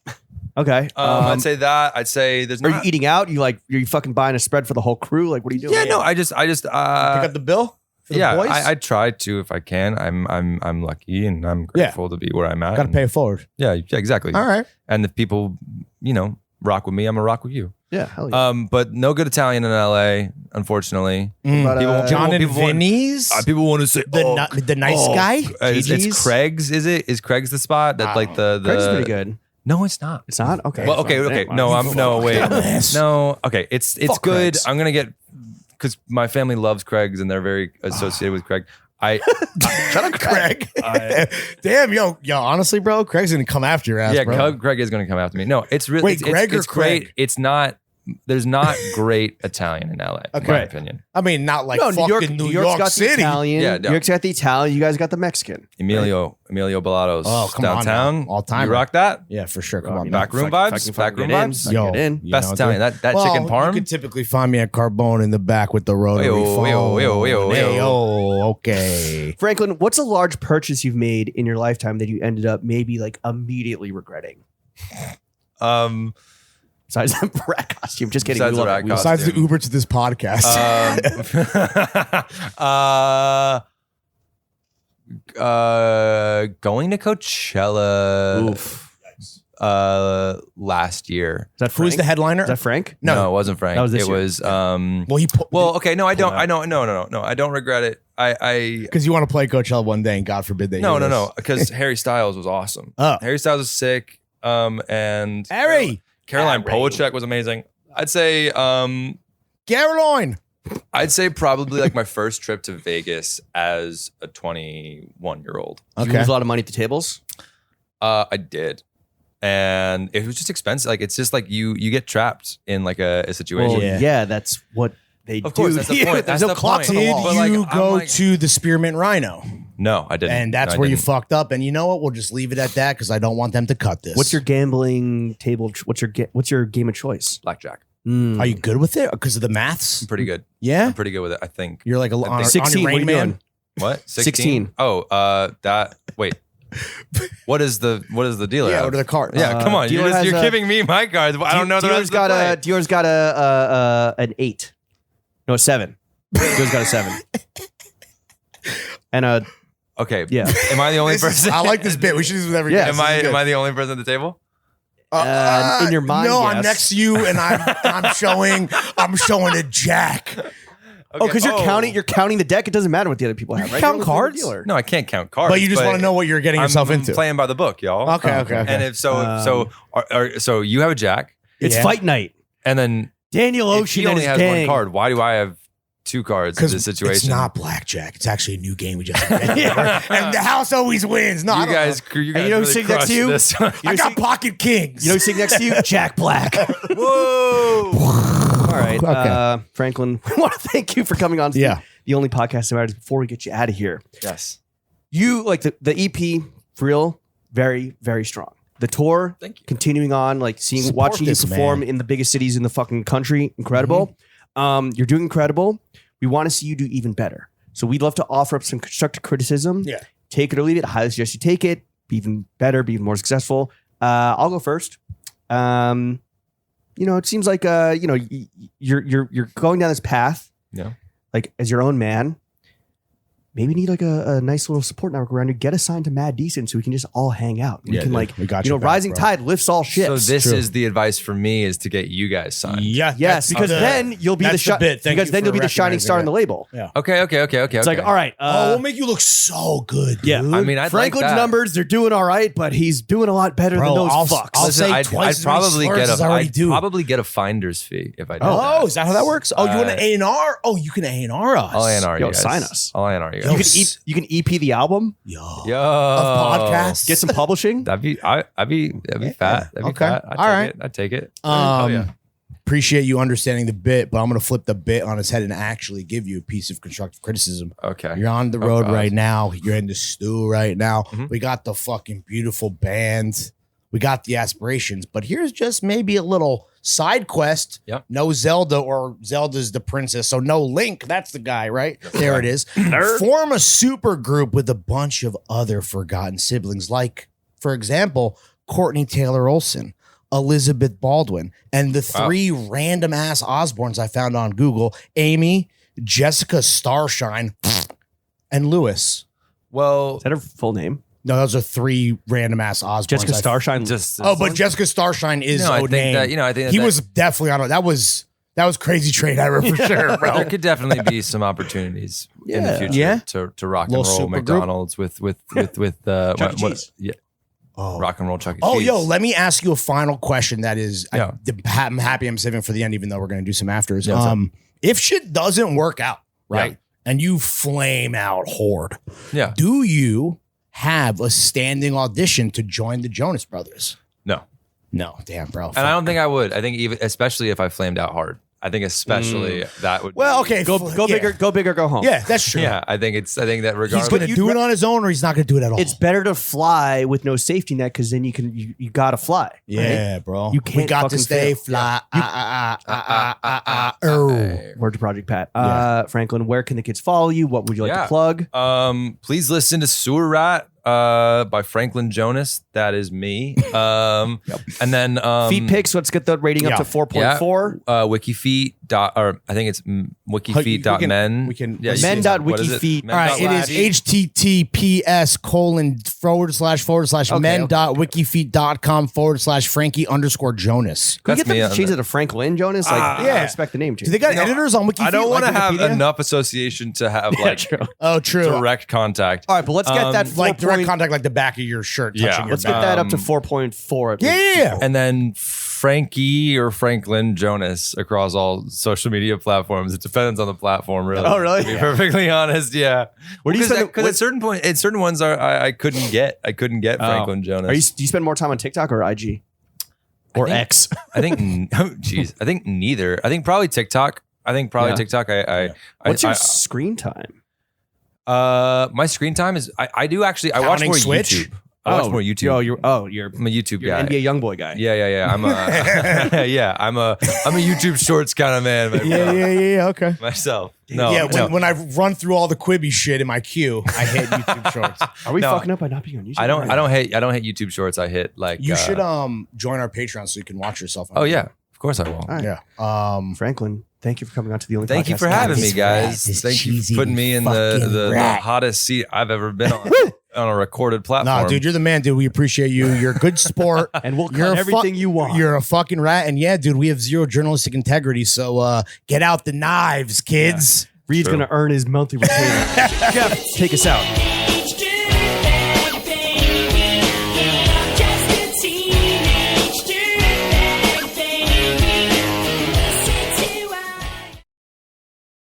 Okay. I'd say that. I'd say there's are not. you eating out? Are you fucking buying a spread for the whole crew? Like, what are you doing? Yeah, no. I just. Pick up the bill for the Yeah, boys. I try to if I can. I'm lucky and I'm grateful to be where I'm at. Got to and- pay it forward. Yeah, exactly. All right. And if people, rock with me, I'm gonna rock with you. Yeah, hell yeah. But no good Italian in LA, unfortunately. But, people- John and people want- Vinny's, People want to say the nice guy. It's Gigi's? Craig's. Is it? Is Craig's the spot that like the? Craig's pretty good. No, it's not. It's not? Okay. Well, okay. No, wait. Dumbass. No, okay. It's Fuck good. Craig's. I'm gonna get because my family loves Craig's and they're very associated with Craig. Shut up, Craig. Damn, yo, honestly, bro, Craig's gonna come after your ass, Yeah, bro. Craig is going to come after me. No, it's really Wait, it's, Greg or it's great. Craig? It's not. There's not great Italian in LA, in my Okay. opinion. I mean, not like No, fucking New York got the City. Italian. Yeah, New York's got the Italian. You guys got the Mexican. Emilio Bellatos, Oh, come on downtown, now. All-timer. You rock that? Yeah, for sure. Come Well, on, you man. Back room Fucking- vibes. fucking Back room get in. vibes. Fucking get in. you Best know, Italian. dude. That Well, chicken You parm. could typically find me at Carbone in the back with the rotary Yo, phone. yo, yo, yo, yo. Yo, okay. Franklin, what's a large purchase you've made in your lifetime that you ended up maybe like immediately regretting? Besides that rat costume. Just kidding. Besides We the love rat it. We- costume. Besides the Uber to this podcast. Going to Coachella. Oof. Last year. Is that Who's Frank? the headliner? Is that Frank? No, it wasn't Frank. That was this it year. was Well, he well, okay, no, I don't. out. I don't. No. I don't regret it. I because you want to play Coachella one day, and God forbid they. no, hear no, this. no. Because Harry Styles was awesome. Oh. Harry Styles was sick. And Harry, Caroline Harry. Polachek was amazing. I'd say Caroline. probably like my first trip to Vegas as a 21-year-old. Did you lose a lot of money at the tables? I did. And it was just expensive. Like it's just like you get trapped in like a situation. Yeah. Yeah, that's what they Of do. course, that's the point. There's That's no the clocks point. on the Did wall. But, like, you I'm go like- to the Spearmint Rhino? No, I didn't. And that's No, I where you didn't. fucked up. And you know what? We'll just leave it at that because I don't want them to cut this. What's your gambling table? What's your game of choice? Blackjack. Mm. Are you good with it because of the maths? I'm pretty good. Yeah, I'm pretty good with it, I think. you're like on 16, your what are Rain you Man. doing? What? 16. Oh, wait. What is the dealer? Yeah, have? order the card. Yeah, come on. dealer You're has a- giving me my cards. I don't know the rest of the play. Dealer's got an 8. No, a 7. Dealer's got a 7. And a Okay. yeah. Am I the only person? I like this bit. We should do this with every Yeah. guest. Am This is good. I the only person at the table? In your mind, No, I'm yes. next to you, and I'm showing a jack. Oh, because you're counting the deck. It doesn't matter what the other people have. Right? count You're the cards? dealer. No, I can't count cards. But you just want to know what you're getting yourself I'm into. playing by the book, y'all. Okay, okay. And if so you have a jack, It's Yeah. fight night. and then Daniel if Ocean he only and has his one gang. card. Why do I have 2 cards in Because this situation? it's not blackjack. It's actually a new game we just invented. And the house always wins. No, I You don't guys, know. you guys you know who's really sitting next to crushed you? this one. I got pocket kings. You know who's sitting next to you? Jack Black. Whoa! All right. Okay. Franklin, we want to thank you for coming on to Yeah. the only podcast that matters before we get you out of here. Yes. You like the EP for real, very, very strong. the tour, Thank you. continuing on, like watching you this, perform man. in the biggest cities in the fucking country. Incredible. You're doing incredible. We want to see you do even better. So we'd love to offer up some constructive criticism. Yeah. Take it or leave it. Highly suggest you take it. Be even better. Be even more successful. I'll go first. It seems like you're going down this path. Yeah. Like as your own man. Maybe need like a nice little support network around you. Get assigned to Mad Decent so we can just all hang out. We can dude. We got your back, rising bro. tide lifts all ships. So this True. is the advice for me is to get you guys signed. Yeah. Yes, because then you'll be the bit. Thank because you then for you'll be the shining recognizing star in that. the label. Yeah. Okay. It's like, all right, we'll make you look so good, dude. yeah. I mean, I'd Franklin's like that. numbers, they're doing all right, but he's doing a lot better Bro, than those I'll fucks. I'll say twice as many slurs as I already do. probably get a finder's fee if I did Oh, is that how that works? Oh, you want an A&R? Oh, you can A&R us. I'll A&R Yo, you guys. sign us. I'll A&R you Yo, guys. you can EP the album, Yo. Of podcasts? get some publishing. That'd be fat. That'd be fat. Okay. I'd take it. Appreciate you understanding the bit, but I'm going to flip the bit on its head and actually give you a piece of constructive criticism. Okay. You're on the Oh, road God. right now. You're in the stew right now. Mhm. We got the fucking beautiful band. We got the aspirations, but here's just maybe a little side quest. Yep. No Zelda, or Zelda's the princess. So no Link. That's the guy, right? There it is. Form a super group with a bunch of other forgotten siblings, like, for example, Courtney Taylor Olson, Elizabeth Baldwin, and the three random ass Osbournes I found on Google: Amy, Jessica Starshine, and Lewis. Well, Is that her full name? No, those are three random ass Osbournes. Jessica Starshine. just But Jessica Starshine is no, I old think name. that I think He that, was definitely on it. That was crazy trade error for sure, There bro. could definitely be some opportunities in the Yeah. future Yeah? to rock and Little roll super group? McDonald's with Chuck E. Cheese. yeah, Oh. rock and roll Chuck E. Oh, Cheese. yo, let me ask you a final question that is, Yeah. I'm happy I'm saving for the end, even though we're going to do some afters. Yeah, what's up? If shit doesn't work out, right, Yeah. and you flame out Horde, Yeah. do you have a standing audition to join the Jonas Brothers? No. No, damn, bro. And I don't think I would. I think even especially if I flamed out hard. I think especially that would Well, be, okay, Go yeah. bigger, go home. Yeah, that's true. Yeah, I think that regardless He's going to do it on his own, or he's not going to do it at all. It's better to fly with no safety net because then you gotta fly. right? Yeah, bro. You We can't got to fucking stay fail. fly. Word to Project Pat. Franklin, where can the kids follow you? What would you like to plug? Please listen to Sewer Rat by Franklin Jonas. That is me. And then Feet pics. Let's get the rating yeah. up to 4.4. Wiki Feet or I think it's wikifeet.men. we can- yeah, you Men can- dot what is Wiki it? Feet. Men All right, dot it Wiki. is https://men.wikifeet.com/Frankie_Jonas. Can we That's get them me to on change that. it to Franklin Jonas? Like, yeah. I respect the name change. Do they got editors on Wiki? I don't want to have Wikipedia? enough association to have like true. Oh, true. direct contact. All right, but let's get that Like 4. direct contact, like the back of your shirt touching Yeah. your Let's get back. that up to 4.4. at least. Yeah. And then Frankie or Franklin Jonas across all social media platforms. It depends on the platform, really. Oh, really? To be perfectly honest, yeah. Where do you spend? Because at certain ones I couldn't get. I couldn't get Franklin Jonas. Do you spend more time on TikTok or IG or think- X? I think. Oh, jeez. I think neither. I think probably TikTok. Yeah. TikTok. What's your screen time? My screen time is. I do actually. I watch Counting more Switch? YouTube. I watch more YouTube. Yo, you're I'm a YouTube guy. NBA YoungBoy guy. Yeah. I'm a YouTube Shorts kind of man. Yeah. Okay. Myself. No. yeah, no. when I run through all the Quibi shit in my queue, I hit YouTube Shorts. Are we No. fucking up by not being on YouTube? I don't hate YouTube Shorts. I hit like You should join our Patreon so you can watch yourself. on Oh video. yeah, of course I will. All right. Yeah. Franklin, thank you for coming on to the only. Thank you podcast for that having me, is- guys. this Thank you cheesy for putting me in the fucking rat. hottest seat I've ever been on a recorded platform. Nah, dude, you're the man, dude. We appreciate you. You're a good sport. And we'll You're cut a everything you want. You're a fucking rat. And yeah, dude, we have zero journalistic integrity. So get out the knives, kids. Reed's True. gonna earn his monthly retainer. Jeff, take us out.